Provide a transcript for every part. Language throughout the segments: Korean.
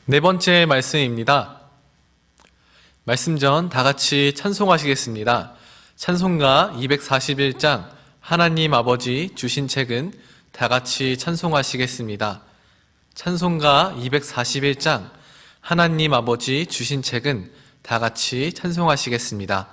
네 번째 말씀입니다. 말씀 전 다 같이 찬송하시겠습니다. 찬송가 241장 하나님 아버지 주신 책은 다 같이 찬송하시겠습니다. 찬송가 241장 하나님 아버지 주신 책은 다 같이 찬송하시겠습니다.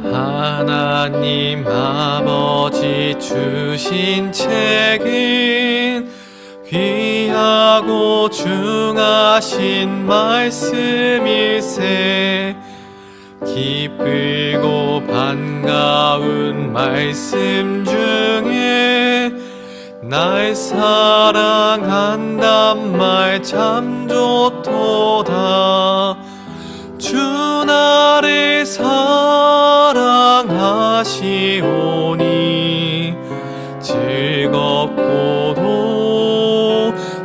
하나님 아버지 주신 책은 귀하고 중하신 말씀일세. 기쁘고 반가운 말씀 중에 날 사랑한단 말 참 좋도다. 주 나를 사랑하시오니 즐겁고도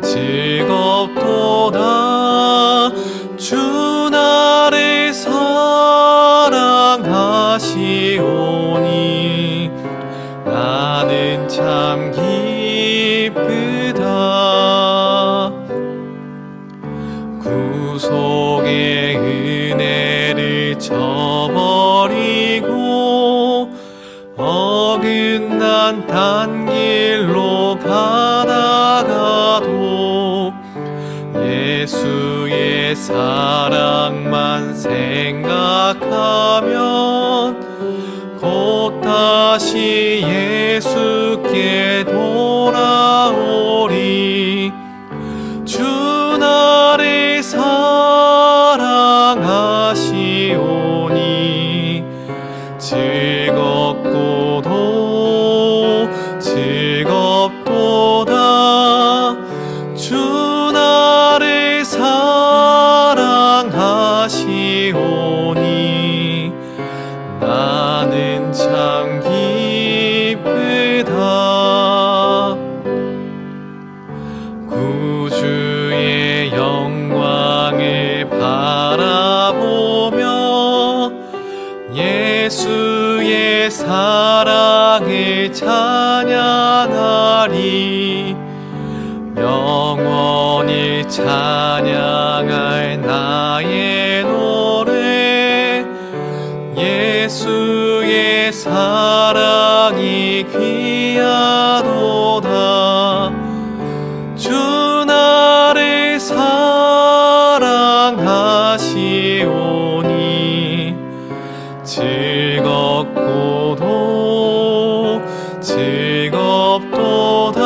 즐겁도다. 주 나를 사랑하시오니 나는 참 기쁘다. 구속의 은혜를 저버리고 어긋난 딴 길로 가다가도 예수의 사랑만 생각하면 곧 다시 예수께 돌아오리. 주 나를 사랑하시오니 즐겁고도 즐겁도다. 주 나를 사랑하시오니 나는 참 기쁘다. 구주의 영광을 바라보며 예수의 사랑을 찬양하리. 영원히 찬양할 나의 노래 예수의 사랑이 귀하도다. 주 나를 사랑하시오니 즐겁고도 즐겁도다.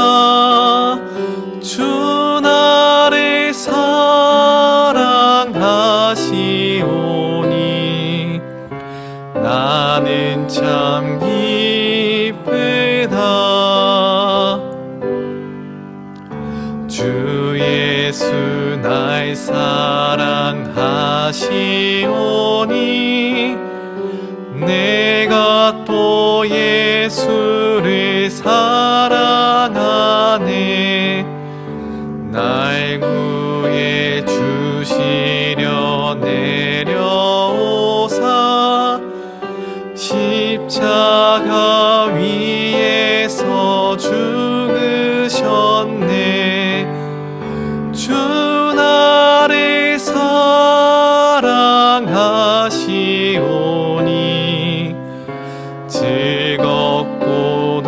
주 나를 사랑하시오니 나는 참 기쁘다. 주 예수 날 사랑하시오니 내가 또 예수를 사랑하네. 날 구해 주시려 내려오사 십자가 위에서 죽으셨네. 주 나를 사랑하시오니 즐겁고도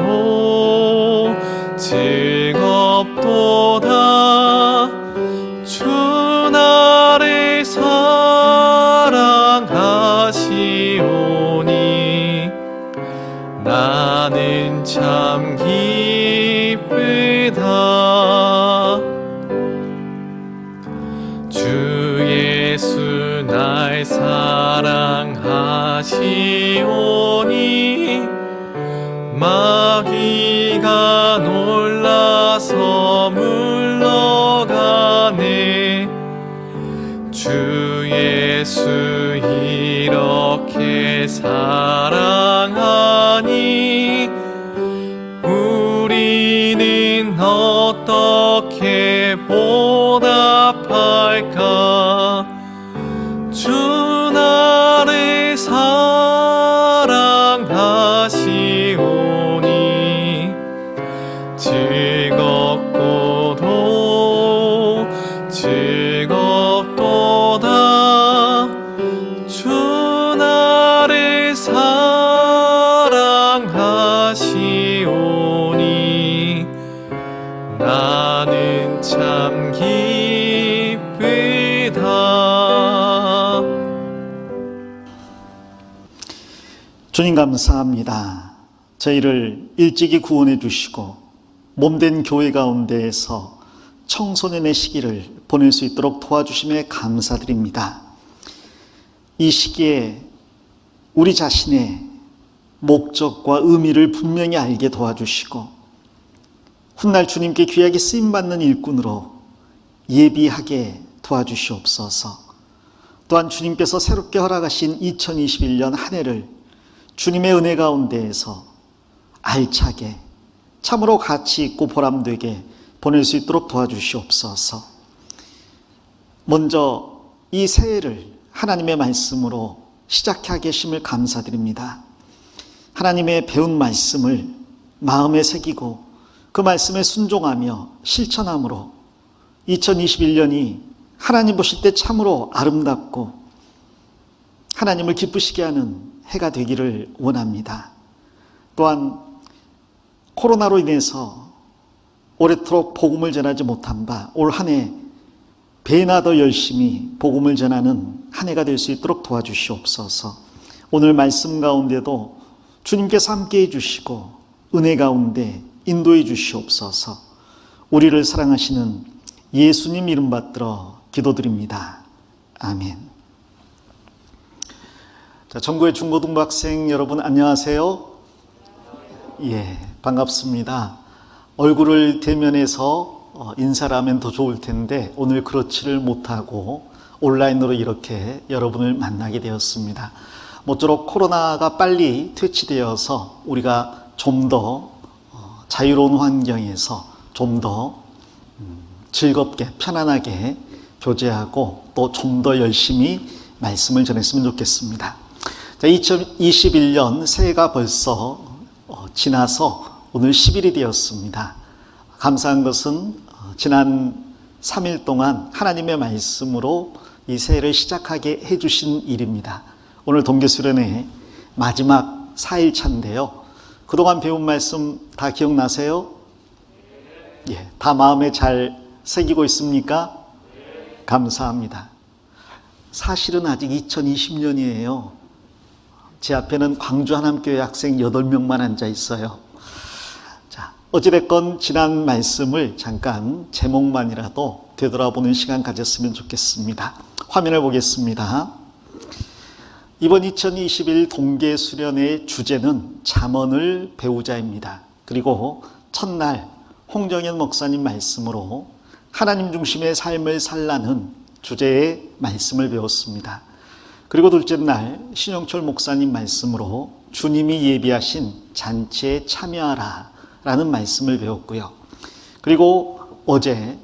즐겁도다. 주 나를 사랑하시오니 나는 참 기쁘다. 주 예수 날 사랑하시오니 마귀가 놀라서 물러가네. 주 예수 이렇게 사랑하니 우리는 어떻게 보답할까. 나는 참 기쁘다. 주님 감사합니다. 저희를 일찍이 구원해 주시고 몸된 교회 가운데에서 청소년의 시기를 보낼 수 있도록 도와주심에 감사드립니다. 이 시기에 우리 자신의 목적과 의미를 분명히 알게 도와주시고 훗날 주님께 귀하게 쓰임받는 일꾼으로 예비하게 도와주시옵소서. 또한 주님께서 새롭게 허락하신 2021년 한 해를 주님의 은혜 가운데에서 알차게 참으로 가치 있고 보람되게 보낼 수 있도록 도와주시옵소서. 먼저 이 새해를 하나님의 말씀으로 시작하게 계심을 감사드립니다. 하나님의 배운 말씀을 마음에 새기고 그 말씀에 순종하며 실천함으로 2021년이 하나님 보실 때 참으로 아름답고 하나님을 기쁘시게 하는 해가 되기를 원합니다. 또한 코로나로 인해서 오래도록 복음을 전하지 못한 바 올 한 해 배나 더 열심히 복음을 전하는 한 해가 될 수 있도록 도와주시옵소서. 오늘 말씀 가운데도 주님께서 함께 해주시고 은혜 가운데 인도해 주시옵소서. 우리를 사랑하시는 예수님 이름 받들어 기도드립니다. 아멘. 자, 전국의 중고등부 학생 여러분 안녕하세요. 예, 반갑습니다. 얼굴을 대면해서 인사를 하면 더 좋을 텐데 오늘 그렇지를 못하고 온라인으로 이렇게 여러분을 만나게 되었습니다. 모쪼록 코로나가 빨리 퇴치되어서 우리가 좀 더 자유로운 환경에서 좀 더 즐겁게 편안하게 교제하고 또 좀 더 열심히 말씀을 전했으면 좋겠습니다. 자, 2021년 새해가 벌써 지나서 오늘 10일이 되었습니다. 감사한 것은 지난 3일 동안 하나님의 말씀으로 이 새해를 시작하게 해주신 일입니다. 오늘 동계수련회 마지막 4일차인데요. 그동안 배운 말씀 다 기억나세요? 예, 다 마음에 잘 새기고 있습니까? 감사합니다. 사실은 아직 2020년이에요. 제 앞에는 광주 하남교회 학생 8명만 앉아 있어요. 자, 어찌됐건 지난 말씀을 잠깐 제목만이라도 되돌아보는 시간 가졌으면 좋겠습니다. 화면을 보겠습니다. 이번 2021 동계수련의 주제는 잠언을 배우자입니다. 그리고 첫날 홍정현 목사님 말씀으로 하나님 중심의 삶을 살라는 주제의 말씀을 배웠습니다. 그리고 둘째 날 신영철 목사님 말씀으로 주님이 예비하신 잔치에 참여하라 라는 말씀을 배웠고요. 그리고 어제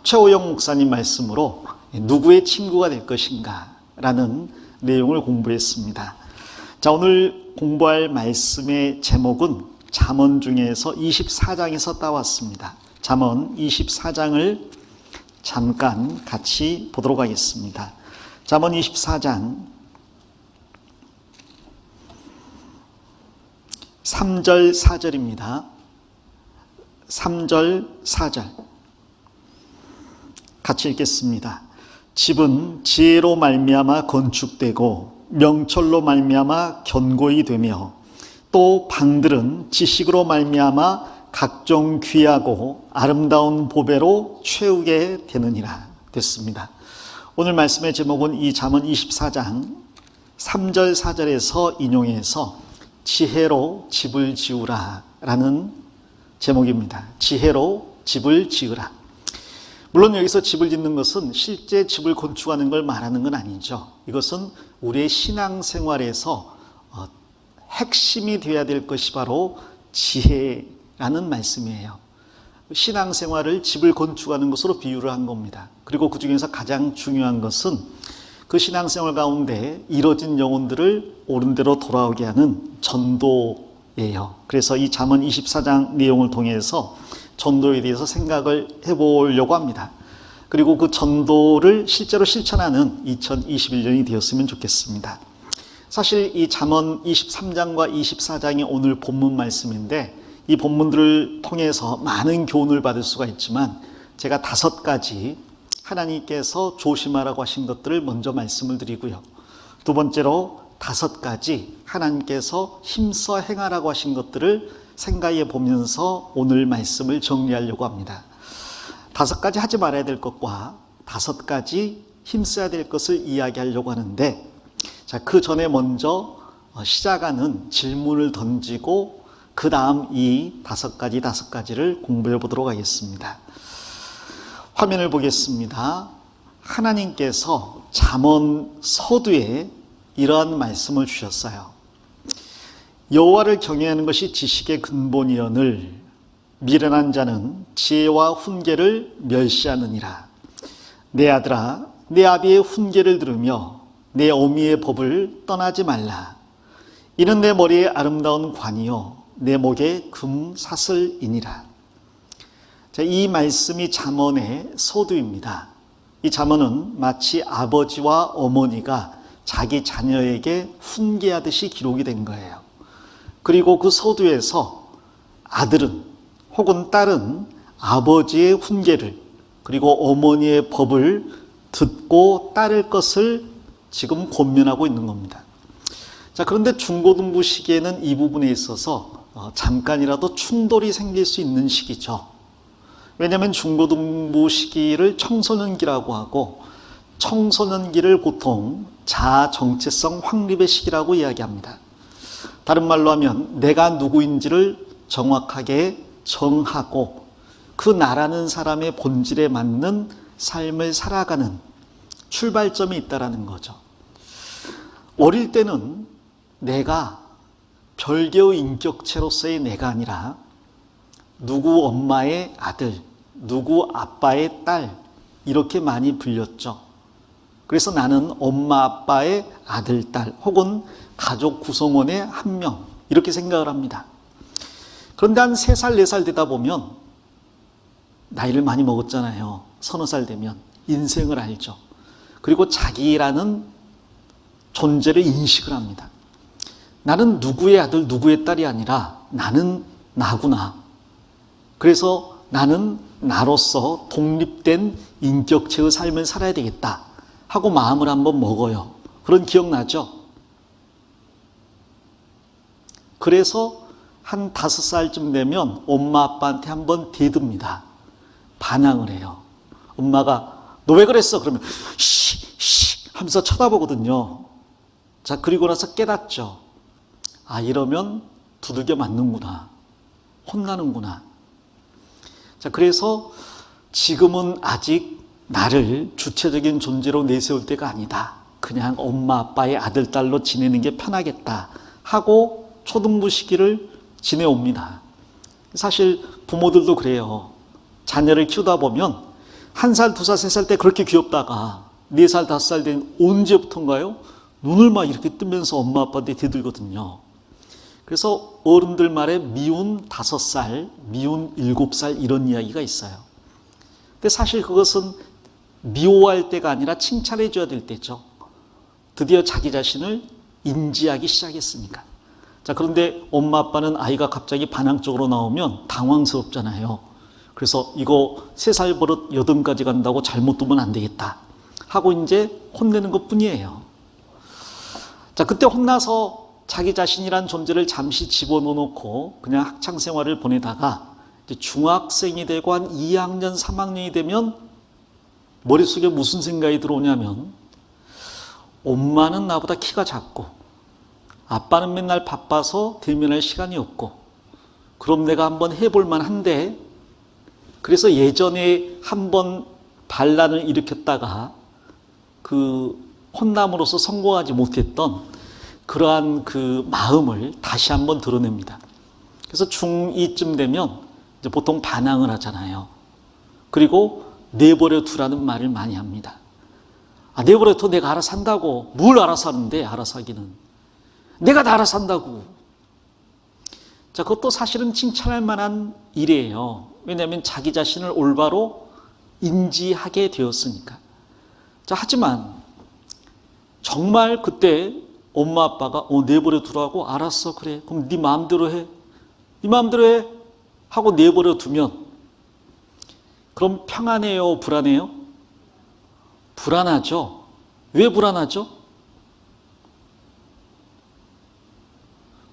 최호영 목사님 말씀으로 누구의 친구가 될 것인가 라는 내용을 공부했습니다. 자, 오늘 공부할 말씀의 제목은 잠언 중에서 24장에서 따왔습니다. 잠언 24장을 잠깐 같이 보도록 하겠습니다. 잠언 24장 3절 4절입니다. 3절 4절 같이 읽겠습니다. 집은 지혜로 말미암아 건축되고 명철로 말미암아 견고히 되며 또 방들은 지식으로 말미암아 각종 귀하고 아름다운 보배로 채우게 되느니라. 됐습니다. 오늘 말씀의 제목은 이 잠언 24장 3절 4절에서 인용해서 지혜로 집을 지으라 라는 제목입니다. 지혜로 집을 지으라. 물론 여기서 집을 짓는 것은 실제 집을 건축하는 걸 말하는 건 아니죠. 이것은 우리의 신앙생활에서 핵심이 되어야 될 것이 바로 지혜라는 말씀이에요. 신앙생활을 집을 건축하는 것으로 비유를 한 겁니다. 그리고 그 중에서 가장 중요한 것은 그 신앙생활 가운데 이뤄진 영혼들을 옳은 대로 돌아오게 하는 전도예요. 그래서 이 잠언 24장 내용을 통해서 전도에 대해서 생각을 해보려고 합니다. 그리고 그 전도를 실제로 실천하는 2021년이 되었으면 좋겠습니다. 사실 이 잠언 23장과 24장이 오늘 본문 말씀인데 이 본문들을 통해서 많은 교훈을 받을 수가 있지만 제가 5가지 하나님께서 조심하라고 하신 것들을 먼저 말씀을 드리고요. 두 번째로 5가지 하나님께서 힘써 행하라고 하신 것들을 생각해 보면서 오늘 말씀을 정리하려고 합니다. 5가지 하지 말아야 될 것과 5가지 힘써야 될 것을 이야기하려고 하는데, 자, 그 전에 먼저 시작하는 질문을 던지고 그 다음 이 5가지를 공부해 보도록 하겠습니다. 화면을 보겠습니다. 하나님께서 잠언 서두에 이러한 말씀을 주셨어요. 여호와를 경외하는 것이 지식의 근본이오늘 미련한 자는 지혜와 훈계를 멸시하느니라. 내 아들아, 내 아비의 훈계를 들으며 내 어미의 법을 떠나지 말라. 이는 내 머리에 아름다운 관이요 내 목에 금사슬이니라. 자, 이 말씀이 잠언의 서두입니다. 이 잠언은 마치 아버지와 어머니가 자기 자녀에게 훈계하듯이 기록이 된 거예요. 그리고 그 서두에서 아들은 혹은 딸은 아버지의 훈계를 그리고 어머니의 법을 듣고 따를 것을 지금 권면하고 있는 겁니다. 자, 그런데 중고등부 시기에는 이 부분에 있어서 잠깐이라도 충돌이 생길 수 있는 시기죠. 왜냐하면 중고등부 시기를 청소년기라고 하고 청소년기를 보통 자정체성 확립의 시기라고 이야기합니다. 다른 말로 하면 내가 누구인지를 정확하게 정하고 그 나라는 사람의 본질에 맞는 삶을 살아가는 출발점이 있다는 거죠. 어릴 때는 내가 별개의 인격체로서의 내가 아니라 누구 엄마의 아들, 누구 아빠의 딸 이렇게 많이 불렸죠. 그래서 나는 엄마 아빠의 아들, 딸 혹은 가족 구성원의 한 명 이렇게 생각을 합니다. 그런데 한 3살, 4살 되다 보면 나이를 많이 먹었잖아요. 서너 살 되면 인생을 알죠. 그리고 자기라는 존재를 인식을 합니다. 나는 누구의 아들, 누구의 딸이 아니라 나는 나구나. 그래서 나는 나로서 독립된 인격체의 삶을 살아야 되겠다 하고 마음을 한번 먹어요. 그런 기억나죠? 그래서 한 5살쯤 되면 엄마 아빠한테 한번 대듭니다. 반항을 해요. 엄마가 너 왜 그랬어? 그러면 씨 하면서 쳐다보거든요. 자, 그리고 나서 깨닫죠. 아, 이러면 두들겨 맞는구나. 혼나는구나. 자, 그래서 지금은 아직 나를 주체적인 존재로 내세울 때가 아니다. 그냥 엄마 아빠의 아들, 딸로 지내는 게 편하겠다 하고 초등부 시기를 지내옵니다. 사실 부모들도 그래요. 자녀를 키우다 보면 1살, 2살, 3살 때 그렇게 귀엽다가 4살, 5살 된 언제부턴가요? 눈을 막 이렇게 뜨면서 엄마 아빠한테 대들거든요. 그래서 어른들 말에 미운 5살, 미운 7살 이런 이야기가 있어요. 근데 사실 그것은 미워할 때가 아니라 칭찬해 줘야 될 때죠. 드디어 자기 자신을 인지하기 시작했으니까. 자, 그런데 엄마 아빠는 아이가 갑자기 반항적으로 나오면 당황스럽잖아요. 그래서 이거 3살 버릇 8가지 간다고 잘못 두면 안 되겠다 하고 이제 혼내는 것 뿐이에요. 자, 그때 혼나서 자기 자신이란 존재를 잠시 집어넣어놓고 그냥 학창 생활을 보내다가 이제 중학생이 되고 한 2학년, 3학년이 되면 머릿속에 무슨 생각이 들어오냐면 엄마는 나보다 키가 작고 아빠는 맨날 바빠서 대면할 시간이 없고 그럼 내가 한번 해볼 만한데 그래서 예전에 한번 반란을 일으켰다가 그 혼남으로서 성공하지 못했던 그러한 그 마음을 다시 한번 드러냅니다. 그래서 중2쯤 되면 이제 보통 반항을 하잖아요. 그리고 내버려 두라는 말을 많이 합니다. 아, 내버려 둬. 내가 알아서 한다고. 뭘 알아서 하는데, 알아서 하기는. 내가 다 알아서 한다고. 자, 그것도 사실은 칭찬할 만한 일이에요. 왜냐하면 자기 자신을 올바로 인지하게 되었으니까. 자, 하지만 정말 그때 엄마 아빠가 내버려 두라고 알았어. 그래. 그럼 네 마음대로 해. 네 마음대로 해. 하고 내버려 두면 그럼 평안해요, 불안해요? 불안하죠. 왜 불안하죠?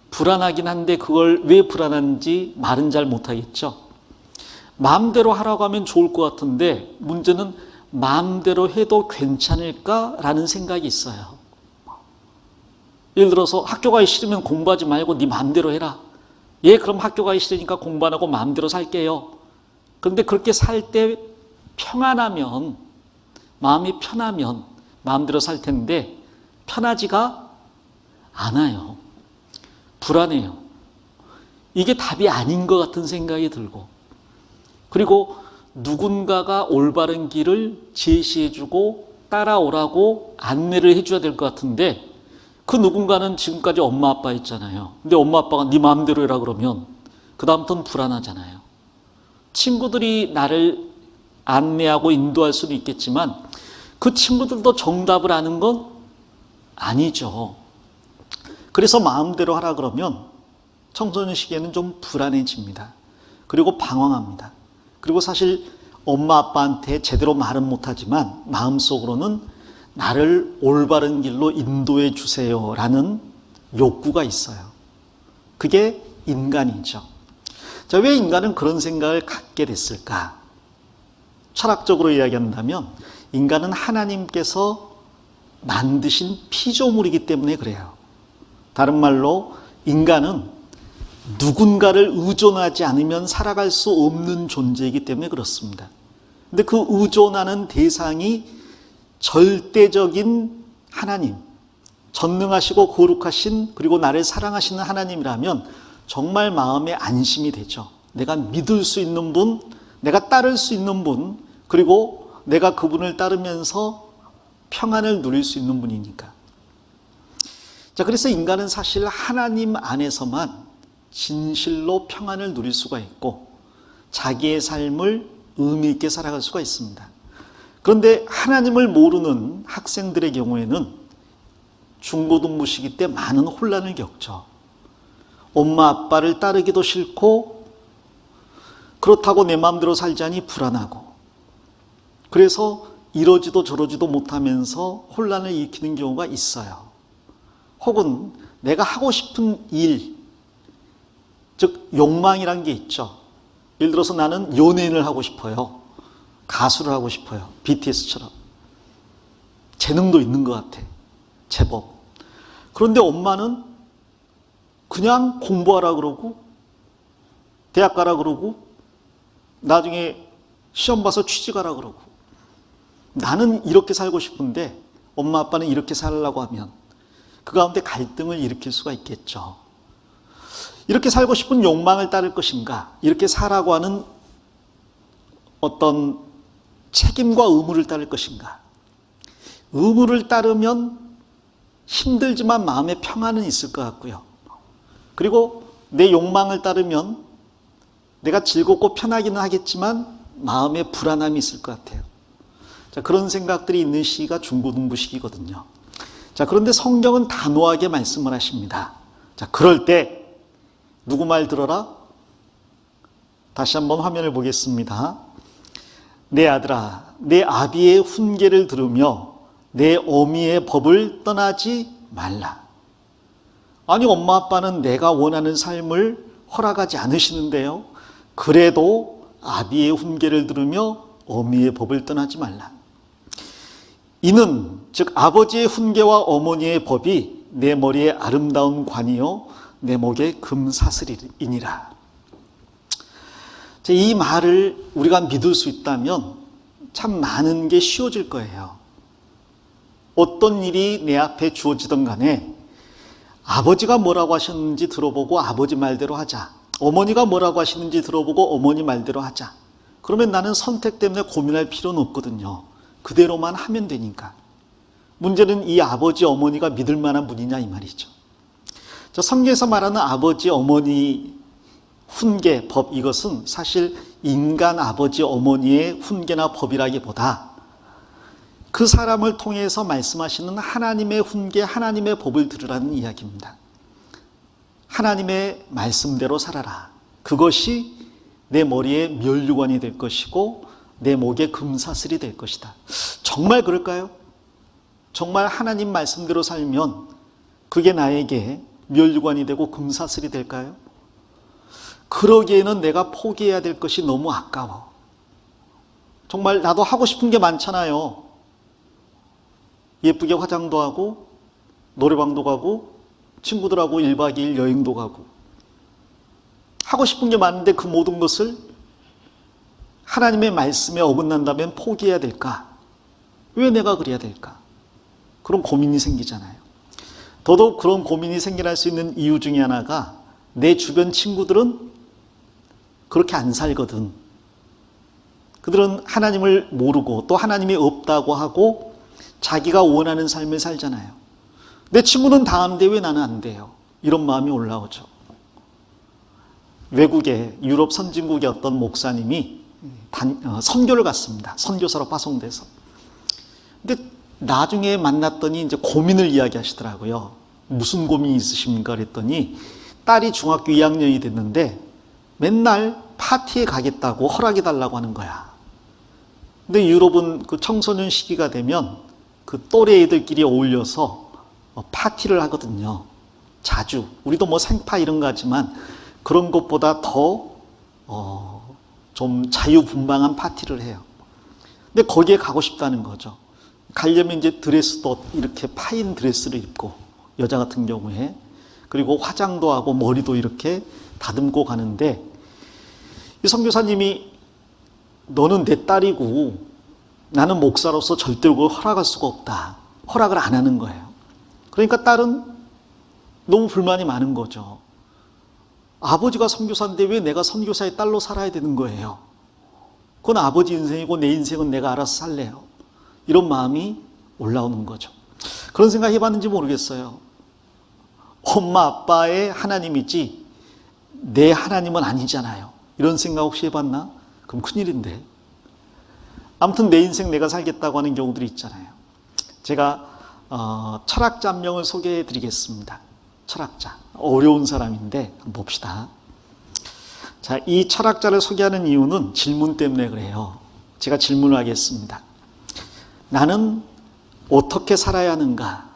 불안하긴 한데 그걸 왜 불안한지 말은 잘 못하겠죠. 마음대로 하라고 하면 좋을 것 같은데 문제는 마음대로 해도 괜찮을까라는 생각이 있어요. 예를 들어서 학교 가기 싫으면 공부하지 말고 네 마음대로 해라. 예, 그럼 학교 가기 싫으니까 공부 안 하고 마음대로 살게요. 그런데 그렇게 살 때 평안하면, 마음이 편하면 마음대로 살 텐데 편하지가 않아요. 불안해요. 이게 답이 아닌 것 같은 생각이 들고, 그리고 누군가가 올바른 길을 제시해주고 따라오라고 안내를 해줘야 될 것 같은데 그 누군가는 지금까지 엄마 아빠였잖아요. 근데 엄마 아빠가 네 마음대로 해라 그러면 그 다음부터는 불안하잖아요. 친구들이 나를 안내하고 인도할 수도 있겠지만 그 친구들도 정답을 아는 건 아니죠. 그래서 마음대로 하라 그러면 청소년 시기에는 좀 불안해집니다. 그리고 방황합니다. 그리고 사실 엄마 아빠한테 제대로 말은 못하지만 마음속으로는 나를 올바른 길로 인도해 주세요라는 욕구가 있어요. 그게 인간이죠. 자, 왜 인간은 그런 생각을 갖게 됐을까? 철학적으로 이야기한다면 인간은 하나님께서 만드신 피조물이기 때문에 그래요. 다른 말로 인간은 누군가를 의존하지 않으면 살아갈 수 없는 존재이기 때문에 그렇습니다. 근데 그 의존하는 대상이 절대적인 하나님, 전능하시고 거룩하신 그리고 나를 사랑하시는 하나님이라면 정말 마음에 안심이 되죠. 내가 믿을 수 있는 분, 내가 따를 수 있는 분, 그리고 내가 그분을 따르면서 평안을 누릴 수 있는 분이니까. 자, 그래서 인간은 사실 하나님 안에서만 진실로 평안을 누릴 수가 있고 자기의 삶을 의미 있게 살아갈 수가 있습니다. 그런데 하나님을 모르는 학생들의 경우에는 중고등부 시기 때 많은 혼란을 겪죠. 엄마 아빠를 따르기도 싫고 그렇다고 내 마음대로 살자니 불안하고, 그래서 이러지도 저러지도 못하면서 혼란을 일으키는 경우가 있어요. 혹은 내가 하고 싶은 일, 즉 욕망이란 게 있죠. 예를 들어서 나는 연예인을 하고 싶어요. 가수를 하고 싶어요. BTS처럼. 재능도 있는 것 같아. 제법. 그런데 엄마는 그냥 공부하라 그러고 대학 가라 그러고 나중에 시험 봐서 취직하라 그러고, 나는 이렇게 살고 싶은데 엄마 아빠는 이렇게 살라고 하면 그 가운데 갈등을 일으킬 수가 있겠죠. 이렇게 살고 싶은 욕망을 따를 것인가, 이렇게 살라고 하는 어떤 책임과 의무를 따를 것인가. 의무를 따르면 힘들지만 마음의 평안은 있을 것 같고요. 그리고 내 욕망을 따르면 내가 즐겁고 편하기는 하겠지만 마음에 불안함이 있을 것 같아요. 자, 그런 생각들이 있는 시기가 중고등부 시기거든요. 자, 그런데 성경은 단호하게 말씀을 하십니다. 자, 그럴 때 누구 말 들어라? 다시 한번 화면을 보겠습니다. 내 아들아, 내 아비의 훈계를 들으며 내 어미의 법을 떠나지 말라. 아니, 엄마 아빠는 내가 원하는 삶을 허락하지 않으시는데요. 그래도 아비의 훈계를 들으며 어미의 법을 떠나지 말라. 이는 즉 아버지의 훈계와 어머니의 법이 내 머리에 아름다운 관이요 내 목에 금사슬이니라. 이 말을 우리가 믿을 수 있다면 참 많은 게 쉬워질 거예요. 어떤 일이 내 앞에 주어지든 간에 아버지가 뭐라고 하셨는지 들어보고 아버지 말대로 하자. 어머니가 뭐라고 하시는지 들어보고 어머니 말대로 하자. 그러면 나는 선택 때문에 고민할 필요는 없거든요. 그대로만 하면 되니까. 문제는 이 아버지 어머니가 믿을 만한 분이냐 이 말이죠. 성경에서 말하는 아버지 어머니 훈계 법, 이것은 사실 인간 아버지 어머니의 훈계나 법이라기보다 그 사람을 통해서 말씀하시는 하나님의 훈계, 하나님의 법을 들으라는 이야기입니다. 하나님의 말씀대로 살아라. 그것이 내 머리에 면류관이 될 것이고 내 목에 금사슬이 될 것이다. 정말 그럴까요? 정말 하나님 말씀대로 살면 그게 나에게 면류관이 되고 금사슬이 될까요? 그러기에는 내가 포기해야 될 것이 너무 아까워. 정말 나도 하고 싶은 게 많잖아요. 예쁘게 화장도 하고 노래방도 가고 친구들하고 1박 2일 여행도 가고 하고 싶은 게 많은데 그 모든 것을 하나님의 말씀에 어긋난다면 포기해야 될까? 왜 내가 그래야 될까? 그런 고민이 생기잖아요. 더더욱 그런 고민이 생겨날 수 있는 이유 중에 하나가 내 주변 친구들은 그렇게 안 살거든. 그들은 하나님을 모르고 또 하나님이 없다고 하고 자기가 원하는 삶을 살잖아요. 내 친구는 다 하는데 왜 나는 안 돼요? 이런 마음이 올라오죠. 외국의 유럽 선진국의 어떤 목사님이 선교를 갔습니다. 선교사로 파송돼서. 근데 나중에 만났더니 이제 고민을 이야기하시더라고요. 무슨 고민이 있으십니까? 그랬더니 딸이 중학교 2학년이 됐는데 맨날 파티에 가겠다고 허락해 달라고 하는 거야. 근데 유럽은 그 청소년 시기가 되면 그 또래 애들끼리 어울려서 파티를 하거든요. 자주. 우리도 뭐 생파 이런 거 하지만 그런 것보다 더 좀 자유분방한 파티를 해요. 근데 거기에 가고 싶다는 거죠. 가려면 이제 드레스도 이렇게 파인 드레스를 입고 여자 같은 경우에 그리고 화장도 하고 머리도 이렇게 다듬고 가는데 이 선교사님이 너는 내 딸이고 나는 목사로서 절대로 그걸 허락할 수가 없다. 허락을 안 하는 거예요. 그러니까 딸은 너무 불만이 많은 거죠. 아버지가 선교사인데 왜 내가 선교사의 딸로 살아야 되는 거예요? 그건 아버지 인생이고 내 인생은 내가 알아서 살래요. 이런 마음이 올라오는 거죠. 그런 생각 해봤는지 모르겠어요. 엄마 아빠의 하나님이지 내 하나님은 아니잖아요. 이런 생각 혹시 해봤나? 그럼 큰일인데. 아무튼 내 인생 내가 살겠다고 하는 경우들이 있잖아요. 제가 철학자 한 명을 소개해 드리겠습니다. 철학자. 어려운 사람인데 한번 봅시다. 자, 이 철학자를 소개하는 이유는 질문 때문에 그래요. 제가 질문을 하겠습니다. 나는 어떻게 살아야 하는가?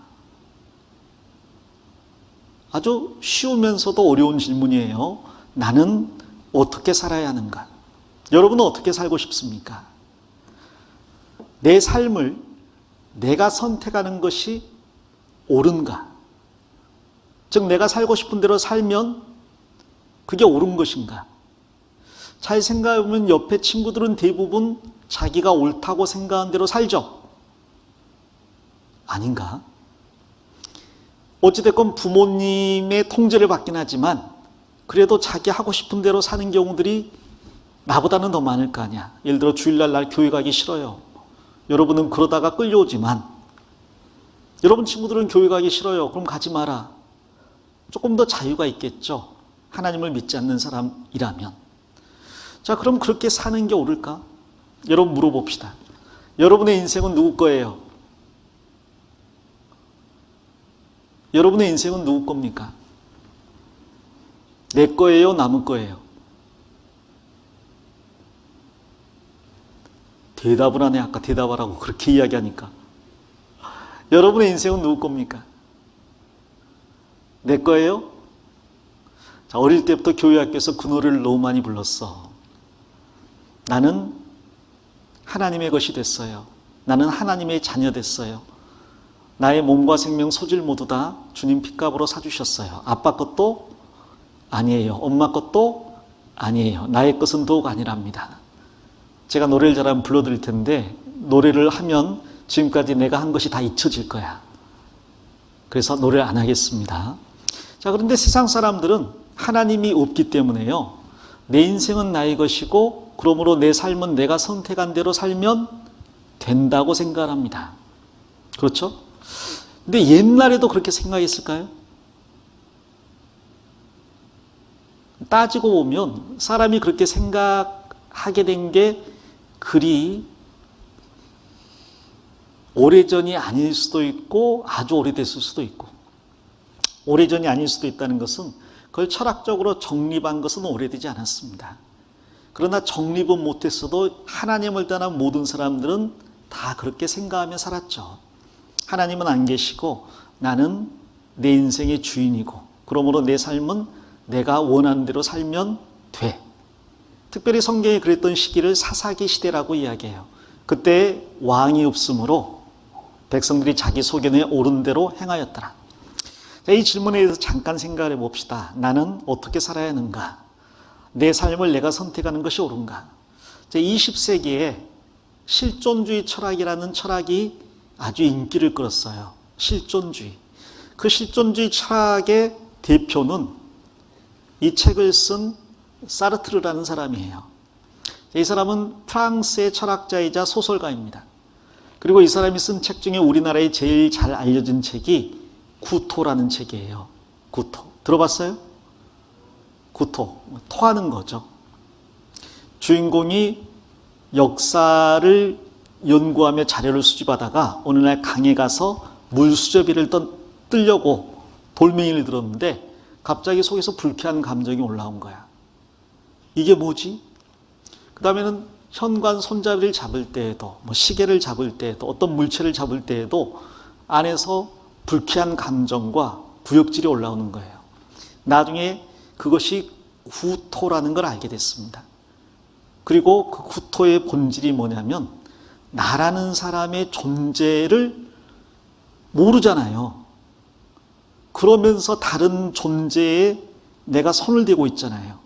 아주 쉬우면서도 어려운 질문이에요. 나는 어떻게 살아야 하는가? 여러분은 어떻게 살고 싶습니까? 내 삶을 내가 선택하는 것이 옳은가? 즉 내가 살고 싶은 대로 살면 그게 옳은 것인가? 잘 생각해보면 옆에 친구들은 대부분 자기가 옳다고 생각한 대로 살죠? 아닌가? 어찌됐건 부모님의 통제를 받긴 하지만 그래도 자기 하고 싶은 대로 사는 경우들이 나보다는 더 많을 거 아니야. 예를 들어 주일날 날 교회 가기 싫어요. 여러분은 그러다가 끌려오지만 여러분 친구들은 교회 가기 싫어요. 그럼 가지 마라. 조금 더 자유가 있겠죠. 하나님을 믿지 않는 사람이라면. 자, 그럼 그렇게 사는 게 옳을까? 여러분 물어봅시다. 여러분의 인생은 누구 거예요? 여러분의 인생은 누구 겁니까? 내 거예요? 남의 거예요? 대답을 하네. 아까 대답하라고 그렇게 이야기하니까. 여러분의 인생은 누구 겁니까? 내 거예요? 자, 어릴 때부터 교회 학교에서 그 노래를 너무 많이 불렀어. 나는 하나님의 것이 됐어요. 나는 하나님의 자녀 됐어요. 나의 몸과 생명, 소질 모두 다 주님 핏값으로 사주셨어요. 아빠 것도 아니에요. 엄마 것도 아니에요. 나의 것은 더욱 아니랍니다. 제가 노래를 잘하면 불러드릴 텐데 노래를 하면 지금까지 내가 한 것이 다 잊혀질 거야. 그래서 노래를 안 하겠습니다. 자, 그런데 세상 사람들은 하나님이 없기 때문에요. 내 인생은 나의 것이고 그러므로 내 삶은 내가 선택한 대로 살면 된다고 생각합니다. 그렇죠? 근데 옛날에도 그렇게 생각했을까요? 따지고 보면 사람이 그렇게 생각하게 된 게 그리 오래전이 아닐 수도 있고 아주 오래됐을 수도 있고, 오래전이 아닐 수도 있다는 것은 그걸 철학적으로 정립한 것은 오래되지 않았습니다. 그러나 정립은 못했어도 하나님을 떠난 모든 사람들은 다 그렇게 생각하며 살았죠. 하나님은 안 계시고 나는 내 인생의 주인이고 그러므로 내 삶은 내가 원하는 대로 살면 돼. 특별히 성경이 그랬던 시기를 사사기 시대라고 이야기해요. 그때 왕이 없으므로 백성들이 자기 소견에 옳은 대로 행하였더라. 자, 이 질문에 대해서 잠깐 생각해 봅시다. 나는 어떻게 살아야 하는가? 내 삶을 내가 선택하는 것이 옳은가? 자, 20세기에 실존주의 철학이라는 철학이 아주 인기를 끌었어요. 실존주의. 그 실존주의 철학의 대표는 이 책을 쓴 사르트르라는 사람이에요. 이 사람은 프랑스의 철학자이자 소설가입니다. 그리고 이 사람이 쓴 책 중에 우리나라에 제일 잘 알려진 책이 구토라는 책이에요. 구토. 들어봤어요? 구토. 토하는 거죠. 주인공이 역사를 연구하며 자료를 수집하다가 어느 날 강에 가서 물수제비를 뜨려고 돌멩이를 들었는데 갑자기 속에서 불쾌한 감정이 올라온 거야. 이게 뭐지? 그 다음에는 현관 손잡이를 잡을 때에도 시계를 잡을 때에도 어떤 물체를 잡을 때에도 안에서 불쾌한 감정과 구역질이 올라오는 거예요. 나중에 그것이 구토라는 걸 알게 됐습니다. 그리고 그 구토의 본질이 뭐냐면 나라는 사람의 존재를 모르잖아요. 그러면서 다른 존재에 내가 손을 대고 있잖아요.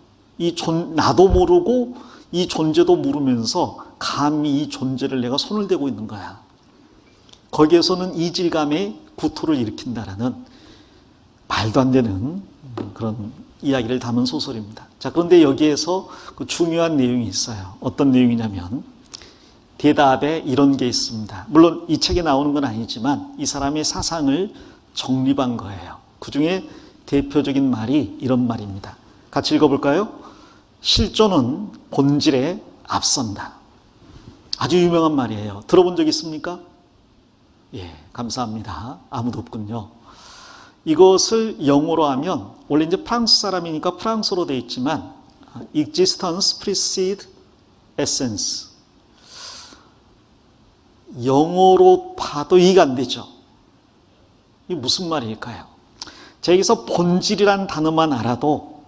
나도 모르고 이 존재도 모르면서 감히 이 존재를 내가 손을 대고 있는 거야. 거기에서는 이질감의 구토를 일으킨다라는 말도 안 되는 그런 이야기를 담은 소설입니다. 자, 그런데 여기에서 그 중요한 내용이 있어요. 어떤 내용이냐면 대답에 이런 게 있습니다. 물론 이 책에 나오는 건 아니지만 이 사람의 사상을 정립한 거예요. 그 중에 대표적인 말이 이런 말입니다. 같이 읽어볼까요? 실존은 본질에 앞선다. 아주 유명한 말이에요. 들어본 적 있습니까? 예, 감사합니다. 아무도 없군요. 이것을 영어로 하면 원래 이제 프랑스 사람이니까 프랑스어로 되어 있지만 existence precedes essence. 영어로 봐도 이해가 안 되죠. 이게 무슨 말일까요? 자, 여기서 본질이라는 단어만 알아도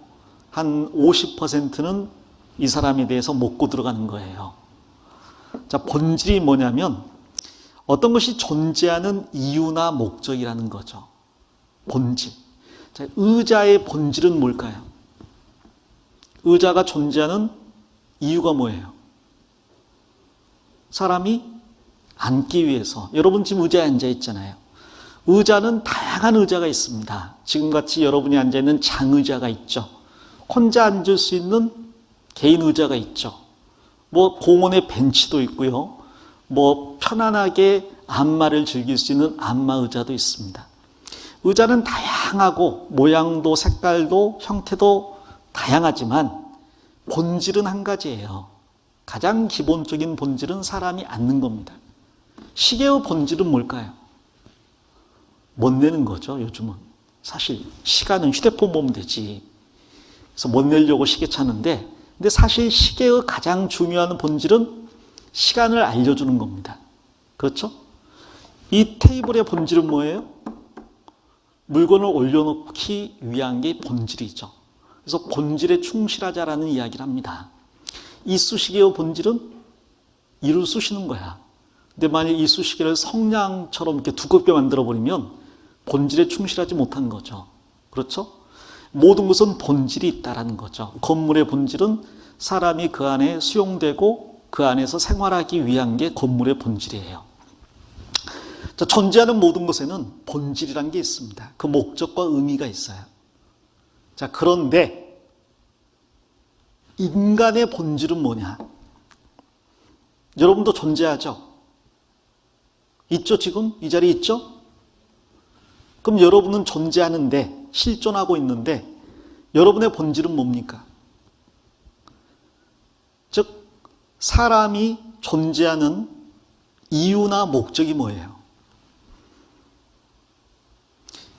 한 50%는 이 사람에 대해서 먹고 들어가는 거예요. 자, 본질이 뭐냐면 어떤 것이 존재하는 이유나 목적이라는 거죠. 본질. 자, 의자의 본질은 뭘까요? 의자가 존재하는 이유가 뭐예요? 사람이 앉기 위해서. 여러분 지금 의자에 앉아 있잖아요. 의자는 다양한 의자가 있습니다. 지금같이 여러분이 앉아있는 장의자가 있죠. 혼자 앉을 수 있는 개인 의자가 있죠. 공원에 벤치도 있고요. 편안하게 안마를 즐길 수 있는 안마 의자도 있습니다. 의자는 다양하고 모양도 색깔도 형태도 다양하지만 본질은 한 가지예요. 가장 기본적인 본질은 사람이 앉는 겁니다. 시계의 본질은 뭘까요? 못 내는 거죠, 요즘은. 사실 시간은 휴대폰 보면 되지. 그래서 못 내려고 시계 찾는데, 근데 사실 시계의 가장 중요한 본질은 시간을 알려주는 겁니다. 그렇죠? 이 테이블의 본질은 뭐예요? 물건을 올려놓기 위한 게 본질이죠. 그래서 본질에 충실하자라는 이야기를 합니다. 이쑤시개의 본질은 이를 쑤시는 거야. 근데 만약 이쑤시개를 성냥처럼 이렇게 두껍게 만들어버리면 본질에 충실하지 못한 거죠. 그렇죠? 모든 것은 본질이 있다라는 거죠. 건물의 본질은 사람이 그 안에 수용되고 그 안에서 생활하기 위한 게 건물의 본질이에요. 자, 존재하는 모든 것에는 본질이란 게 있습니다. 그 목적과 의미가 있어요. 자, 그런데 인간의 본질은 뭐냐? 여러분도 존재하죠? 있죠, 지금? 이 자리에 있죠? 그럼 여러분은 존재하는데, 실존하고 있는데, 여러분의 본질은 뭡니까? 즉, 사람이 존재하는 이유나 목적이 뭐예요?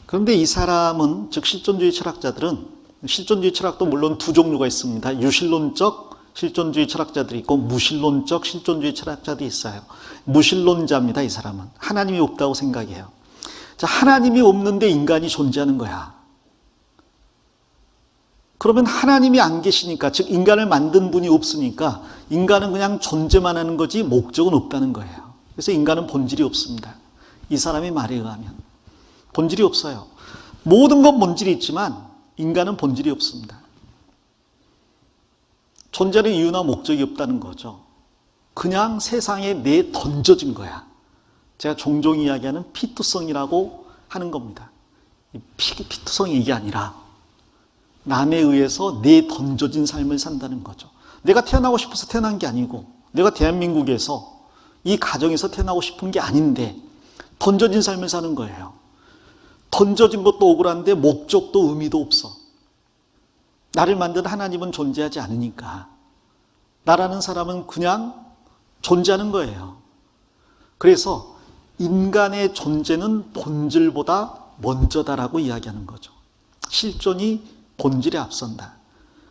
그런데 이 사람은, 즉 실존주의 철학자들은, 실존주의 철학도 물론 두 종류가 있습니다. 유실론적, 실존주의 철학자들이 있고 무신론적 실존주의 철학자도 있어요. 무신론자입니다. 이 사람은 하나님이 없다고 생각해요. 자, 하나님이 없는데 인간이 존재하는 거야. 그러면 하나님이 안 계시니까, 즉 인간을 만든 분이 없으니까 인간은 그냥 존재만 하는 거지 목적은 없다는 거예요. 그래서 인간은 본질이 없습니다. 이 사람의 말에 의하면 본질이 없어요. 모든 건 본질이 있지만 인간은 본질이 없습니다. 존재하는 이유나 목적이 없다는 거죠. 그냥 세상에 내던져진 거야. 제가 종종 이야기하는 피투성이라고 하는 겁니다. 피투성이 이게 아니라 남에 의해서 내던져진 삶을 산다는 거죠. 내가 태어나고 싶어서 태어난 게 아니고, 내가 대한민국에서 이 가정에서 태어나고 싶은 게 아닌데 던져진 삶을 사는 거예요. 던져진 것도 억울한데 목적도 의미도 없어. 나를 만든 하나님은 존재하지 않으니까 나라는 사람은 그냥 존재하는 거예요. 그래서 인간의 존재는 본질보다 먼저다라고 이야기하는 거죠. 실존이 본질에 앞선다.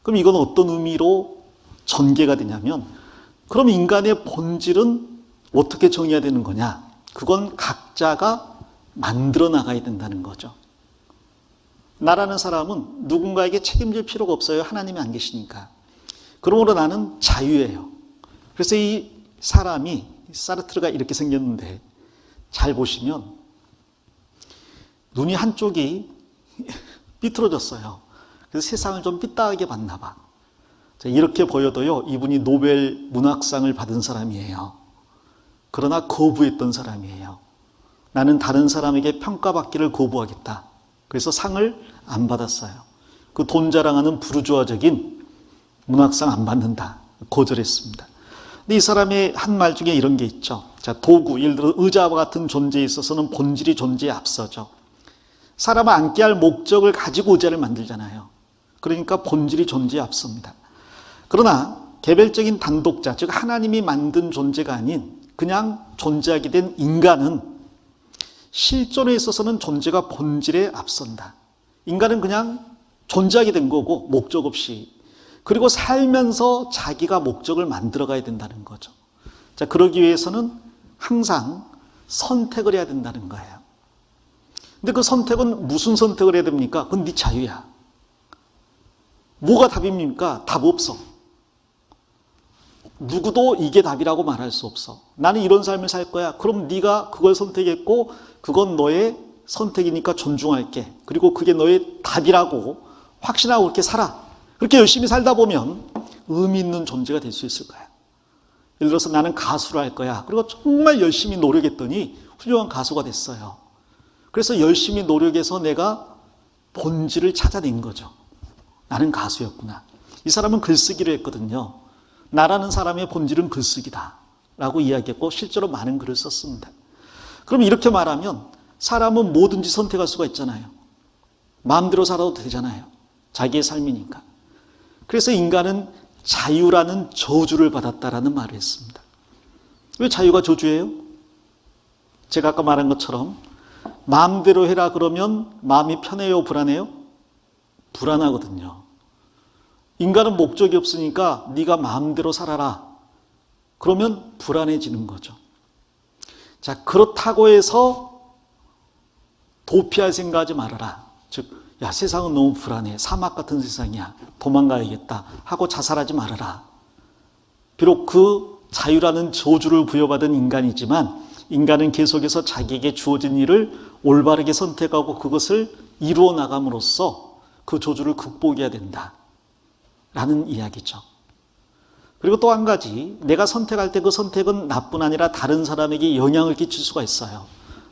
그럼 이건 어떤 의미로 전개가 되냐면, 그럼 인간의 본질은 어떻게 정의해야 되는 거냐? 그건 각자가 만들어 나가야 된다는 거죠. 나라는 사람은 누군가에게 책임질 필요가 없어요. 하나님이 안 계시니까. 그러므로 나는 자유예요. 그래서 이 사람이, 사르트르가 이렇게 생겼는데, 잘 보시면 눈이 한쪽이 삐뚤어졌어요. 그래서 세상을 좀 삐딱하게 봤나 봐. 이렇게 보여도요, 이분이 노벨 문학상을 받은 사람이에요. 그러나 거부했던 사람이에요. 나는 다른 사람에게 평가받기를 거부하겠다. 그래서 상을 안 받았어요. 그 돈 자랑하는 부르주아적인 문학상 안 받는다. 거절했습니다. 근데 이 사람의 한 말 중에 이런 게 있죠. 자, 도구, 예를 들어 의자와 같은 존재에 있어서는 본질이 존재에 앞서죠. 사람을 앉게 할 목적을 가지고 의자를 만들잖아요. 그러니까 본질이 존재에 앞섭니다. 그러나 개별적인 단독자, 즉 하나님이 만든 존재가 아닌 그냥 존재하게 된 인간은 실존에 있어서는 존재가 본질에 앞선다. 인간은 그냥 존재하게 된 거고 목적 없이. 그리고 살면서 자기가 목적을 만들어가야 된다는 거죠. 자, 그러기 위해서는 항상 선택을 해야 된다는 거예요. 근데 그 선택은 무슨 선택을 해야 됩니까? 그건 네 자유야. 뭐가 답입니까? 답 없어. 누구도 이게 답이라고 말할 수 없어. 나는 이런 삶을 살 거야. 그럼 네가 그걸 선택했고 그건 너의 선택이니까 존중할게. 그리고 그게 너의 답이라고 확신하고 그렇게 살아. 그렇게 열심히 살다 보면 의미 있는 존재가 될 수 있을 거야. 예를 들어서 나는 가수를 할 거야. 그리고 정말 열심히 노력했더니 훌륭한 가수가 됐어요. 그래서 열심히 노력해서 내가 본질을 찾아낸 거죠. 나는 가수였구나. 이 사람은 글쓰기를 했거든요. 나라는 사람의 본질은 글쓰기다 라고 이야기했고 실제로 많은 글을 썼습니다. 그럼 이렇게 말하면 사람은 뭐든지 선택할 수가 있잖아요. 마음대로 살아도 되잖아요. 자기의 삶이니까. 그래서 인간은 자유라는 저주를 받았다라는 말을 했습니다. 왜 자유가 저주예요? 제가 아까 말한 것처럼 마음대로 해라 그러면 마음이 편해요, 불안해요? 불안하거든요. 인간은 목적이 없으니까 네가 마음대로 살아라. 그러면 불안해지는 거죠. 자, 그렇다고 해서 도피할 생각하지 말아라. 즉, 야, 세상은 너무 불안해. 사막 같은 세상이야. 도망가야겠다. 하고 자살하지 말아라. 비록 그 자유라는 저주를 부여받은 인간이지만 인간은 계속해서 자기에게 주어진 일을 올바르게 선택하고 그것을 이루어 나감으로써 그 저주를 극복해야 된다. 라는 이야기죠. 그리고 또 한 가지, 내가 선택할 때 그 선택은 나뿐 아니라 다른 사람에게 영향을 끼칠 수가 있어요.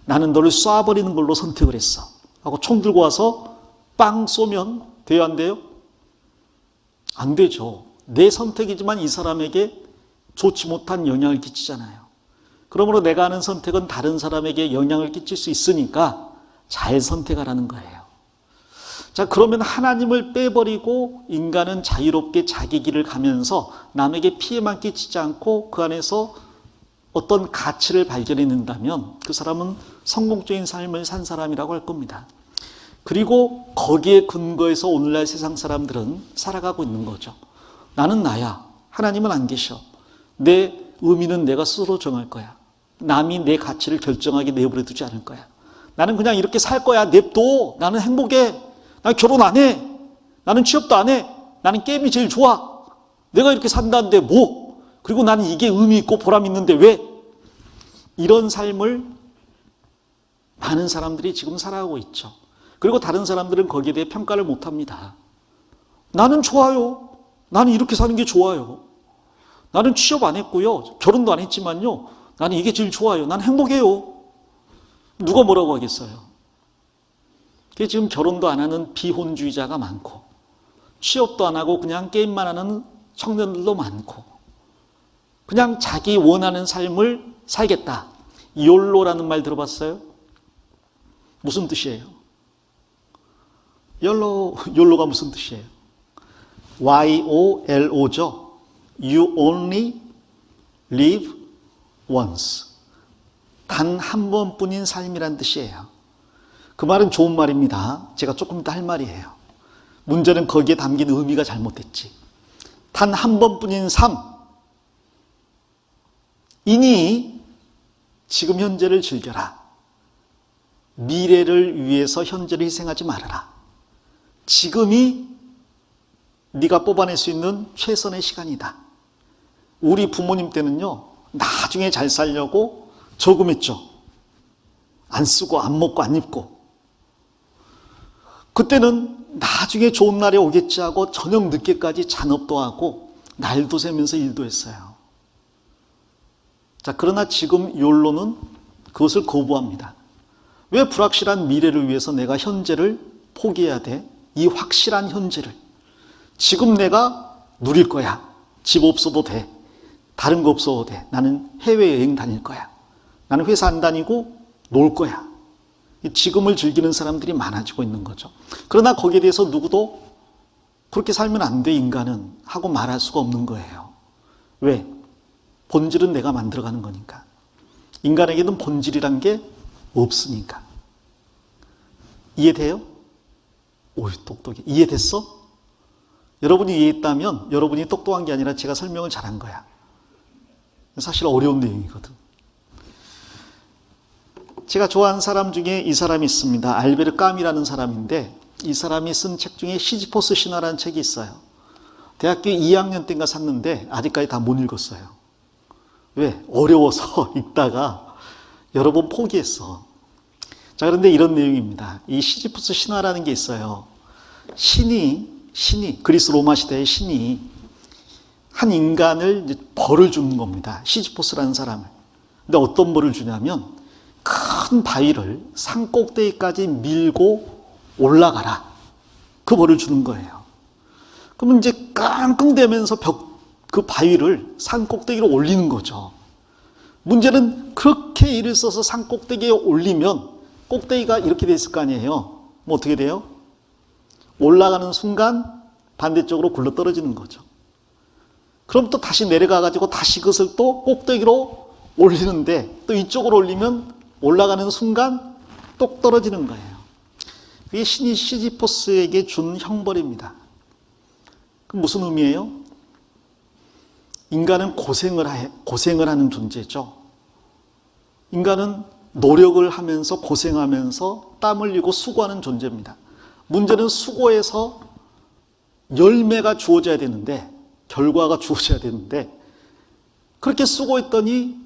나는 너를 쏴버리는 걸로 선택을 했어. 하고 총 들고 와서 빵 쏘면 돼요, 안 돼요? 안 되죠. 내 선택이지만 이 사람에게 좋지 못한 영향을 끼치잖아요. 그러므로 내가 하는 선택은 다른 사람에게 영향을 끼칠 수 있으니까 잘 선택하라는 거예요. 자, 그러면 하나님을 빼버리고 인간은 자유롭게 자기 길을 가면서 남에게 피해만 끼치지 않고 그 안에서 어떤 가치를 발견해낸다면 그 사람은 성공적인 삶을 산 사람이라고 할 겁니다. 그리고 거기에 근거해서 오늘날 세상 사람들은 살아가고 있는 거죠. 나는 나야. 하나님은 안 계셔. 내 의미는 내가 스스로 정할 거야. 남이 내 가치를 결정하게 내버려 두지 않을 거야. 나는 그냥 이렇게 살 거야. 냅둬. 나는 행복해. 나 결혼 안 해. 나는 취업도 안 해. 나는 게임이 제일 좋아. 내가 이렇게 산다는데 뭐? 그리고 나는 이게 의미 있고 보람 있는데 왜? 이런 삶을 많은 사람들이 지금 살아가고 있죠. 그리고 다른 사람들은 거기에 대해 평가를 못 합니다. 나는 좋아요. 나는 이렇게 사는 게 좋아요. 나는 취업 안 했고요. 결혼도 안 했지만요. 나는 이게 제일 좋아요. 난 행복해요. 누가 뭐라고 하겠어요? 그게 지금 결혼도 안 하는 비혼주의자가 많고, 취업도 안 하고 그냥 게임만 하는 청년들도 많고, 그냥 자기 원하는 삶을 살겠다. 욜로라는 말 들어봤어요? 무슨 뜻이에요? 욜로가 무슨 뜻이에요? YOLO죠. You only live once. 단 한 번뿐인 삶이란 뜻이에요. 그 말은 좋은 말입니다. 제가 조금 이따 할 말이에요. 문제는 거기에 담긴 의미가 잘못됐지. 단 한 번뿐인 삶. 이니 지금 현재를 즐겨라. 미래를 위해서 현재를 희생하지 말아라. 지금이 네가 뽑아낼 수 있는 최선의 시간이다. 우리 부모님 때는요, 나중에 잘 살려고 저금했죠. 안 쓰고 안 먹고 안 입고. 그때는 나중에 좋은 날이 오겠지 하고 저녁 늦게까지 잔업도 하고 날도 새면서 일도 했어요. 자, 그러나 지금 욜로는 그것을 거부합니다. 왜 불확실한 미래를 위해서 내가 현재를 포기해야 돼? 이 확실한 현재를. 지금 내가 누릴 거야. 집 없어도 돼. 다른 거 없어도 돼. 나는 해외여행 다닐 거야. 나는 회사 안 다니고 놀 거야. 지금을 즐기는 사람들이 많아지고 있는 거죠. 그러나 거기에 대해서 누구도 그렇게 살면 안 돼, 인간은 하고 말할 수가 없는 거예요. 왜? 본질은 내가 만들어가는 거니까. 인간에게는 본질이란 게 없으니까. 이해돼요? 오이, 똑똑해. 이해됐어? 여러분이 이해했다면 여러분이 똑똑한 게 아니라 제가 설명을 잘한 거야. 사실 어려운 내용이거든. 제가 좋아하는 사람 중에 이 사람이 있습니다. 알베르 까미라는 사람인데, 이 사람이 쓴 책 중에 시지포스 신화라는 책이 있어요. 대학교 2학년 때인가 샀는데 아직까지 다 못 읽었어요. 왜? 어려워서 읽다가 여러 번 포기했어. 자, 그런데 이런 내용입니다. 이 시지포스 신화라는 게 있어요. 신이 그리스 로마 시대의 신이 한 인간을 이제 벌을 주는 겁니다. 시지포스라는 사람을. 근데 어떤 벌을 주냐면 큰 바위를 산 꼭대기까지 밀고 올라가라. 그 벌을 주는 거예요. 그러면 이제 깡깡대면서 그 바위를 산 꼭대기로 올리는 거죠. 문제는 그렇게 일을 써서 산 꼭대기에 올리면 꼭대기가 이렇게 돼 있을 거 아니에요. 뭐 어떻게 돼요? 올라가는 순간 반대쪽으로 굴러 떨어지는 거죠. 그럼 또 다시 내려가가지고 다시 그것을 또 꼭대기로 올리는데 또 이쪽으로 올리면 올라가는 순간 똑 떨어지는 거예요. 그게 신이 시지포스에게 준 형벌입니다. 그 무슨 의미예요? 인간은 고생을 하는 존재죠. 인간은 노력을 하면서 고생하면서 땀 흘리고 수고하는 존재입니다. 문제는 수고해서 열매가 주어져야 되는데, 결과가 주어져야 되는데, 그렇게 수고했더니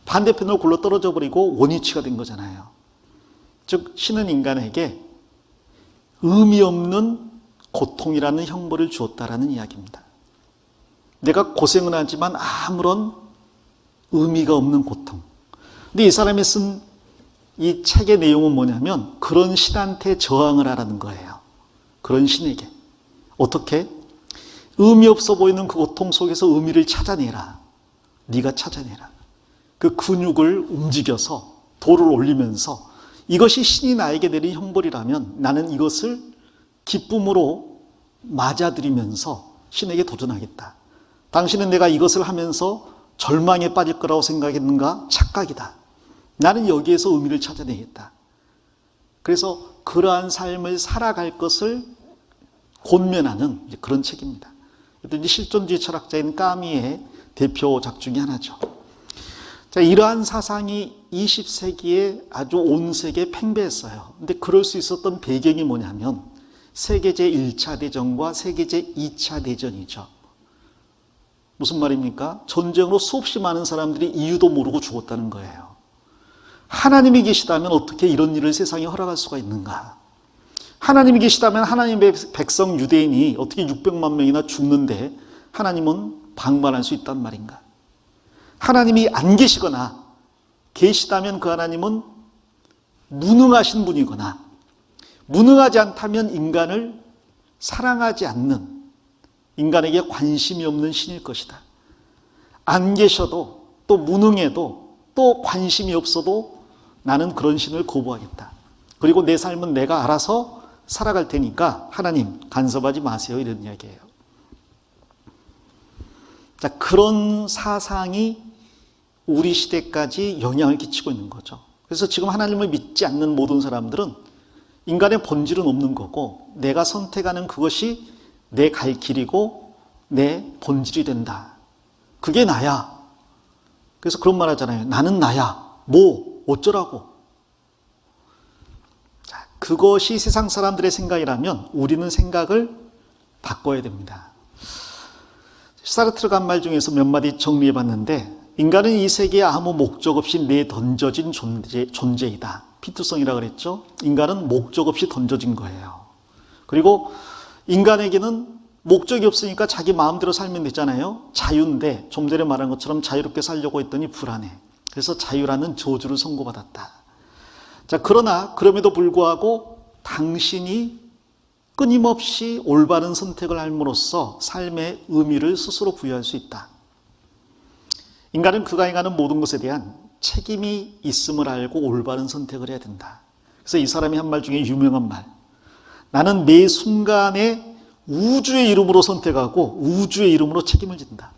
반대편으로 굴러 떨어져 버리고 원위치가 된 거잖아요. 즉 신은 인간에게 의미 없는 고통이라는 형벌을 주었다라는 이야기입니다. 내가 고생은 하지만 아무런 의미가 없는 고통. 근데 이 사람이 쓴 이 책의 내용은 뭐냐면 그런 신한테 저항을 하라는 거예요. 그런 신에게. 어떻게? 의미 없어 보이는 그 고통 속에서 의미를 찾아내라. 네가 찾아내라. 그 근육을 움직여서 돌을 올리면서 이것이 신이 나에게 내린 형벌이라면 나는 이것을 기쁨으로 맞아들이면서 신에게 도전하겠다. 당신은 내가 이것을 하면서 절망에 빠질 거라고 생각했는가? 착각이다. 나는 여기에서 의미를 찾아내겠다. 그래서 그러한 삶을 살아갈 것을 권면하는 그런 책입니다. 그랬더니 실존주의 철학자인 까미의 대표작 중에 하나죠. 자, 이러한 사상이 20세기에 아주 온 세계에 팽배했어요. 근데 그럴 수 있었던 배경이 뭐냐면 세계제 1차 대전과 세계제 2차 대전이죠. 무슨 말입니까? 전쟁으로 수없이 많은 사람들이 이유도 모르고 죽었다는 거예요. 하나님이 계시다면 어떻게 이런 일을 세상에 허락할 수가 있는가? 하나님이 계시다면 하나님의 백성 유대인이 어떻게 600만 명이나 죽는데 하나님은 방관할 수 있단 말인가? 하나님이 안 계시거나 계시다면 그 하나님은 무능하신 분이거나 무능하지 않다면 인간을 사랑하지 않는, 인간에게 관심이 없는 신일 것이다. 안 계셔도 또 무능해도 또 관심이 없어도 나는 그런 신을 거부하겠다. 그리고 내 삶은 내가 알아서 살아갈 테니까 하나님 간섭하지 마세요, 이런 이야기예요. 자, 그런 사상이 우리 시대까지 영향을 끼치고 있는 거죠. 그래서 지금 하나님을 믿지 않는 모든 사람들은 인간의 본질은 없는 거고 내가 선택하는 그것이 내 갈 길이고 내 본질이 된다. 그게 나야. 그래서 그런 말 하잖아요. 나는 나야. 뭐 어쩌라고. 자, 그것이 세상 사람들의 생각이라면 우리는 생각을 바꿔야 됩니다. 사르트르가 한 말 중에서 몇 마디 정리해 봤는데, 인간은 이 세계에 아무 목적 없이 내던져진 존재이다. 피투성이라고 그랬죠. 인간은 목적 없이 던져진 거예요. 그리고 인간에게는 목적이 없으니까 자기 마음대로 살면 되잖아요. 자유인데 좀 전에 말한 것처럼 자유롭게 살려고 했더니 불안해. 그래서 자유라는 저주를 선고받았다. 자, 그러나 그럼에도 불구하고 당신이 끊임없이 올바른 선택을 함으로써 삶의 의미를 스스로 부여할 수 있다. 인간은 그가 행하는 모든 것에 대한 책임이 있음을 알고 올바른 선택을 해야 된다. 그래서 이 사람이 한 말 중에 유명한 말. 나는 매 순간에 우주의 이름으로 선택하고 우주의 이름으로 책임을 진다.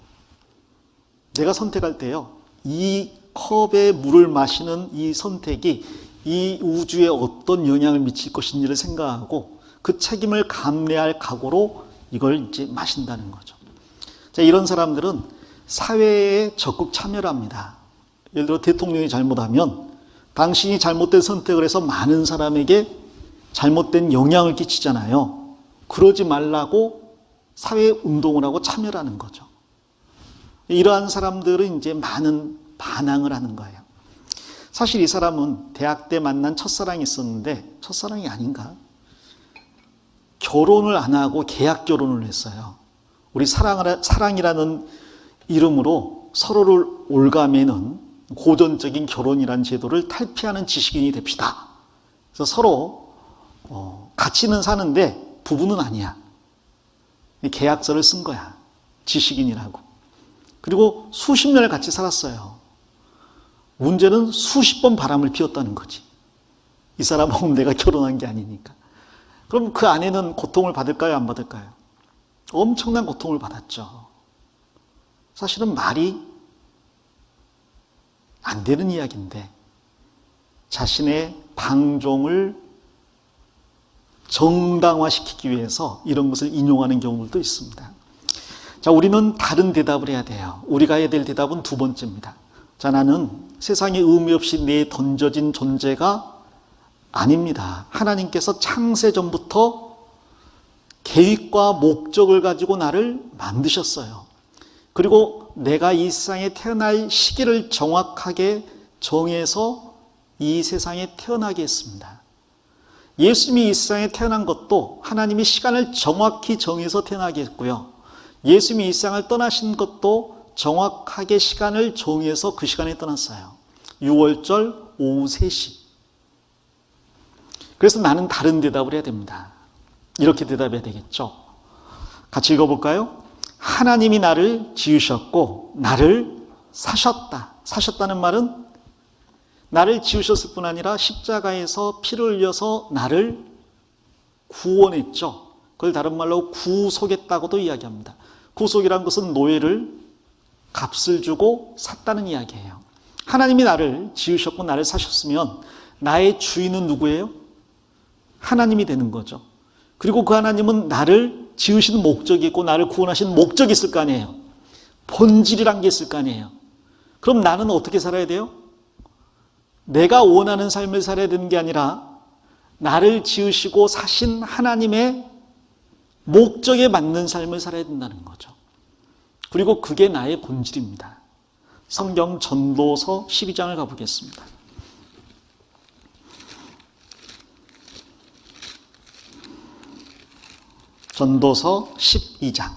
내가 선택할 때요, 이 컵에 물을 마시는 이 선택이 이 우주에 어떤 영향을 미칠 것인지를 생각하고 그 책임을 감내할 각오로 이걸 이제 마신다는 거죠. 자, 이런 사람들은 사회에 적극 참여를 합니다. 예를 들어 대통령이 잘못하면 당신이 잘못된 선택을 해서 많은 사람에게 잘못된 영향을 끼치잖아요. 그러지 말라고 사회 운동을 하고 참여를 하는 거죠. 이러한 사람들은 이제 많은 반항을 하는 거예요. 사실 이 사람은 대학 때 만난 첫사랑이 있었는데 첫사랑이 아닌가? 결혼을 안 하고 계약 결혼을 했어요. 우리 사랑이라는 이름으로 서로를 올가매는 고전적인 결혼이라는 제도를 탈피하는 지식인이 됩시다. 그래서 서로 같이는 사는데 부부는 아니야. 계약서를 쓴 거야. 지식인이라고. 그리고 수십 년을 같이 살았어요. 문제는 수십 번 바람을 피웠다는 거지. 이 사람하고 내가 결혼한 게 아니니까. 그럼 그 아내는 고통을 받을까요? 안 받을까요? 엄청난 고통을 받았죠. 사실은 말이 안 되는 이야기인데 자신의 방종을 정당화시키기 위해서 이런 것을 인용하는 경우도 있습니다. 자, 우리는 다른 대답을 해야 돼요. 우리가 해야 될 대답은 두 번째입니다. 자, 나는 세상에 의미 없이 내에 던져진 존재가 아닙니다. 하나님께서 창세 전부터 계획과 목적을 가지고 나를 만드셨어요. 그리고 내가 이 세상에 태어날 시기를 정확하게 정해서 이 세상에 태어나게 했습니다. 예수님이 이 세상에 태어난 것도 하나님이 시간을 정확히 정해서 태어나게 했고요. 예수님이 이 세상을 떠나신 것도 정확하게 시간을 정해서 그 시간에 떠났어요. 6월절 오후 3시. 그래서 나는 다른 대답을 해야 됩니다. 이렇게 대답해야 되겠죠. 같이 읽어볼까요? 하나님이 나를 지으셨고 나를 사셨다. 사셨다는 말은 나를 지으셨을 뿐 아니라 십자가에서 피를 흘려서 나를 구원했죠. 그걸 다른 말로 구속했다고도 이야기합니다. 구속이란 것은 노예를 값을 주고 샀다는 이야기예요. 하나님이 나를 지으셨고 나를 사셨으면 나의 주인은 누구예요? 하나님이 되는 거죠. 그리고 그 하나님은 나를 지으시는 목적이 있고 나를 구원하시는 목적이 있을 거 아니에요. 본질이란 게 있을 거 아니에요. 그럼 나는 어떻게 살아야 돼요? 내가 원하는 삶을 살아야 되는 게 아니라 나를 지으시고 사신 하나님의 목적에 맞는 삶을 살아야 된다는 거죠. 그리고 그게 나의 본질입니다. 성경 전도서 12장을 가보겠습니다. 전도서 12장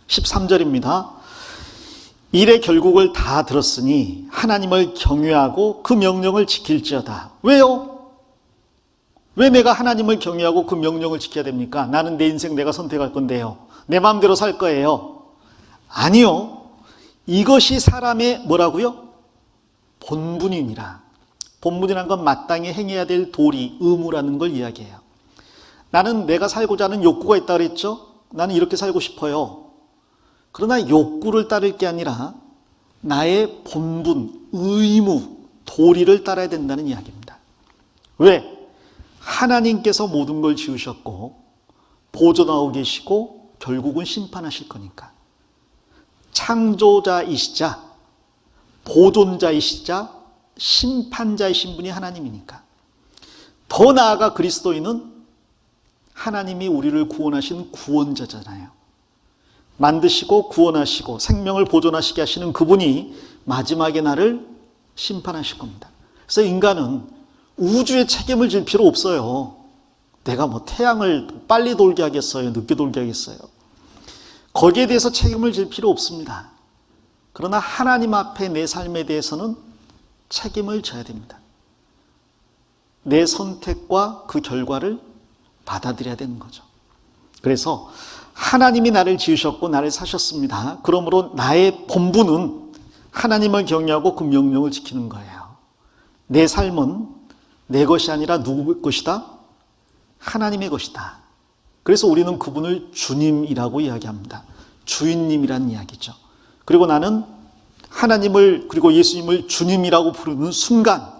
13절입니다. 일의 결국을 다 들었으니 하나님을 경외하고 그 명령을 지킬지어다. 왜요? 왜 내가 하나님을 경외하고 그 명령을 지켜야 됩니까? 나는 내 인생 내가 선택할 건데요. 내 마음대로 살 거예요. 아니요. 이것이 사람의 뭐라고요? 본분이니라. 본분이라는 건 마땅히 행해야 될 도리, 의무라는 걸 이야기해요. 나는 내가 살고자 하는 욕구가 있다 그랬죠? 나는 이렇게 살고 싶어요. 그러나 욕구를 따를 게 아니라 나의 본분, 의무, 도리를 따라야 된다는 이야기입니다. 왜? 하나님께서 모든 걸 지으셨고 보존하고 계시고 결국은 심판하실 거니까. 창조자이시자 보존자이시자 심판자이신 분이 하나님이니까. 더 나아가 그리스도인은 하나님이 우리를 구원하신 구원자잖아요. 만드시고 구원하시고 생명을 보존하시게 하시는 그분이 마지막에 나를 심판하실 겁니다. 그래서 인간은 우주에 책임을 질 필요 없어요. 내가 뭐 태양을 빨리 돌게 하겠어요? 늦게 돌게 하겠어요? 거기에 대해서 책임을 질 필요 없습니다. 그러나 하나님 앞에 내 삶에 대해서는 책임을 져야 됩니다. 내 선택과 그 결과를 받아들여야 되는 거죠. 그래서 하나님이 나를 지으셨고 나를 사셨습니다. 그러므로 나의 본분은 하나님을 경외하고 그 명령을 지키는 거예요. 내 삶은 내 것이 아니라 누구의 것이다? 하나님의 것이다. 그래서 우리는 그분을 주님이라고 이야기합니다. 주인님이라는 이야기죠. 그리고 나는 하나님을 그리고 예수님을 주님이라고 부르는 순간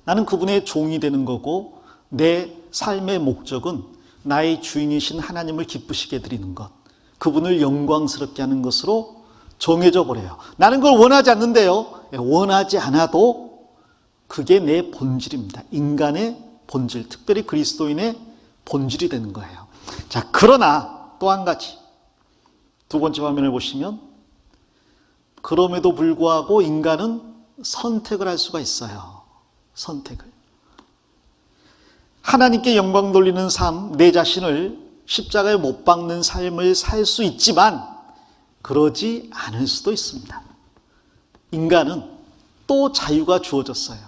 나는 그분의 종이 되는 거고 내 삶의 목적은 나의 주인이신 하나님을 기쁘시게 드리는 것, 그분을 영광스럽게 하는 것으로 정해져 버려요. 나는 그걸 원하지 않는데요. 원하지 않아도 그게 내 본질입니다. 인간의 본질, 특별히 그리스도인의 본질이 되는 거예요. 자, 그러나 또 한 가지, 두 번째 화면을 보시면 그럼에도 불구하고 인간은 선택을 할 수가 있어요. 선택을. 하나님께 영광 돌리는 삶, 내 자신을 십자가에 못 박는 삶을 살 수 있지만 그러지 않을 수도 있습니다. 인간은 또 자유가 주어졌어요.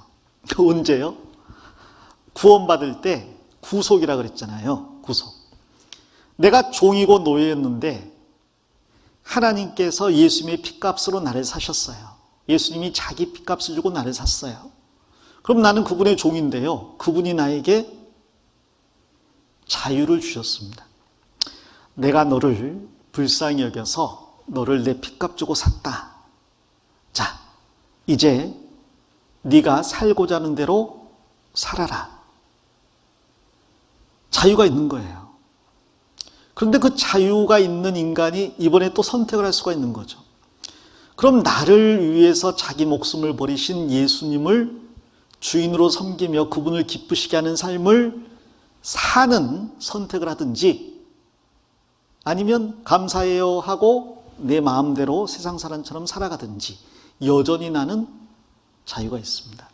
언제요? 구원받을 때 구속이라 그랬잖아요. 구속. 내가 종이고 노예였는데 하나님께서 예수님의 핏값으로 나를 사셨어요. 예수님이 자기 핏값을 주고 나를 샀어요. 그럼 나는 그분의 종인데요. 그분이 나에게 자유를 주셨습니다. 내가 너를 불쌍히 여겨서 너를 내 핏값 주고 샀다. 자, 이제 네가 살고자 하는 대로 살아라. 자유가 있는 거예요. 그런데 그 자유가 있는 인간이 이번에 또 선택을 할 수가 있는 거죠. 그럼 나를 위해서 자기 목숨을 버리신 예수님을 주인으로 섬기며 그분을 기쁘시게 하는 삶을 사는 선택을 하든지 아니면 감사해요 하고 내 마음대로 세상 사람처럼 살아가든지 여전히 나는 자유가 있습니다.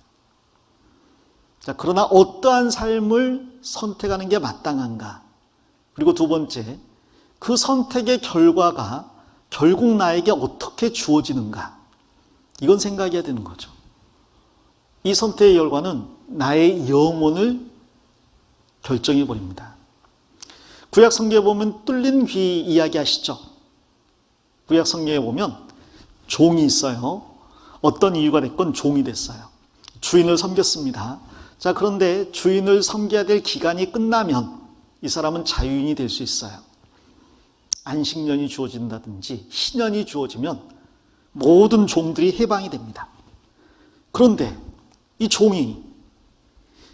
자, 그러나 어떠한 삶을 선택하는 게 마땅한가? 그리고 두 번째, 그 선택의 결과가 결국 나에게 어떻게 주어지는가? 이건 생각해야 되는 거죠. 이 선택의 결과는 나의 영혼을 결정해 버립니다. 구약 성경에 보면 뚫린 귀 이야기 아시죠? 구약 성경에 보면 종이 있어요. 어떤 이유가 됐건 종이 됐어요. 주인을 섬겼습니다. 자, 그런데 주인을 섬겨야 될 기간이 끝나면 이 사람은 자유인이 될 수 있어요. 안식년이 주어진다든지 희년이 주어지면 모든 종들이 해방이 됩니다. 그런데 이 종이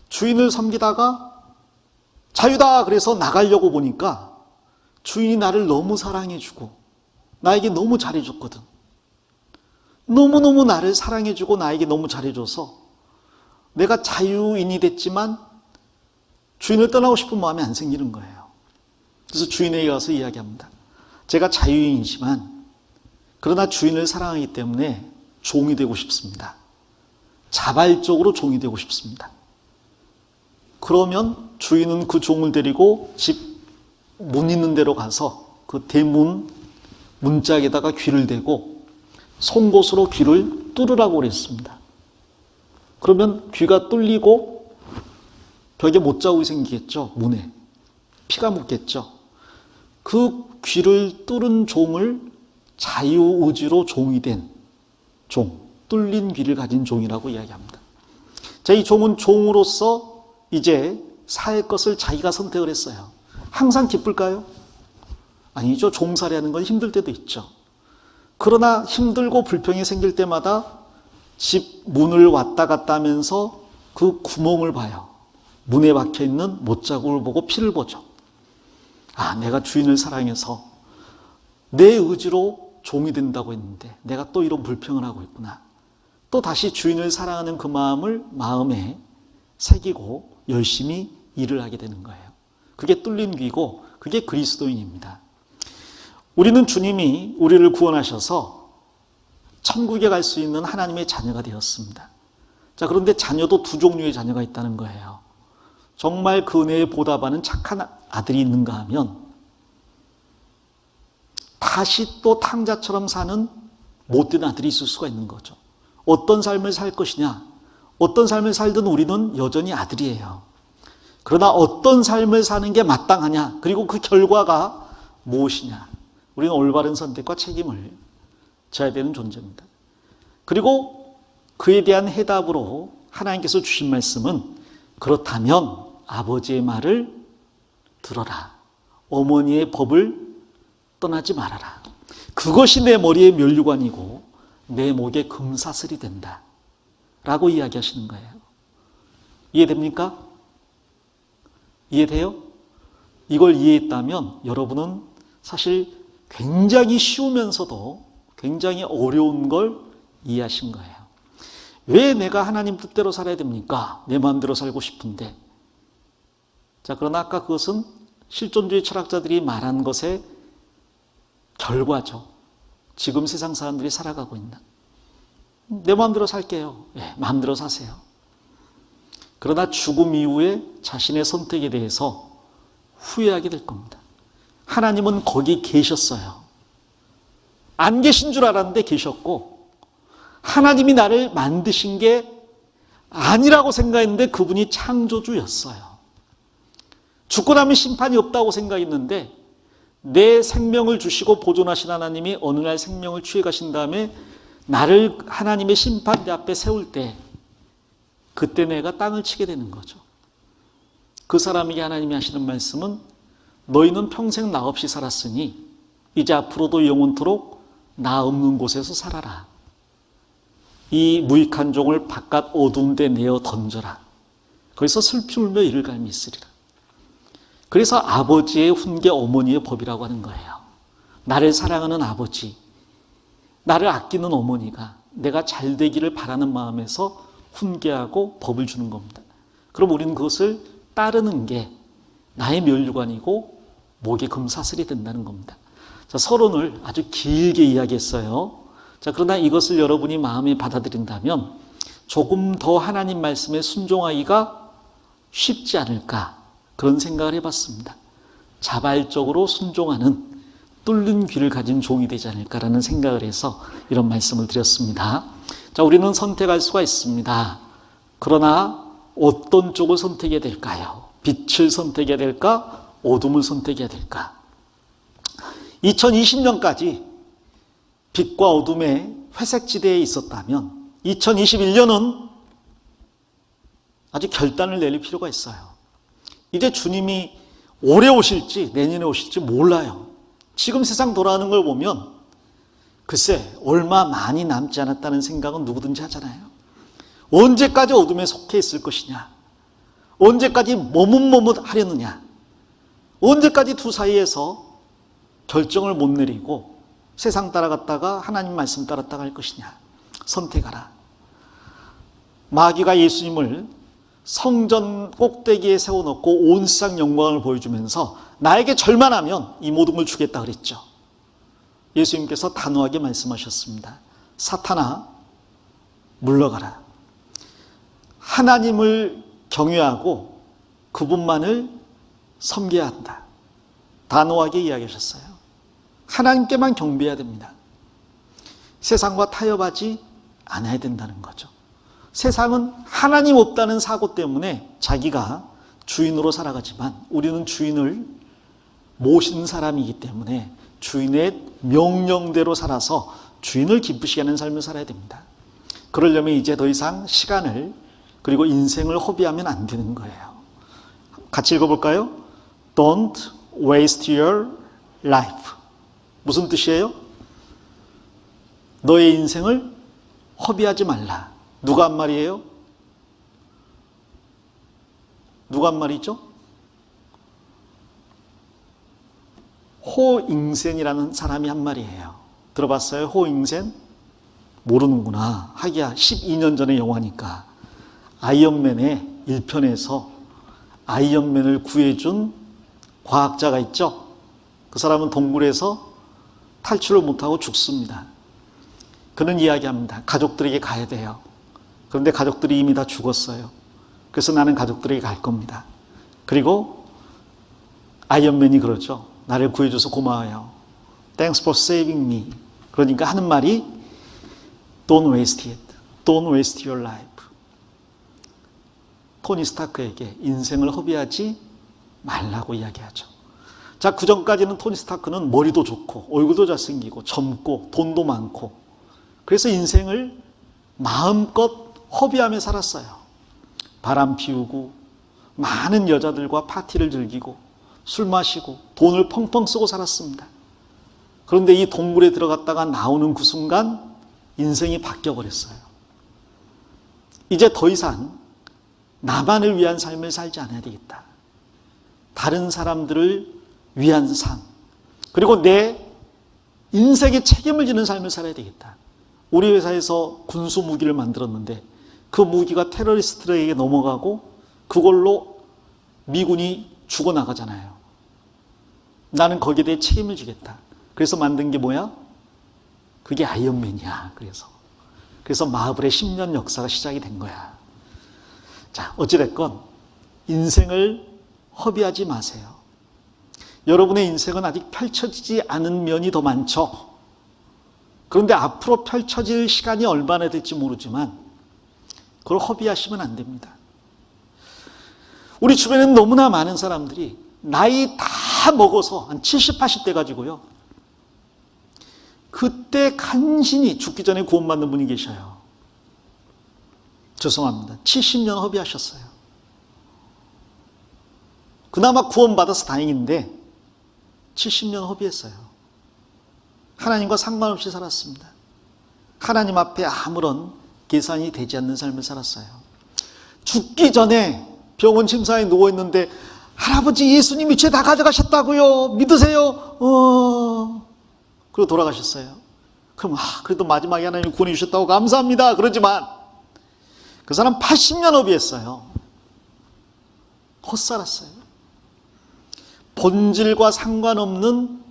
주인을 섬기다가 자유다 그래서 나가려고 보니까 주인이 나를 너무 사랑해주고 나에게 너무 잘해줬거든. 너무너무 나를 사랑해주고 나에게 너무 잘해줘서 내가 자유인이 됐지만 주인을 떠나고 싶은 마음이 안 생기는 거예요. 그래서 주인에게 가서 이야기합니다. 제가 자유인이지만 그러나 주인을 사랑하기 때문에 종이 되고 싶습니다. 자발적으로 종이 되고 싶습니다. 그러면 주인은 그 종을 데리고 집 문 있는 데로 가서 그 대문 문짝에다가 귀를 대고 송곳으로 귀를 뚫으라고 그랬습니다. 그러면 귀가 뚫리고 벽에 못자국이 생기겠죠. 문에 피가 묻겠죠. 그 귀를 뚫은 종을 자유의지로 종이 된 종, 뚫린 귀를 가진 종이라고 이야기합니다. 자, 이 종은 종으로서 이제 살 것을 자기가 선택을 했어요. 항상 기쁠까요? 아니죠. 종살이하는 건 힘들 때도 있죠. 그러나 힘들고 불평이 생길 때마다 집 문을 왔다 갔다 하면서 그 구멍을 봐요. 문에 박혀있는 못자국을 보고 피를 보죠. 아, 내가 주인을 사랑해서 내 의지로 종이 된다고 했는데 내가 또 이런 불평을 하고 있구나. 또 다시 주인을 사랑하는 그 마음을 마음에 새기고 열심히 일을 하게 되는 거예요. 그게 뚫린 귀고 그게 그리스도인입니다. 우리는 주님이 우리를 구원하셔서 천국에 갈 수 있는 하나님의 자녀가 되었습니다. 자, 그런데 자녀도 두 종류의 자녀가 있다는 거예요. 정말 그 은혜에 보답하는 착한 아들이 있는가 하면 다시 또 탕자처럼 사는 못된 아들이 있을 수가 있는 거죠. 어떤 삶을 살 것이냐, 어떤 삶을 살든 우리는 여전히 아들이에요. 그러나 어떤 삶을 사는 게 마땅하냐, 그리고 그 결과가 무엇이냐, 우리는 올바른 선택과 책임을 져야 되는 존재입니다. 그리고 그에 대한 해답으로 하나님께서 주신 말씀은 그렇다면 아버지의 말을 들어라. 어머니의 법을 떠나지 말아라. 그것이 내 머리의 면류관이고 내 목의 금사슬이 된다. 라고 이야기하시는 거예요. 이해됩니까? 이해돼요? 이걸 이해했다면 여러분은 사실 굉장히 쉬우면서도 굉장히 어려운 걸 이해하신 거예요. 왜 내가 하나님 뜻대로 살아야 됩니까? 내 마음대로 살고 싶은데. 자, 그러나 아까 그것은 실존주의 철학자들이 말한 것의 결과죠. 지금 세상 사람들이 살아가고 있는. 내 마음대로 살게요. 네, 마음대로 사세요. 그러나 죽음 이후에 자신의 선택에 대해서 후회하게 될 겁니다. 하나님은 거기 계셨어요. 안 계신 줄 알았는데 계셨고, 하나님이 나를 만드신 게 아니라고 생각했는데 그분이 창조주였어요. 죽고 나면 심판이 없다고 생각했는데 내 생명을 주시고 보존하신 하나님이 어느 날 생명을 취해 가신 다음에 나를 하나님의 심판대 앞에 세울 때 그때 내가 땅을 치게 되는 거죠. 그 사람에게 하나님이 하시는 말씀은 너희는 평생 나 없이 살았으니 이제 앞으로도 영원토록 나 없는 곳에서 살아라. 이 무익한 종을 바깥 어두운 데 내어 던져라. 거기서 슬피 울며 이를 갈미 있으리라. 그래서 아버지의 훈계 어머니의 법이라고 하는 거예요. 나를 사랑하는 아버지, 나를 아끼는 어머니가 내가 잘 되기를 바라는 마음에서 훈계하고 법을 주는 겁니다. 그럼 우리는 그것을 따르는 게 나의 면류관이고 목의 금사슬이 된다는 겁니다. 자, 서론을 아주 길게 이야기했어요. 자, 그러나 이것을 여러분이 마음에 받아들인다면 조금 더 하나님 말씀에 순종하기가 쉽지 않을까, 그런 생각을 해봤습니다. 자발적으로 순종하는 뚫린 귀를 가진 종이 되지 않을까라는 생각을 해서 이런 말씀을 드렸습니다. 자, 우리는 선택할 수가 있습니다. 그러나 어떤 쪽을 선택해야 될까요? 빛을 선택해야 될까? 어둠을 선택해야 될까? 2020년까지 빛과 어둠의 회색지대에 있었다면 2021년은 아주 결단을 내릴 필요가 있어요. 이제 주님이 올해 오실지 내년에 오실지 몰라요. 지금 세상 돌아가는 걸 보면 글쎄 얼마 많이 남지 않았다는 생각은 누구든지 하잖아요. 언제까지 어둠에 속해 있을 것이냐. 언제까지 머뭇머뭇하려느냐? 언제까지 두 사이에서 결정을 못 내리고 세상 따라갔다가 하나님 말씀 따랐다가 할 것이냐? 선택하라. 마귀가 예수님을 성전 꼭대기에 세워놓고 온 세상 영광을 보여주면서 나에게 절만하면 이 모든 걸 주겠다 그랬죠. 예수님께서 단호하게 말씀하셨습니다. 사탄아, 물러가라. 하나님을 경외하고 그분만을 섬겨야 한다. 단호하게 이야기하셨어요. 하나님께만 경배해야 됩니다. 세상과 타협하지 않아야 된다는 거죠. 세상은 하나님 없다는 사고 때문에 자기가 주인으로 살아가지만 우리는 주인을 모신 사람이기 때문에 주인의 명령대로 살아서 주인을 기쁘시게 하는 삶을 살아야 됩니다. 그러려면 이제 더 이상 시간을 그리고 인생을 허비하면 안 되는 거예요. 같이 읽어볼까요? Don't waste your life. 무슨 뜻이에요? 너의 인생을 허비하지 말라. 누가 한 말이에요? 누가 한 말이죠? 호잉센이라는 사람이 한 말이에요. 들어봤어요? 호잉센? 모르는구나. 하기야 12년 전의 영화니까. 아이언맨의 1편에서 아이언맨을 구해준 과학자가 있죠. 그 사람은 동굴에서 탈출을 못하고 죽습니다. 그는 이야기합니다. 가족들에게 가야 돼요. 그런데 가족들이 이미 다 죽었어요. 그래서 나는 가족들에게 갈 겁니다. 그리고 아이언맨이 그러죠. 나를 구해줘서 고마워요. Thanks for saving me. 그러니까 하는 말이 Don't waste it. Don't waste your life. 토니 스타크에게 인생을 허비하지 말라고 이야기하죠. 자, 그 전까지는 토니 스타크는 머리도 좋고 얼굴도 잘생기고 젊고 돈도 많고 그래서 인생을 마음껏 허비하며 살았어요. 바람 피우고 많은 여자들과 파티를 즐기고 술 마시고 돈을 펑펑 쓰고 살았습니다. 그런데 이 동굴에 들어갔다가 나오는 그 순간 인생이 바뀌어버렸어요. 이제 더 이상 나만을 위한 삶을 살지 않아야 되겠다. 다른 사람들을 위한 삶, 그리고 내 인생에 책임을 지는 삶을 살아야 되겠다. 우리 회사에서 군수 무기를 만들었는데 그 무기가 테러리스트에게 넘어가고 그걸로 미군이 죽어나가잖아요. 나는 거기에 대해 책임을 지겠다. 그래서 만든 게 뭐야? 그게 아이언맨이야. 그래서 마블의 10년 역사가 시작이 된 거야. 자, 어찌됐건 인생을 허비하지 마세요. 여러분의 인생은 아직 펼쳐지지 않은 면이 더 많죠. 그런데 앞으로 펼쳐질 시간이 얼마나 될지 모르지만 그걸 허비하시면 안 됩니다. 우리 주변에는 너무나 많은 사람들이 나이 다 먹어서 한 70, 80대 가지고요. 그때 간신히 죽기 전에 구원받는 분이 계셔요. 죄송합니다. 70년 허비하셨어요. 그나마 구원받아서 다행인데 70년 허비했어요. 하나님과 상관없이 살았습니다. 하나님 앞에 아무런 계산이 되지 않는 삶을 살았어요. 죽기 전에 병원 침상에 누워있는데 할아버지 예수님이 죄 다 가져가셨다고요. 믿으세요. 그리고 돌아가셨어요. 그럼 그래도 마지막에 하나님 구원해 주셨다고 감사합니다. 그러지만 그 사람 80년 허비했어요. 헛살았어요. 본질과 상관없는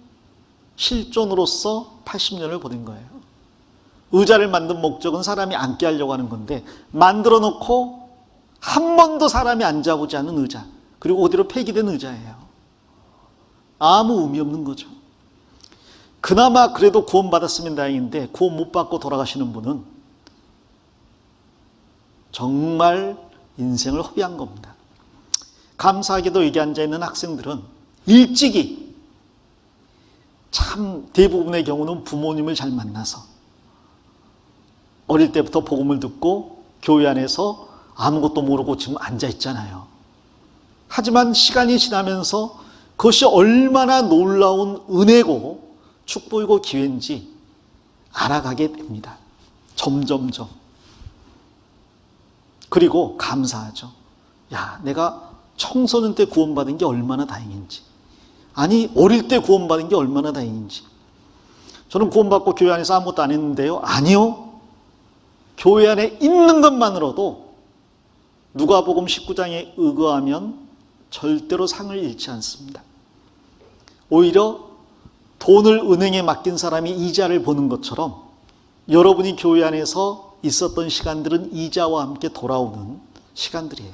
실존으로서 80년을 보낸 거예요. 의자를 만든 목적은 사람이 앉게 하려고 하는 건데 만들어 놓고 한 번도 사람이 앉아보지 않은 의자, 그리고 그대로 폐기된 의자예요. 아무 의미 없는 거죠. 그나마 그래도 구원받았으면 다행인데 구원 못 받고 돌아가시는 분은 정말 인생을 허비한 겁니다. 감사하게도 여기 앉아있는 학생들은 일찍이, 참 대부분의 경우는 부모님을 잘 만나서 어릴 때부터 복음을 듣고 교회 안에서 아무것도 모르고 지금 앉아있잖아요. 하지만 시간이 지나면서 그것이 얼마나 놀라운 은혜고 축복이고 기회인지 알아가게 됩니다. 점점점. 그리고 감사하죠. 야, 내가 청소년 때 구원받은 게 얼마나 다행인지, 아니 어릴 때 구원받은 게 얼마나 다행인지. 저는 구원받고 교회 안에서 아무것도 안 했는데요. 아니요. 교회 안에 있는 것만으로도 누가복음 19장에 의거하면 절대로 상을 잃지 않습니다. 오히려 돈을 은행에 맡긴 사람이 이자를 보는 것처럼 여러분이 교회 안에서 있었던 시간들은 이자와 함께 돌아오는 시간들이에요.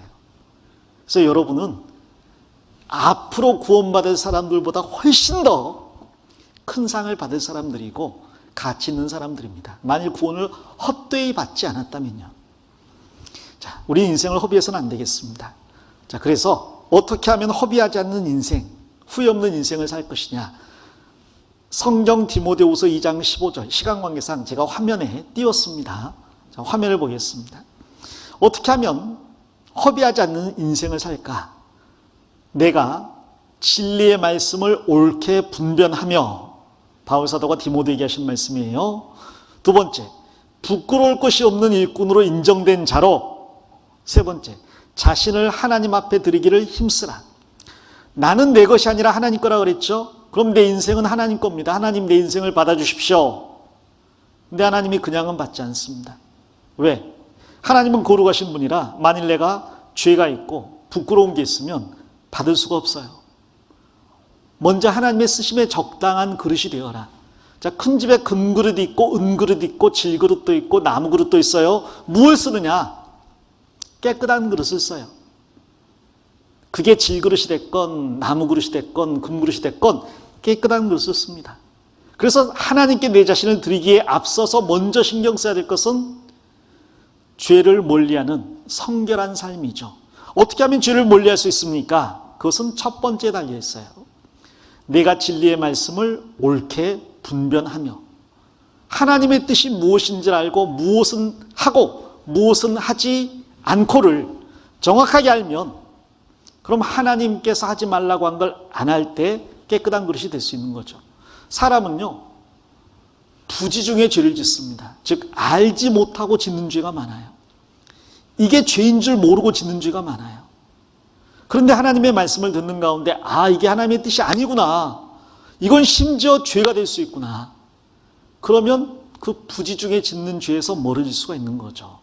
그래서 여러분은 앞으로 구원받을 사람들보다 훨씬 더 큰 상을 받을 사람들이고 가치 있는 사람들입니다. 만일 구원을 헛되이 받지 않았다면요. 자, 우리 인생을 허비해서는 안 되겠습니다. 자, 그래서 어떻게 하면 허비하지 않는 인생, 후회 없는 인생을 살 것이냐. 성경 디모데후서 2장 15절, 시간 관계상 제가 화면에 띄웠습니다. 자, 화면을 보겠습니다. 어떻게 하면 허비하지 않는 인생을 살까? 내가 진리의 말씀을 옳게 분별하며, 바울사도가 디모데에게 하신 말씀이에요. 두 번째, 부끄러울 것이 없는 일꾼으로 인정된 자로. 세 번째, 자신을 하나님 앞에 드리기를 힘쓰라. 나는 내 것이 아니라 하나님 거라 그랬죠. 그럼 내 인생은 하나님 겁니다. 하나님 내 인생을 받아주십시오. 근데 하나님이 그냥은 받지 않습니다. 왜? 하나님은 거룩하신 분이라 만일 내가 죄가 있고 부끄러운 게 있으면 받을 수가 없어요. 먼저 하나님의 쓰심에 적당한 그릇이 되어라. 자, 큰 집에 금그릇이 있고 은그릇이 있고 질그릇도 있고 나무그릇도 있어요. 무엇을 쓰느냐? 깨끗한 그릇을 써요. 그게 질그릇이 됐건 나무그릇이 됐건 금그릇이 됐건 깨끗한 그릇을 씁니다. 그래서 하나님께 내 자신을 드리기에 앞서서 먼저 신경 써야 될 것은 죄를 멀리하는 성결한 삶이죠. 어떻게 하면 죄를 멀리할 수 있습니까? 그것은 첫 번째에 달려 있어요. 내가 진리의 말씀을 옳게 분별하며 하나님의 뜻이 무엇인지를 알고 무엇은 하고 무엇은 하지 않고를 정확하게 알면, 그럼 하나님께서 하지 말라고 한 걸 안 할 때 깨끗한 그릇이 될 수 있는 거죠. 사람은요, 부지 중에 죄를 짓습니다. 즉 알지 못하고 짓는 죄가 많아요. 이게 죄인 줄 모르고 짓는 죄가 많아요. 그런데 하나님의 말씀을 듣는 가운데 이게 하나님의 뜻이 아니구나, 이건 심지어 죄가 될 수 있구나, 그러면 그 부지 중에 짓는 죄에서 멀어질 수가 있는 거죠.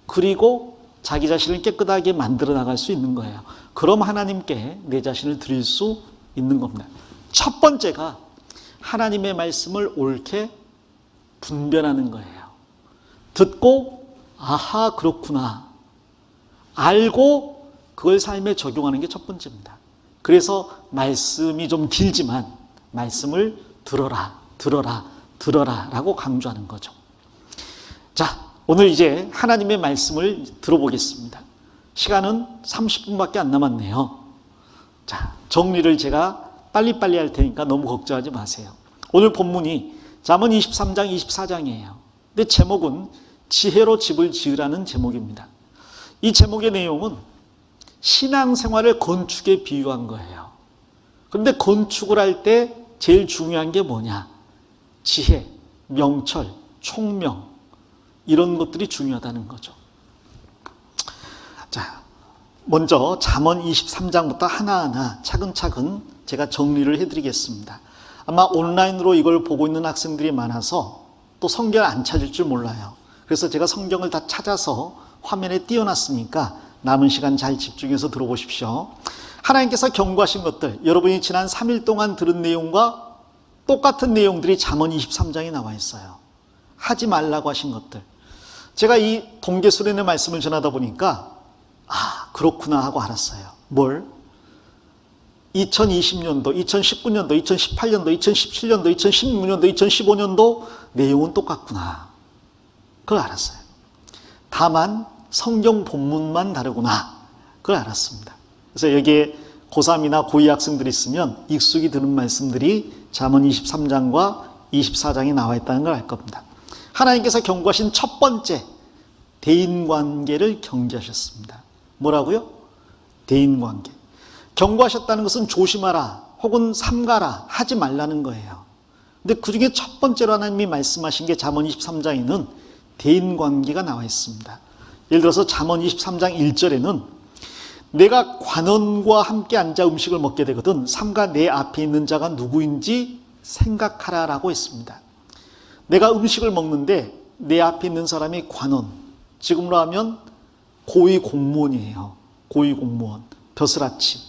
그리고 자기 자신을 깨끗하게 만들어 나갈 수 있는 거예요. 그럼 하나님께 내 자신을 드릴 수 있는 겁니다. 첫 번째가 하나님의 말씀을 옳게 분별하는 거예요. 듣고 아하 그렇구나, 알고 그걸 삶에 적용하는 게 첫 번째입니다. 그래서 말씀이 좀 길지만 말씀을 들어라 라고 강조하는 거죠. 자, 오늘 이제 하나님의 말씀을 들어보겠습니다. 시간은 30분밖에 안 남았네요. 자, 정리를 제가 빨리빨리 할 테니까 너무 걱정하지 마세요. 오늘 본문이 잠언 23장 24장이에요. 근데 제목은 지혜로 집을 지으라는 제목입니다. 이 제목의 내용은 신앙생활을 건축에 비유한 거예요. 그런데 건축을 할 때 제일 중요한 게 뭐냐? 지혜, 명철, 총명, 이런 것들이 중요하다는 거죠. 자, 먼저 잠언 23장부터 하나하나 차근차근 제가 정리를 해드리겠습니다. 아마 온라인으로 이걸 보고 있는 학생들이 많아서 또 성경을 안 찾을 줄 몰라요. 그래서 제가 성경을 다 찾아서 화면에 띄워놨으니까 남은 시간 잘 집중해서 들어보십시오. 하나님께서 경고하신 것들, 여러분이 지난 3일 동안 들은 내용과 똑같은 내용들이 잠언 23장에 나와 있어요. 하지 말라고 하신 것들. 제가 이 동계수련의 말씀을 전하다 보니까 그렇구나 하고 알았어요. 뭘? 2020년도, 2019년도, 2018년도, 2017년도, 2016년도, 2015년도 내용은 똑같구나, 그걸 알았어요. 다만 성경 본문만 다르구나, 그걸 알았습니다. 그래서 여기에 고3이나 고2 학생들이 있으면 익숙이 드는 말씀들이 잠언 23장과 24장에 나와 있다는 걸 알 겁니다. 하나님께서 경고하신 첫 번째, 대인관계를 경계하셨습니다. 뭐라고요? 대인관계. 경고하셨다는 것은 조심하라 혹은 삼가라, 하지 말라는 거예요. 근데 그 중에 첫 번째로 하나님이 말씀하신 게 잠언 23장에는 대인관계가 나와 있습니다. 예를 들어서 잠언 23장 1절에는 내가 관원과 함께 앉아 음식을 먹게 되거든 삼가 내 앞에 있는 자가 누구인지 생각하라라고 했습니다. 내가 음식을 먹는데 내 앞에 있는 사람이 관원, 지금으로 하면 고위 공무원이에요. 고위 공무원, 벼슬아치.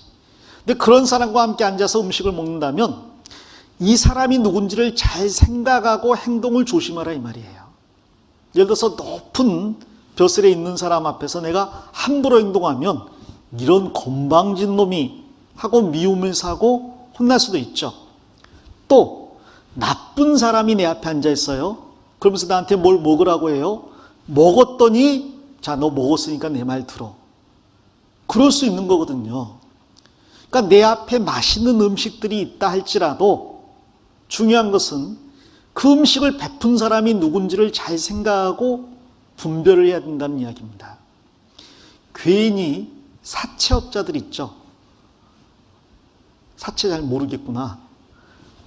근데 그런 사람과 함께 앉아서 음식을 먹는다면 이 사람이 누군지를 잘 생각하고 행동을 조심하라 이 말이에요. 예를 들어서 높은 벼슬에 있는 사람 앞에서 내가 함부로 행동하면 이런 건방진 놈이 하고 미움을 사고 혼날 수도 있죠. 또 나쁜 사람이 내 앞에 앉아 있어요. 그러면서 나한테 뭘 먹으라고 해요. 먹었더니 자, 너 먹었으니까 내 말 들어. 그럴 수 있는 거거든요. 그러니까 내 앞에 맛있는 음식들이 있다 할지라도 중요한 것은 그 음식을 베푼 사람이 누군지를 잘 생각하고 분별을 해야 된다는 이야기입니다. 괜히 사채업자들 있죠. 사채 잘 모르겠구나.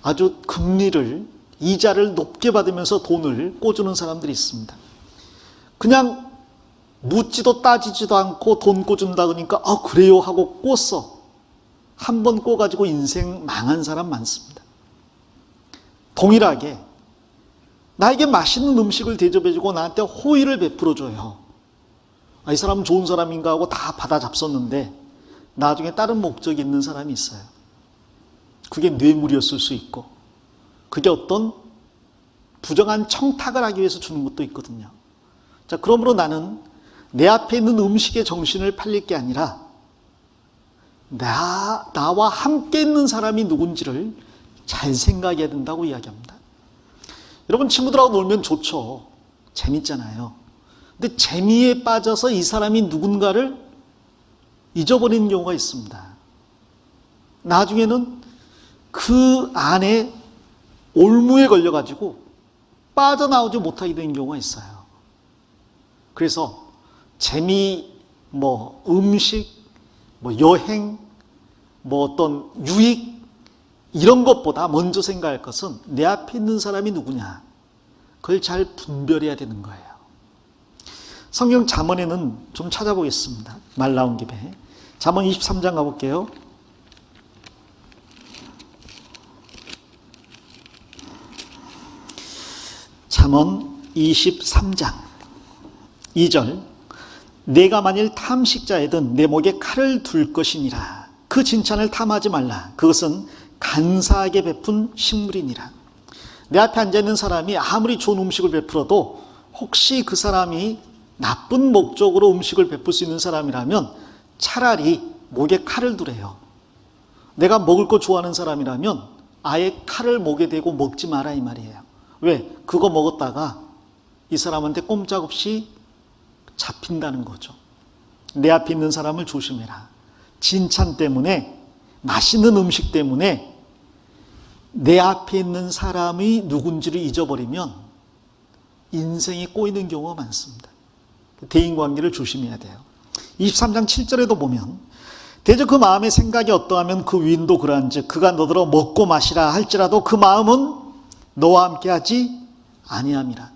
아주 금리를, 이자를 높게 받으면서 돈을 꿔주는 사람들이 있습니다. 그냥 묻지도 따지지도 않고 돈 꿔준다 그러니까 그래요 하고 꿨어. 한 번 꿔가지고 인생 망한 사람 많습니다. 동일하게 나에게 맛있는 음식을 대접해주고 나한테 호의를 베풀어줘요. 이 사람은 좋은 사람인가 하고 다 받아 잡섰는데 나중에 다른 목적이 있는 사람이 있어요. 그게 뇌물이었을 수 있고 그게 어떤 부정한 청탁을 하기 위해서 주는 것도 있거든요. 자, 그러므로 나는 내 앞에 있는 음식에 정신을 팔릴 게 아니라 나와 함께 있는 사람이 누군지를 잘 생각해야 된다고 이야기합니다. 여러분, 친구들하고 놀면 좋죠. 재밌잖아요. 근데 재미에 빠져서 이 사람이 누군가를 잊어버리는 경우가 있습니다. 나중에는 그 안에 올무에 걸려가지고 빠져나오지 못하게 되는 경우가 있어요. 그래서 재미, 음식, 여행, 어떤 유익 이런 것보다 먼저 생각할 것은 내 앞에 있는 사람이 누구냐. 그걸 잘 분별해야 되는 거예요. 성경 잠언에는 좀 찾아보겠습니다. 말 나온 김에. 잠언 23장 가볼게요. 잠언 23장 2절 내가 만일 탐식자이든 내 목에 칼을 둘 것이니라. 그 진찬을 탐하지 말라. 그것은 간사하게 베푼 식물이니라. 내 앞에 앉아있는 사람이 아무리 좋은 음식을 베풀어도 혹시 그 사람이 나쁜 목적으로 음식을 베풀 수 있는 사람이라면 차라리 목에 칼을 두래요. 내가 먹을 거 좋아하는 사람이라면 아예 칼을 목에 대고 먹지 마라 이 말이에요. 왜? 그거 먹었다가 이 사람한테 꼼짝없이 잡힌다는 거죠. 내 앞에 있는 사람을 조심해라. 진찬 때문에, 맛있는 음식 때문에 내 앞에 있는 사람이 누군지를 잊어버리면 인생이 꼬이는 경우가 많습니다. 대인관계를 조심해야 돼요. 23장 7절에도 보면 대저 그 마음의 생각이 어떠하면 그 위인도 그러한즉 그가 너더러 먹고 마시라 할지라도 그 마음은 너와 함께하지 아니함이라.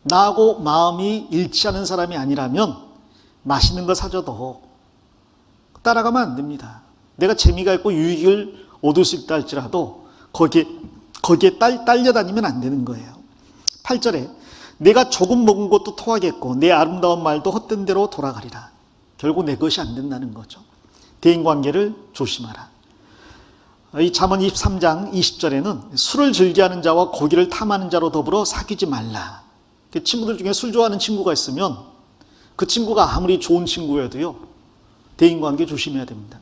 나하고 마음이 일치하는 사람이 아니라면 맛있는 거 사줘도 따라가면 안 됩니다. 내가 재미가 있고 유익을 얻을 수 있다 할지라도 거기에 딸려다니면 안 되는 거예요. 8절에 내가 조금 먹은 것도 토하겠고 내 아름다운 말도 헛된 대로 돌아가리라. 결국 내 것이 안 된다는 거죠. 대인관계를 조심하라. 이 잠언 23장 20절에는 술을 즐겨하는 자와 고기를 탐하는 자로 더불어 사귀지 말라. 친구들 중에 술 좋아하는 친구가 있으면 그 친구가 아무리 좋은 친구여도요, 대인관계 조심해야 됩니다.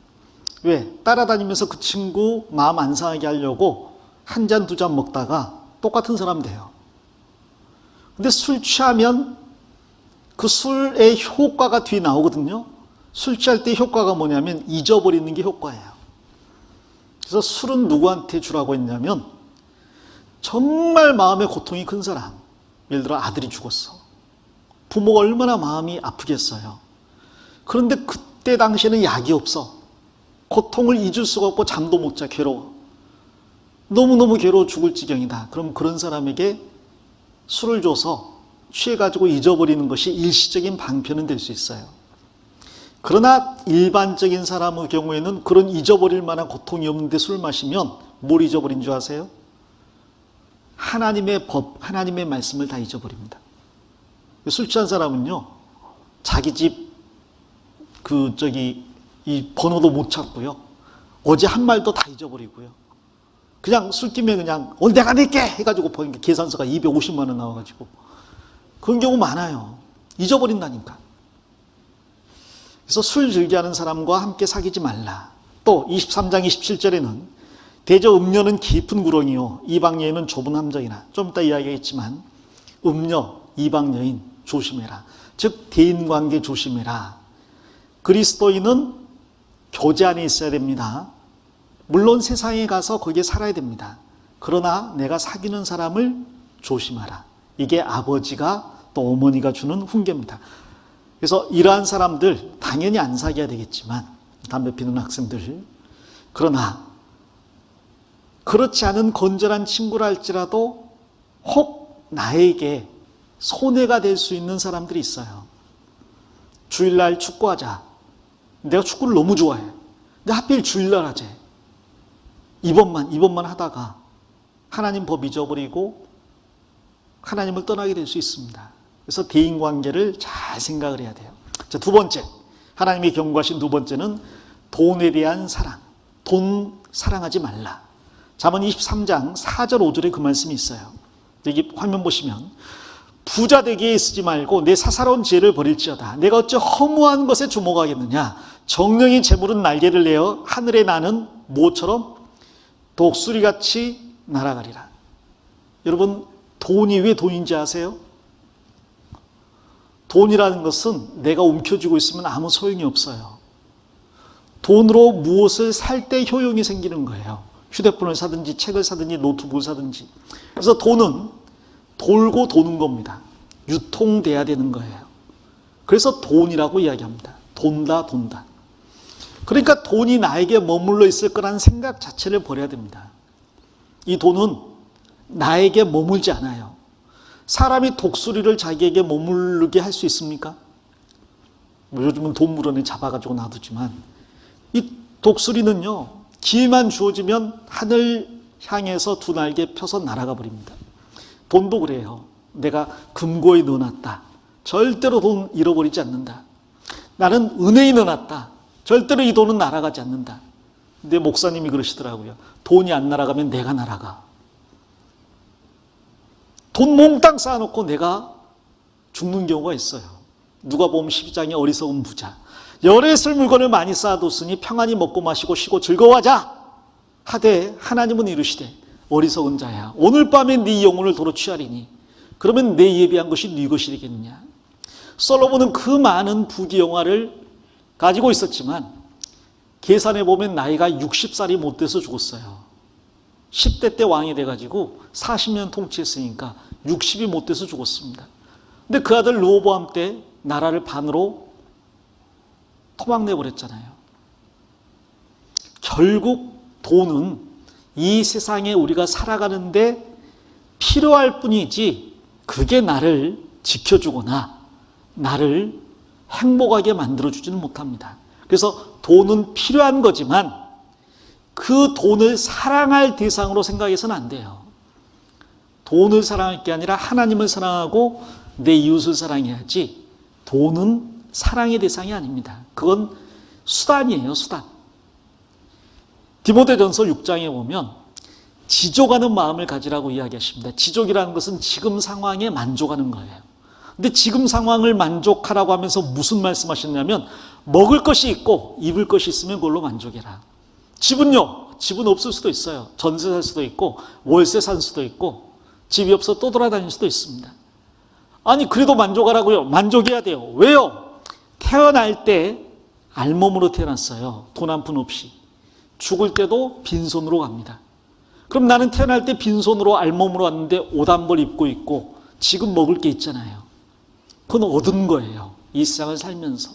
왜? 따라다니면서 그 친구 마음 안 상하게 하려고 한 잔, 두 잔 먹다가 똑같은 사람 돼요. 근데 술 취하면 그 술의 효과가 뒤에 나오거든요. 술 취할 때 효과가 뭐냐면 잊어버리는 게 효과예요. 그래서 술은 누구한테 주라고 했냐면 정말 마음의 고통이 큰 사람, 예를 들어 아들이 죽었어. 부모가 얼마나 마음이 아프겠어요. 그런데 그때 당시에는 약이 없어. 고통을 잊을 수가 없고 잠도 못 자, 괴로워. 너무너무 괴로워 죽을 지경이다. 그럼 그런 사람에게 술을 줘서 취해가지고 잊어버리는 것이 일시적인 방편은 될 수 있어요. 그러나 일반적인 사람의 경우에는 그런 잊어버릴 만한 고통이 없는데 술 마시면 뭘 잊어버린 줄 아세요? 하나님의 법, 하나님의 말씀을 다 잊어버립니다. 술 취한 사람은요, 자기 집 이 번호도 못 찾고요, 어제 한 말도 다 잊어버리고요, 그냥 술김에 그냥 내가 낼게 해가지고 보니까 계산서가 250만 원 나와가지고 그런 경우 많아요. 잊어버린다니까. 그래서 술 즐겨하는 사람과 함께 사귀지 말라. 또 23장 27절에는 대저 음녀는 깊은 구렁이요 이방 여인은 좁은 함정이나, 좀 이따 이야기하겠지만 음녀, 이방 여인 조심해라. 즉 대인관계 조심해라. 그리스도인은 교제 안에 있어야 됩니다. 물론 세상에 가서 거기에 살아야 됩니다. 그러나 내가 사귀는 사람을 조심하라. 이게 아버지가 또 어머니가 주는 훈계입니다. 그래서 이러한 사람들 당연히 안 사귀어야 되겠지만, 담배 피는 학생들, 그러나 그렇지 않은 건전한 친구라 할지라도 혹 나에게 손해가 될 수 있는 사람들이 있어요. 주일날 축구하자. 내가 축구를 너무 좋아해. 근데 하필 주일날 하재. 이번만 하다가 하나님 법 잊어버리고 하나님을 떠나게 될 수 있습니다. 그래서 대인관계를 잘 생각을 해야 돼요. 자, 두 번째, 하나님이 경고하신 두 번째는 돈에 대한 사랑. 돈 사랑하지 말라. 잠언 23장 4절 5절에 그 말씀이 있어요. 여기 화면 보시면, 부자 되기에 쓰지 말고 내 사사로운 지혜를 버릴지어다. 내가 어찌 허무한 것에 주목하겠느냐. 정령이 재물은 날개를 내어 하늘에 나는 모처럼 독수리같이 날아가리라. 여러분, 돈이 왜 돈인지 아세요? 돈이라는 것은 내가 움켜쥐고 있으면 아무 소용이 없어요. 돈으로 무엇을 살 때 효용이 생기는 거예요. 휴대폰을 사든지 책을 사든지 노트북을 사든지. 그래서 돈은 돌고 도는 겁니다. 유통돼야 되는 거예요. 그래서 돈이라고 이야기합니다. 돈다. 그러니까 돈이 나에게 머물러 있을 거라는 생각 자체를 버려야 됩니다. 이 돈은 나에게 머물지 않아요. 사람이 독수리를 자기에게 머무르게 할 수 있습니까? 요즘은 동물원에 잡아가지고 놔두지만, 이 독수리는요, 기회만 주어지면 하늘 향해서 두 날개 펴서 날아가 버립니다. 돈도 그래요. 내가 금고에 넣어놨다. 절대로 돈 잃어버리지 않는다. 나는 은행에 넣어놨다. 절대로 이 돈은 날아가지 않는다. 근데 목사님이 그러시더라고요. 돈이 안 날아가면 내가 날아가. 돈 몽땅 쌓아놓고 내가 죽는 경우가 있어요. 누가복음 12장의 어리석은 부자. 열에 쓸 물건을 많이 쌓아뒀으니 평안히 먹고 마시고 쉬고 즐거워하자 하되, 하나님은 이르시되 어리석은 자야, 오늘 밤에 네 영혼을 도로 취하리니 그러면 내 예비한 것이 네 것이 되겠느냐. 솔로몬은 그 많은 부귀영화를 가지고 있었지만 계산해 보면 나이가 60살이 못 돼서 죽었어요. 10대 때 왕이 돼가지고 40년 통치했으니까 60이 못 돼서 죽었습니다. 근데 그 아들 르호보암 때 나라를 반으로 토막내버렸잖아요. 결국 돈은 이 세상에 우리가 살아가는데 필요할 뿐이지 그게 나를 지켜주거나 나를 행복하게 만들어주지는 못합니다. 그래서 돈은 필요한 거지만 그 돈을 사랑할 대상으로 생각해서는 안 돼요. 돈을 사랑할 게 아니라 하나님을 사랑하고 내 이웃을 사랑해야지, 돈은 사랑의 대상이 아닙니다. 그건 수단이에요, 수단. 디모데전서 6장에 보면 지족하는 마음을 가지라고 이야기하십니다. 지족이라는 것은 지금 상황에 만족하는 거예요. 근데 지금 상황을 만족하라고 하면서 무슨 말씀하셨냐면, 먹을 것이 있고 입을 것이 있으면 그걸로 만족해라. 집은요, 집은 없을 수도 있어요. 전세 살 수도 있고 월세 살 수도 있고 집이 없어 또 돌아다닐 수도 있습니다. 아니 그래도 만족하라고요? 만족해야 돼요. 왜요? 태어날 때 알몸으로 태어났어요. 돈 한 푼 없이. 죽을 때도 빈손으로 갑니다. 그럼 나는 태어날 때 빈손으로 알몸으로 왔는데 옷 한 벌 입고 있고 지금 먹을 게 있잖아요. 그건 얻은 거예요. 이 세상을 살면서.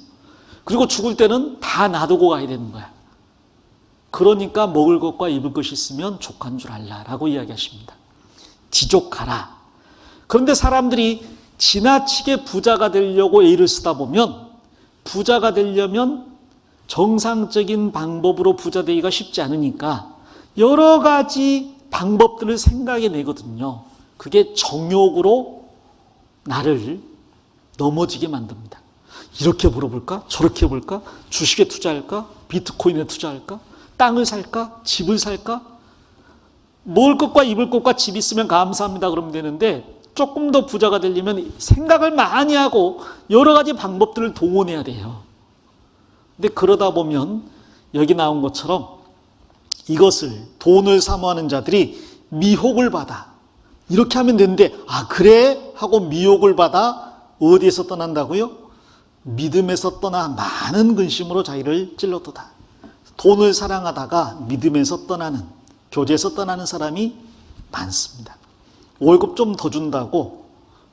그리고 죽을 때는 다 놔두고 가야 되는 거야. 그러니까 먹을 것과 입을 것이 있으면 족한 줄 알라라고 이야기하십니다. 지족하라. 그런데 사람들이 지나치게 부자가 되려고 애를 쓰다 보면 부자가 되려면 정상적인 방법으로 부자 되기가 쉽지 않으니까 여러 가지 방법들을 생각해 내거든요. 그게 정욕으로 나를 넘어지게 만듭니다. 이렇게 물어볼까? 저렇게 해볼까? 주식에 투자할까? 비트코인에 투자할까? 땅을 살까? 집을 살까? 먹을 것과 입을 것과 집 있으면 감사합니다 그러면 되는데, 조금 더 부자가 되려면 생각을 많이 하고 여러 가지 방법들을 동원해야 돼요. 근데 그러다 보면 여기 나온 것처럼 이것을, 돈을 사모하는 자들이 미혹을 받아. 이렇게 하면 되는데, 아 그래? 하고 미혹을 받아 어디에서 떠난다고요? 믿음에서 떠나 많은 근심으로 자기를 찔렀도다. 돈을 사랑하다가 믿음에서 떠나는, 교제에서 떠나는 사람이 많습니다. 월급 좀 더 준다고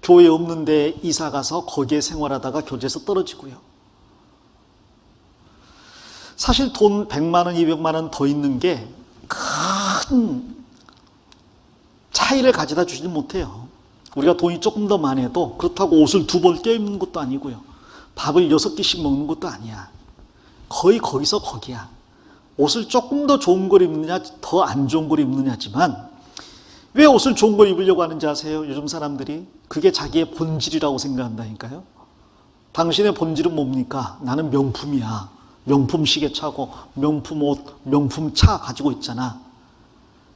교회 없는 데 이사 가서 거기에 생활하다가 교제에서 떨어지고요. 사실 돈 100만 원, 200만 원 더 있는 게 큰 차이를 가져다 주지 못해요. 우리가 돈이 조금 더 많아도 그렇다고 옷을 2벌 껴입는 것도 아니고요. 밥을 6끼씩 먹는 것도 아니야. 거의 거기서 거기야. 옷을 조금 더 좋은 걸 입느냐, 더 안 좋은 걸 입느냐지만, 왜 옷을 좋은 걸 입으려고 하는지 아세요? 요즘 사람들이 그게 자기의 본질이라고 생각한다니까요. 당신의 본질은 뭡니까? 나는 명품이야. 명품 시계 차고 명품 옷, 명품 차 가지고 있잖아.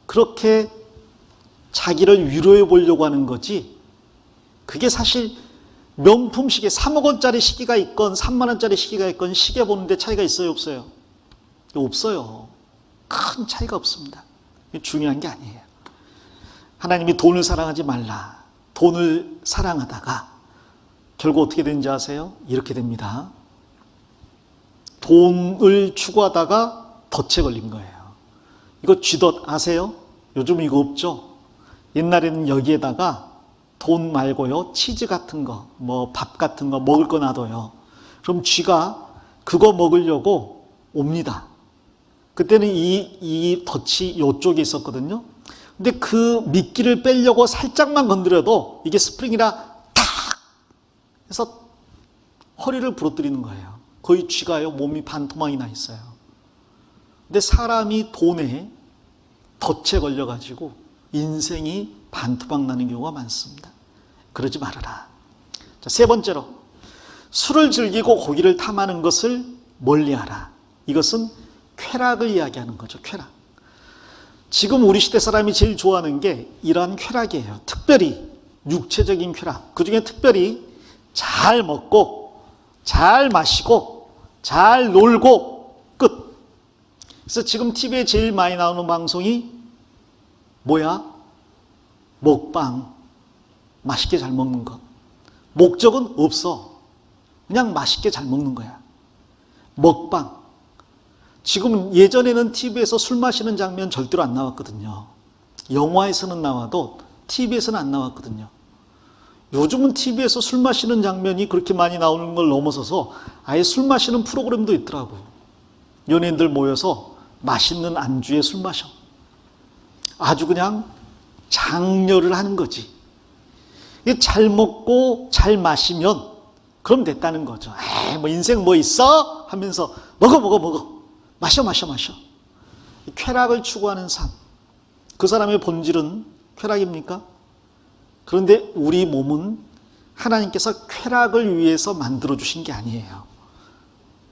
그렇게 자기를 위로해 보려고 하는 거지, 그게 사실 명품 시계, 3억 원짜리 시계가 있건 3만 원짜리 시계가 있건 시계 보는데 차이가 있어요, 없어요? 없어요. 큰 차이가 없습니다. 중요한 게 아니에요. 하나님이 돈을 사랑하지 말라. 돈을 사랑하다가 결국 어떻게 되는지 아세요? 이렇게 됩니다. 돈을 추구하다가 덫에 걸린 거예요. 이거 쥐덫 아세요? 요즘 이거 없죠? 옛날에는 여기에다가 돈 말고요, 치즈 같은 거, 뭐 밥 같은 거, 먹을 거 놔둬요. 그럼 쥐가 그거 먹으려고 옵니다. 그때는 이 덫이 이쪽에 있었거든요. 근데 그 미끼를 빼려고 살짝만 건드려도 이게 스프링이라 탁 해서 허리를 부러뜨리는 거예요. 거의 쥐가요, 몸이 반토막이 나 있어요. 근데 사람이 돈에 덫에 걸려가지고 인생이 반토막 나는 경우가 많습니다. 그러지 말아라. 자, 세 번째로, 술을 즐기고 고기를 탐하는 것을 멀리하라. 이것은 쾌락을 이야기하는 거죠. 쾌락. 지금 우리 시대 사람이 제일 좋아하는 게 이러한 쾌락이에요. 특별히 육체적인 쾌락. 그 중에 특별히 잘 먹고 잘 마시고 잘 놀고 끝. 그래서 지금 TV에 제일 많이 나오는 방송이 뭐야? 먹방. 맛있게 잘 먹는 것. 목적은 없어. 그냥 맛있게 잘 먹는 거야. 먹방. 지금 예전에는 TV에서 술 마시는 장면 절대로 안 나왔거든요. 영화에서는 나와도 TV에서는 안 나왔거든요. 요즘은 TV에서 술 마시는 장면이 그렇게 많이 나오는 걸 넘어서서 아예 술 마시는 프로그램도 있더라고. 연예인들 모여서 맛있는 안주에 술 마셔. 아주 그냥 장려를 하는 거지. 잘 먹고 잘 마시면 그럼 됐다는 거죠. 에이, 뭐 인생 뭐 있어? 하면서 먹어. 마셔. 쾌락을 추구하는 삶. 그 사람의 본질은 쾌락입니까? 그런데 우리 몸은 하나님께서 쾌락을 위해서 만들어주신 게 아니에요.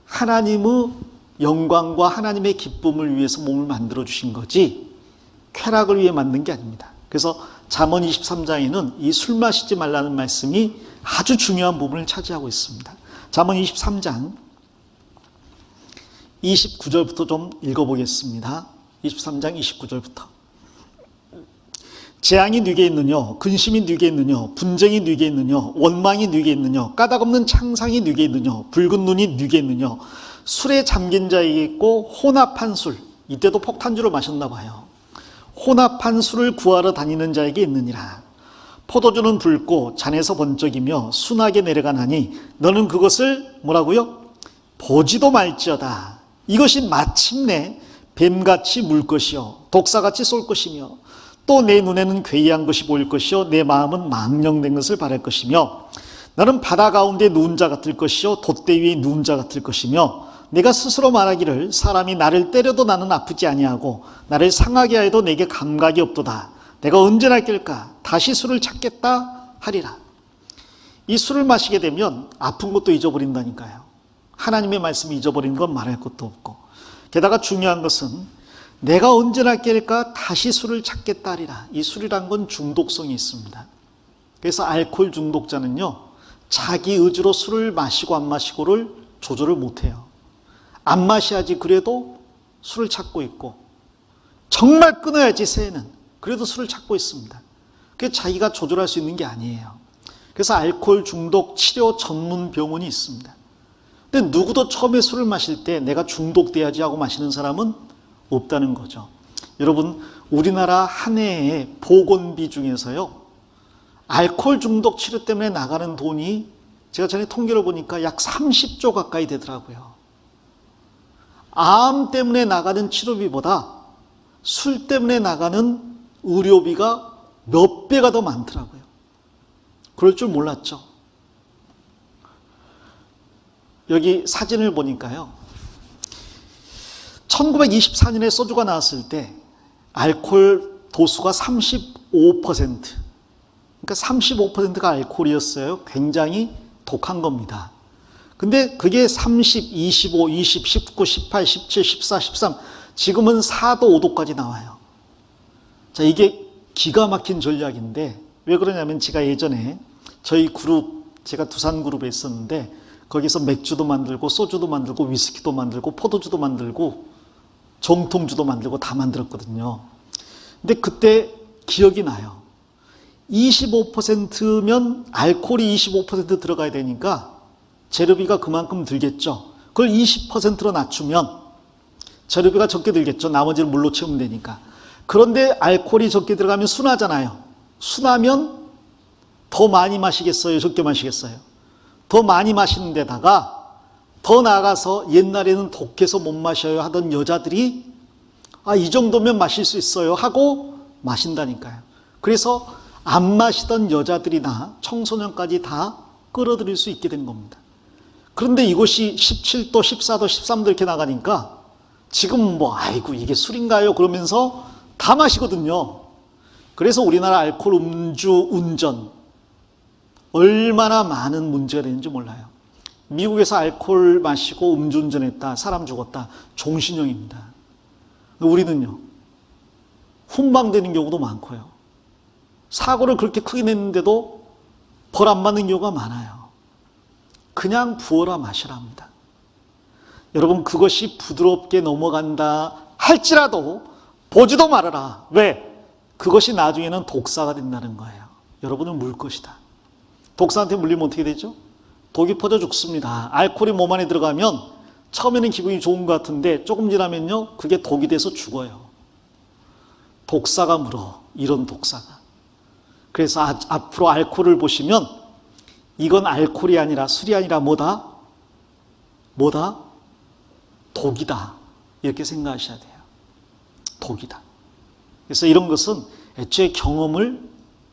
하나님의 영광과 하나님의 기쁨을 위해서 몸을 만들어주신 거지 쾌락을 위해 만든 게 아닙니다. 그래서 잠언 23장에는 이 술 마시지 말라는 말씀이 아주 중요한 부분을 차지하고 있습니다. 잠언 23장 29절부터 좀 읽어보겠습니다. 23장 29절부터. 재앙이 네게 있느냐, 근심이 네게 있느냐, 분쟁이 네게 있느냐, 원망이 네게 있느냐, 까닭없는 창상이 네게 있느냐, 붉은 눈이 네게 있느냐, 술에 잠긴 자에게 있고 혼합한 술, 이때도 폭탄주를 마셨나 봐요. 혼합한 술을 구하러 다니는 자에게 있느니라. 포도주는 붉고 잔에서 번쩍이며 순하게 내려가나니 너는 그것을 뭐라고요? 보지도 말지어다. 이것이 마침내 뱀같이 물 것이요 독사같이 쏠 것이며 또 내 눈에는 괴이한 것이 보일 것이요 내 마음은 망령된 것을 바랄 것이며 나는 바다 가운데 누운 자 같을 것이요 돛대 위에 누운 자 같을 것이며 내가 스스로 말하기를 사람이 나를 때려도 나는 아프지 아니하고 나를 상하게 하여도 내게 감각이 없도다. 내가 언제나 깰까 다시 술을 찾겠다 하리라. 이 술을 마시게 되면 아픈 것도 잊어버린다니까요. 하나님의 말씀을 잊어버리는 건 말할 것도 없고, 게다가 중요한 것은 내가 언제나 깰까 다시 술을 찾겠다 하리라. 이 술이란 건 중독성이 있습니다. 그래서 알코올 중독자는요, 자기 의지로 술을 마시고 안 마시고를 조절을 못해요. 안 마셔야지 그래도 술을 찾고 있고, 정말 끊어야지 새해는 그래도 술을 찾고 있습니다. 그게 자기가 조절할 수 있는 게 아니에요. 그래서 알코올 중독 치료 전문 병원이 있습니다. 근데 누구도 처음에 술을 마실 때 내가 중독돼야지 하고 마시는 사람은 없다는 거죠. 여러분, 우리나라 한 해의 보건비 중에서요, 알코올 중독 치료 때문에 나가는 돈이 제가 전에 통계를 보니까 약 30조 가까이 되더라고요. 암 때문에 나가는 치료비보다 술 때문에 나가는 의료비가 몇 배가 더 많더라고요. 그럴 줄 몰랐죠. 여기 사진을 보니까요, 1924년에 소주가 나왔을 때 알코올 도수가 35%, 그러니까 35%가 알코올이었어요. 굉장히 독한 겁니다. 근데 그게 30, 25, 20, 19, 18, 17, 14, 13, 지금은 4도, 5도까지 나와요. 자, 이게 기가 막힌 전략인데, 왜 그러냐면 제가 예전에 저희 그룹, 제가 두산 그룹에 있었는데 거기서 맥주도 만들고 소주도 만들고 위스키도 만들고 포도주도 만들고 정통주도 만들고 다 만들었거든요. 근데 그때 기억이 나요. 25%면 알코올이 25% 들어가야 되니까 재료비가 그만큼 들겠죠. 그걸 20%로 낮추면 재료비가 적게 들겠죠. 나머지를 물로 채우면 되니까. 그런데 알코올이 적게 들어가면 순하잖아요. 순하면 더 많이 마시겠어요? 적게 마시겠어요? 더 많이 마시는 데다가 더 나아가서 옛날에는 독해서 못 마셔요 하던 여자들이 이 정도면 마실 수 있어요 하고 마신다니까요. 그래서 안 마시던 여자들이나 청소년까지 다 끌어들일 수 있게 된 겁니다. 그런데 이것이 17도, 14도, 13도 이렇게 나가니까 지금 아이고 이게 술인가요? 그러면서 다 마시거든요. 그래서 우리나라 알코올 음주 운전 얼마나 많은 문제가 되는지 몰라요. 미국에서 알코올 마시고 음주운전했다, 사람 죽었다, 종신형입니다. 우리는요, 훈방되는 경우도 많고요. 사고를 그렇게 크게 냈는데도 벌 안 받는 경우가 많아요. 그냥 부어라 마시라 합니다. 여러분, 그것이 부드럽게 넘어간다 할지라도 보지도 말아라. 왜? 그것이 나중에는 독사가 된다는 거예요. 여러분은 물 것이다. 독사한테 물리면 어떻게 되죠? 독이 퍼져 죽습니다. 알코올이 몸 안에 들어가면 처음에는 기분이 좋은 것 같은데 조금 지나면요, 그게 독이 돼서 죽어요. 독사가 물어, 이런 독사가. 그래서 앞으로 알코올을 보시면 이건 알코올이 아니라 술이 아니라 뭐다? 독이다. 이렇게 생각하셔야 돼요. 독이다. 그래서 이런 것은 애초에 경험을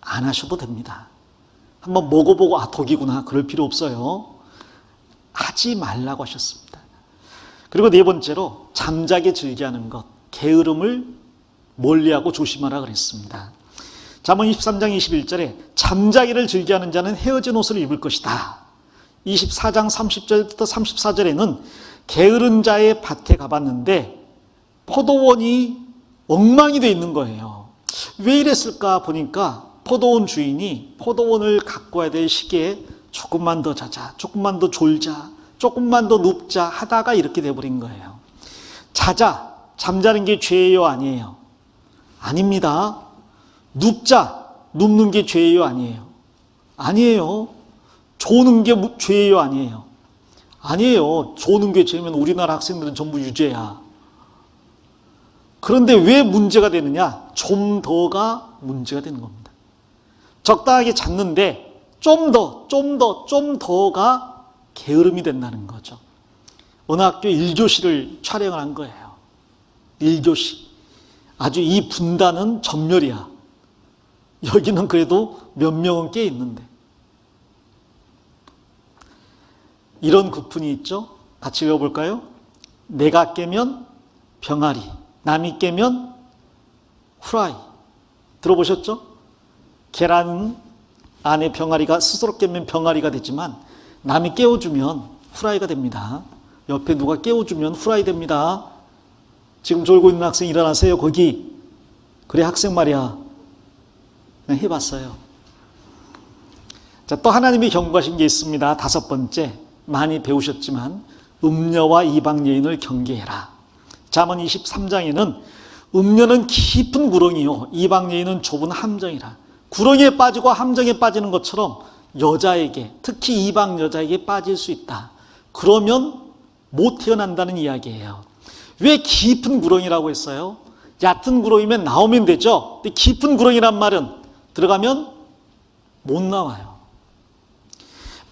안 하셔도 됩니다. 한번 먹어보고 독이구나 그럴 필요 없어요. 하지 말라고 하셨습니다. 그리고 네 번째로 잠자게 즐겨하는 것, 게으름을 멀리하고 조심하라 그랬습니다. 잠언 23장 21절에 잠자기를 즐겨하는 자는 헤어진 옷을 입을 것이다. 24장 30절부터 34절에는 게으른 자의 밭에 가봤는데 포도원이 엉망이 되어 있는 거예요. 왜 이랬을까 보니까 포도원 주인이 포도원을 가꿔야 될 시기에 조금만 더 자자, 조금만 더 졸자, 조금만 더 눕자 하다가 이렇게 돼버린 거예요. 자자, 잠자는 게 죄예요? 아니에요? 아닙니다. 눕자, 눕는 게 죄예요? 아니에요? 아니에요. 조는 게 죄예요? 아니에요? 아니에요. 조는 게 죄면 우리나라 학생들은 전부 유죄야. 그런데 왜 문제가 되느냐? 좀 더가 문제가 되는 겁니다. 적당하게 잤는데 좀 더가 게으름이 된다는 거죠. 어느 학교 1교시를 촬영을 한 거예요. 1교시. 아주 이 분단은 전멸이야. 여기는 그래도 몇 명은 깨 있는데. 이런 구푼이 있죠. 같이 읽어볼까요? 내가 깨면 병아리, 남이 깨면 후라이. 들어보셨죠? 계란 안에 병아리가 스스로 깨면 병아리가 되지만 남이 깨워주면 후라이가 됩니다. 옆에 누가 깨워주면 후라이 됩니다. 지금 졸고 있는 학생 일어나세요. 거기. 그래 학생 말이야. 그냥 해봤어요. 자, 또 하나님이 경고하신 게 있습니다. 5번째, 많이 배우셨지만 음녀와 이방 여인을 경계해라. 잠언 23장에는 음녀는 깊은 구렁이요 이방 여인은 좁은 함정이라. 구렁이에 빠지고 함정에 빠지는 것처럼 여자에게, 특히 이방 여자에게 빠질 수 있다. 그러면 못 태어난다는 이야기예요. 왜 깊은 구렁이라고 했어요? 얕은 구렁이면 나오면 되죠. 근데 깊은 구렁이란 말은 들어가면 못 나와요.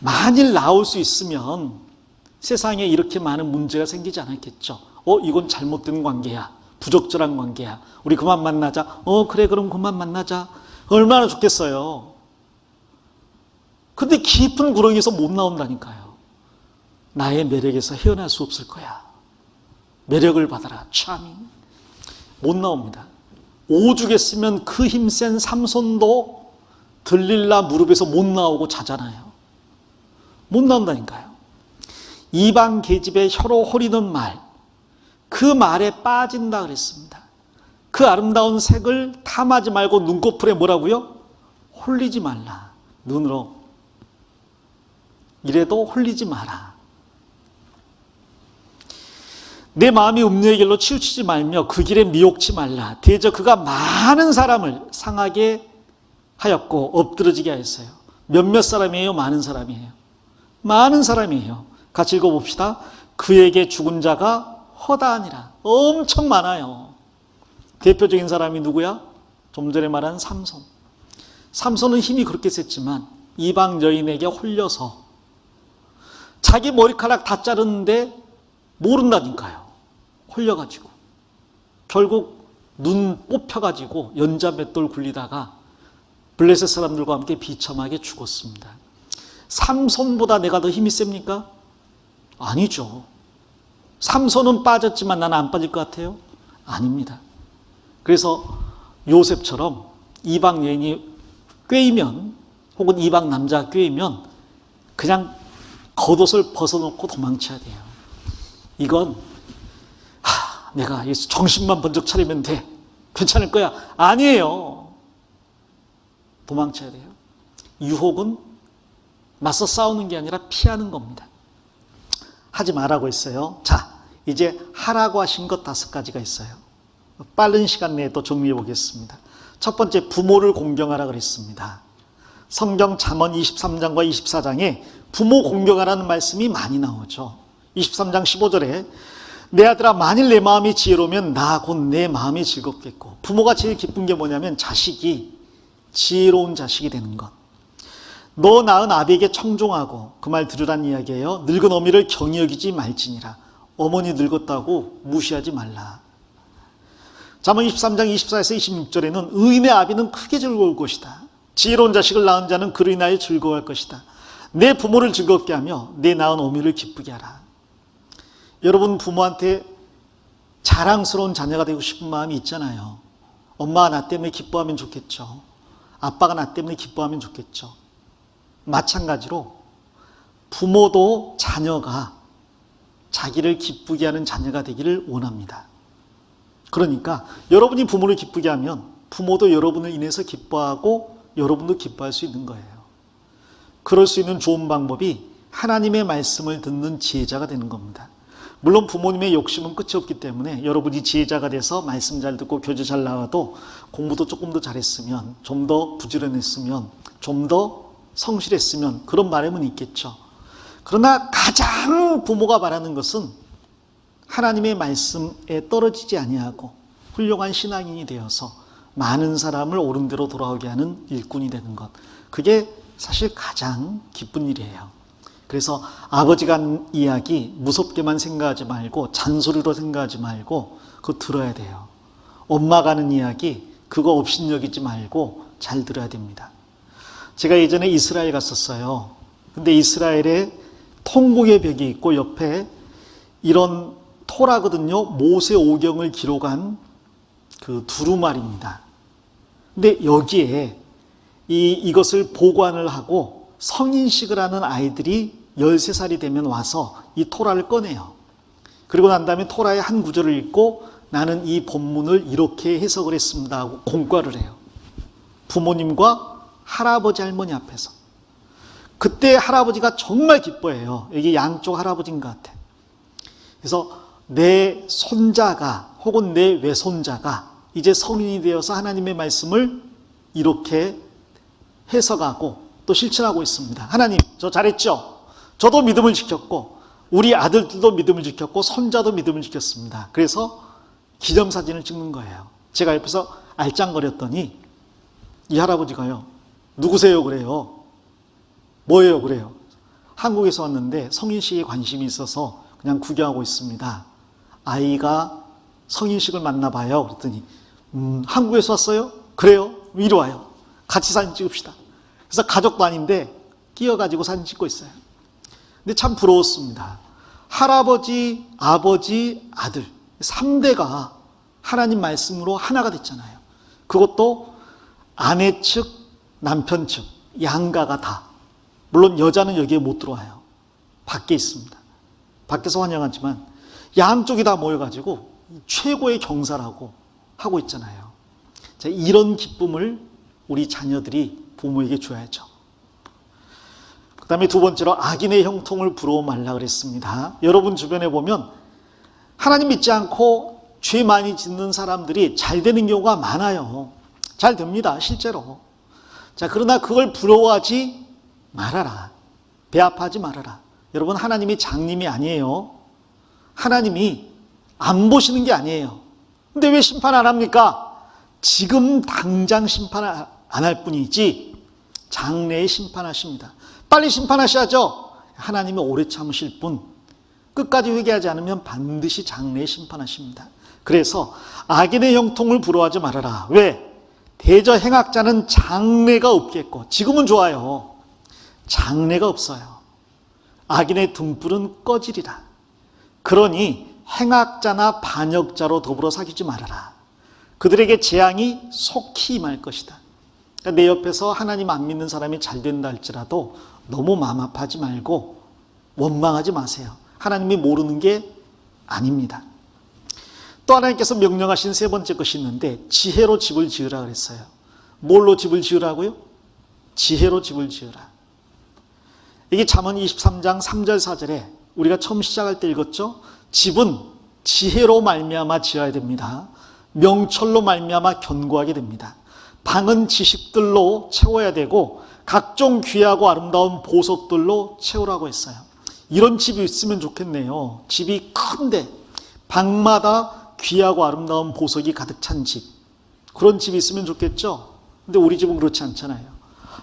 만일 나올 수 있으면 세상에 이렇게 많은 문제가 생기지 않았겠죠. 이건 잘못된 관계야. 부적절한 관계야. 우리 그만 만나자. 그래 그럼 그만 만나자. 얼마나 좋겠어요. 근데 깊은 구렁이에서 못 나온다니까요. 나의 매력에서 헤어날 수 없을 거야. 매력을 받아라. 차밍. 못 나옵니다. 오죽했으면 그 힘센 삼손도 들릴라 무릎에서 못 나오고 자잖아요. 못 나온다니까요. 이방 계집의 혀로 호리는 말, 그 말에 빠진다 그랬습니다. 그 아름다운 색을 탐하지 말고 눈꺼풀에 뭐라고요? 홀리지 말라. 눈으로. 이래도 홀리지 마라. 내 마음이 음녀의 길로 치우치지 말며 그 길에 미혹지 말라. 대저 그가 많은 사람을 상하게 하였고 엎드러지게 하였어요. 몇몇 사람이에요? 많은 사람이에요. 많은 사람이에요. 같이 읽어봅시다. 그에게 죽은 자가 허다하니라. 엄청 많아요. 대표적인 사람이 누구야? 좀 전에 말한 삼손. 삼손은 힘이 그렇게 셌지만 이방 여인에게 홀려서 자기 머리카락 다 자르는데 모른다니까요. 홀려가지고 결국 눈 뽑혀가지고 연자맷돌 굴리다가 블레셋 사람들과 함께 비참하게 죽었습니다. 삼손보다 내가 더 힘이 셉니까? 아니죠. 삼손은 빠졌지만 나는 안 빠질 것 같아요? 아닙니다. 그래서 요셉처럼 이방 여인이 꿰이면 혹은 이방 남자가 꿰이면 그냥 겉옷을 벗어놓고 도망쳐야 돼요. 이건 내가 정신만 번쩍 차리면 돼. 괜찮을 거야. 아니에요. 도망쳐야 돼요. 유혹은 맞서 싸우는 게 아니라 피하는 겁니다. 하지 말라고 했어요. 자, 이제 하라고 하신 것 5가지가 있어요. 빠른 시간 내에 또 정리해 보겠습니다. 첫 번째, 부모를 공경하라 그랬습니다. 성경 잠언 23장과 24장에 부모 공경하라는 말씀이 많이 나오죠. 23장 15절에 내 아들아 만일 내 마음이 지혜로우면 나 곧 내 마음이 즐겁겠고. 부모가 제일 기쁜 게 뭐냐면 자식이 지혜로운 자식이 되는 것. 너 낳은 아비에게 청종하고, 그 말 들으란 이야기예요. 늙은 어미를 경히 여기지 말지니라. 어머니 늙었다고 무시하지 말라. 잠언 23장 24에서 26절에는 의인의 아비는 크게 즐거울 것이다. 지혜로운 자식을 낳은 자는 그로 인하여 즐거워할 것이다. 내 부모를 즐겁게 하며 내 낳은 어미를 기쁘게 하라. 여러분 부모한테 자랑스러운 자녀가 되고 싶은 마음이 있잖아요. 엄마가 나 때문에 기뻐하면 좋겠죠. 아빠가 나 때문에 기뻐하면 좋겠죠. 마찬가지로 부모도 자녀가 자기를 기쁘게 하는 자녀가 되기를 원합니다. 그러니까 여러분이 부모를 기쁘게 하면 부모도 여러분을 인해서 기뻐하고 여러분도 기뻐할 수 있는 거예요. 그럴 수 있는 좋은 방법이 하나님의 말씀을 듣는 지혜자가 되는 겁니다. 물론 부모님의 욕심은 끝이 없기 때문에 여러분이 지혜자가 돼서 말씀 잘 듣고 교제 잘 나와도 공부도 조금 더 잘했으면, 좀 더 부지런했으면, 좀 더 성실했으면 그런 바람은 있겠죠. 그러나 가장 부모가 바라는 것은 하나님의 말씀에 떨어지지 아니하고 훌륭한 신앙인이 되어서 많은 사람을 옳은 대로 돌아오게 하는 일꾼이 되는 것. 그게 사실 가장 기쁜 일이에요. 그래서 아버지가 한 이야기 무섭게만 생각하지 말고 잔소리로 생각하지 말고 그거 들어야 돼요. 엄마가 하는 이야기 그거 업신여기지 말고 잘 들어야 됩니다. 제가 예전에 이스라엘 갔었어요. 근데 이스라엘에 통곡의 벽이 있고 옆에 이런 토라거든요. 모세 오경을 기록한 그 두루마리입니다. 근데 여기에 이것을 보관을 하고 성인식을 하는 아이들이 13살이 되면 와서 이 토라를 꺼내요. 그리고 난 다음에 토라의 한 구절을 읽고 나는 이 본문을 이렇게 해석을 했습니다 하고 공과를 해요. 부모님과 할아버지 할머니 앞에서. 그때 할아버지가 정말 기뻐해요. 이게 양쪽 할아버지인 것 같아. 그래서 내 손자가 혹은 내 외손자가 이제 성인이 되어서 하나님의 말씀을 이렇게 해석하고 또 실천하고 있습니다. 하나님, 저 잘했죠? 저도 믿음을 지켰고 우리 아들들도 믿음을 지켰고 손자도 믿음을 지켰습니다. 그래서 기념사진을 찍는 거예요. 제가 옆에서 알짱거렸더니 이 할아버지가요. 누구세요? 그래요. 뭐예요? 그래요. 한국에서 왔는데 성인식에 관심이 있어서 그냥 구경하고 있습니다. 아이가 성인식을 만나 봐요. 그랬더니 한국에서 왔어요? 그래요? 이리 와요. 같이 사진 찍읍시다. 그래서 가족도 아닌데 끼어가지고 사진 찍고 있어요. 근데 참 부러웠습니다. 할아버지, 아버지, 아들 3대가 하나님 말씀으로 하나가 됐잖아요. 그것도 아내 측, 남편 측, 양가가 다. 물론 여자는 여기에 못 들어와요. 밖에 있습니다. 밖에서 환영하지만 양쪽이 다 모여가지고 최고의 경사라고 하고 있잖아요. 자, 이런 기쁨을 우리 자녀들이 부모에게 줘야죠. 그 다음에 두 번째로 악인의 형통을 부러워 말라 그랬습니다. 여러분 주변에 보면 하나님 믿지 않고 죄 많이 짓는 사람들이 잘 되는 경우가 많아요. 잘 됩니다, 실제로. 자, 그러나 그걸 부러워하지 말아라. 배아파하지 말아라. 여러분, 하나님이 장님이 아니에요. 하나님이 안 보시는 게 아니에요. 근데 왜 심판 안 합니까? 지금 당장 심판 안 할 뿐이지 장래에 심판하십니다. 빨리 심판하셔야죠. 하나님이 오래 참으실 뿐 끝까지 회개하지 않으면 반드시 장래에 심판하십니다. 그래서 악인의 형통을 부러워하지 말아라. 왜? 대저 행악자는 장래가 없겠고, 지금은 좋아요. 장래가 없어요. 악인의 등불은 꺼지리라. 그러니 행악자나 반역자로 더불어 사귀지 말아라. 그들에게 재앙이 속히 임할 것이다. 그러니까 내 옆에서 하나님 안 믿는 사람이 잘 된다 할지라도 너무 마음 아파하지 말고 원망하지 마세요. 하나님이 모르는 게 아닙니다. 또 하나님께서 명령하신 세 번째 것이 있는데 지혜로 집을 지으라 그랬어요. 뭘로 집을 지으라고요? 지혜로 집을 지으라. 이게 잠언 23장 3절 4절에 우리가 처음 시작할 때 읽었죠. 집은 지혜로 말미암아 지어야 됩니다. 명철로 말미암아 견고하게 됩니다. 방은 지식들로 채워야 되고 각종 귀하고 아름다운 보석들로 채우라고 했어요. 이런 집이 있으면 좋겠네요. 집이 큰데 방마다 귀하고 아름다운 보석이 가득 찬 집. 그런 집이 있으면 좋겠죠. 근데 우리 집은 그렇지 않잖아요.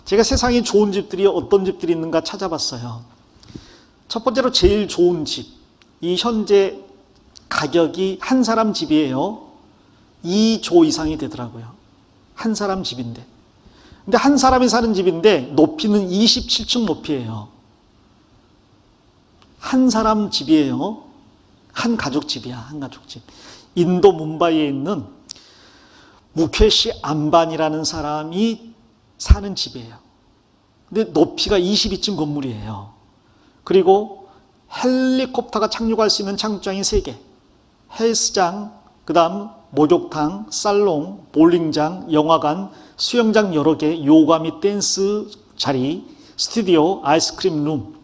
제가 세상에 좋은 집들이 어떤 집들이 있는가 찾아봤어요. 첫 번째로 제일 좋은 집. 이 현재 가격이 한 사람 집이에요. 2조 이상이 되더라고요. 한 사람 집인데. 근데 한 사람이 사는 집인데 높이는 27층 높이에요. 한 사람 집이에요. 한 가족 집이야. 한 가족 집. 인도 뭄바이에 있는 무케시 암반이라는 사람이 사는 집이에요. 근데 높이가 22층 건물이에요. 그리고 헬리콥터가 착륙할 수 있는 착륙장이 3개. 헬스장, 그 다음 목욕탕, 살롱, 볼링장, 영화관, 수영장 여러 개, 요가 및 댄스 자리, 스튜디오, 아이스크림 룸,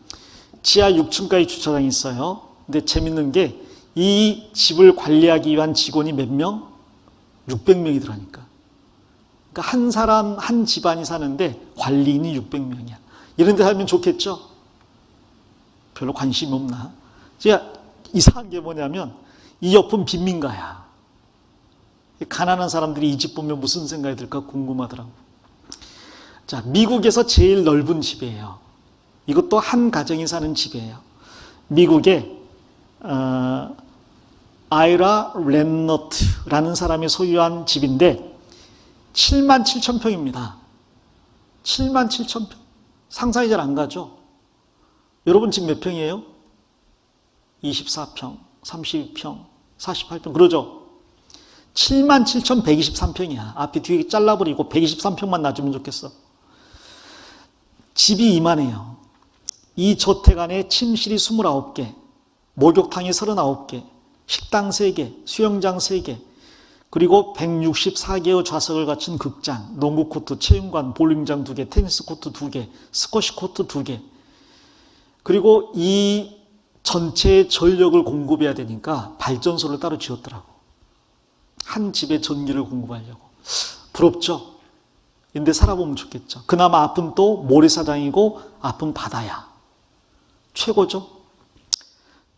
지하 6층까지 주차장이 있어요. 근데 재밌는 게 이 집을 관리하기 위한 직원이 몇 명? 600명이 들어가니까. 그러니까 한 사람, 한 집안이 사는데 관리인이 600명이야. 이런 데 살면 좋겠죠? 별로 관심이 없나? 제가 이상한 게 뭐냐면 이 옆은 빈민가야. 가난한 사람들이 이 집 보면 무슨 생각이 들까 궁금하더라고. 자, 미국에서 제일 넓은 집이에요. 이것도 한 가정이 사는 집이에요. 미국의 아이라 렌너트라는 사람이 소유한 집인데 7만 7천 평입니다. 7만 7천 평. 상상이 잘 안 가죠? 여러분 집 몇 평이에요? 24평, 32평, 48평 그러죠? 77,123평이야. 앞에 뒤에 잘라버리고 123평만 놔주면 좋겠어. 집이 이만해요. 이 저택 안에 침실이 29개, 목욕탕이 39개, 식당 3개, 수영장 3개, 그리고 164개의 좌석을 갖춘 극장, 농구 코트, 체육관, 볼링장 2개, 테니스 코트 2개, 스쿼시 코트 2개. 그리고 이 전체의 전력을 공급해야 되니까 발전소를 따로 지었더라고. 한 집에 전기를 공급하려고. 부럽죠? 근데 살아보면 좋겠죠. 그나마 앞은 또 모래사장이고 앞은 바다야. 최고죠?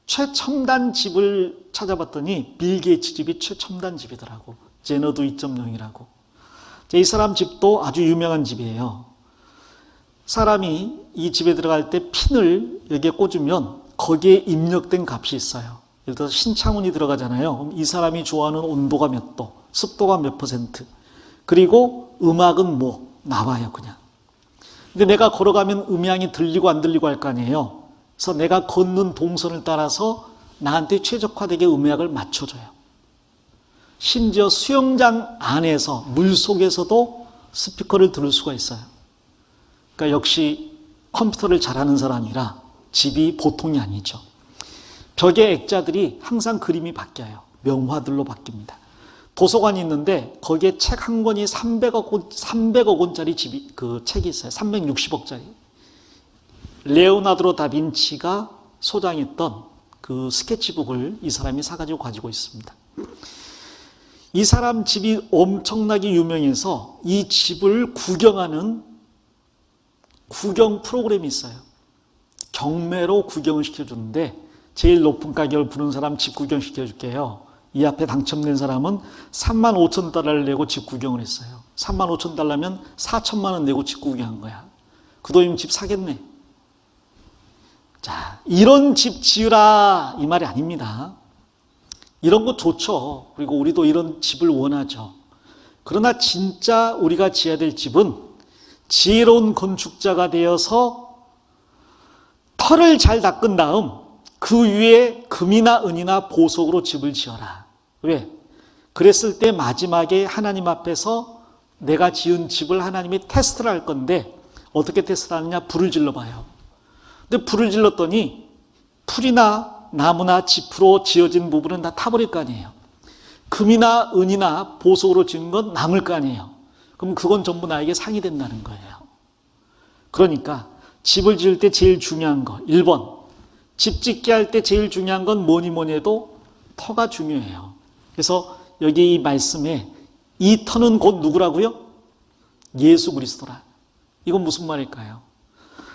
최첨단 집을 찾아봤더니 빌 게이츠 집이 최첨단 집이더라고. 제너드 2.0이라고. 이 사람 집도 아주 유명한 집이에요. 사람이 이 집에 들어갈 때 핀을 여기에 꽂으면 거기에 입력된 값이 있어요. 예를 들어서 신창훈이 들어가잖아요. 그럼 이 사람이 좋아하는 온도가 몇 도, 습도가 몇 %, 그리고 음악은 뭐 나와요 그냥. 근데 내가 걸어가면 음향이 들리고 안 들리고 할 거 아니에요. 그래서 내가 걷는 동선을 따라서 나한테 최적화되게 음악을 맞춰줘요. 심지어 수영장 안에서 물속에서도 스피커를 들을 수가 있어요. 그러니까 역시 컴퓨터를 잘하는 사람이라 집이 보통이 아니죠. 벽의 액자들이 항상 그림이 바뀌어요. 명화들로 바뀝니다. 도서관이 있는데 거기에 책 한 권이 300억 원짜리 책이 있어요. 360억짜리. 레오나르도 다빈치가 소장했던 그 스케치북을 이 사람이 사가지고 가지고 있습니다. 이 사람 집이 엄청나게 유명해서 이 집을 구경하는 구경 프로그램이 있어요. 경매로 구경을 시켜주는데 제일 높은 가격을 부른 사람 집 구경 시켜줄게요. 이 앞에 당첨된 사람은 35,000달러를 내고 집 구경을 했어요. 35,000달러면 4천만 원 내고 집 구경한 거야. 그 돈이면 집 사겠네. 자, 이런 집 지으라 이 말이 아닙니다. 이런 거 좋죠. 그리고 우리도 이런 집을 원하죠. 그러나 진짜 우리가 지어야 될 집은 지혜로운 건축자가 되어서 털을 잘 닦은 다음 그 위에 금이나 은이나 보석으로 집을 지어라. 왜? 그랬을 때 마지막에 하나님 앞에서 내가 지은 집을 하나님이 테스트를 할 건데 어떻게 테스트를 하느냐? 불을 질러봐요. 근데 불을 질렀더니 풀이나 나무나 짚으로 지어진 부분은 다 타버릴 거 아니에요. 금이나 은이나 보석으로 지은 건 남을 거 아니에요. 그럼 그건 전부 나에게 상이 된다는 거예요. 그러니까 집을 지을 때 제일 중요한 거 1번, 집 짓게 할 때 제일 중요한 건 뭐니 해도 터가 중요해요. 그래서 여기 이 말씀에 이 터는 곧 누구라고요? 예수 그리스도라. 이건 무슨 말일까요?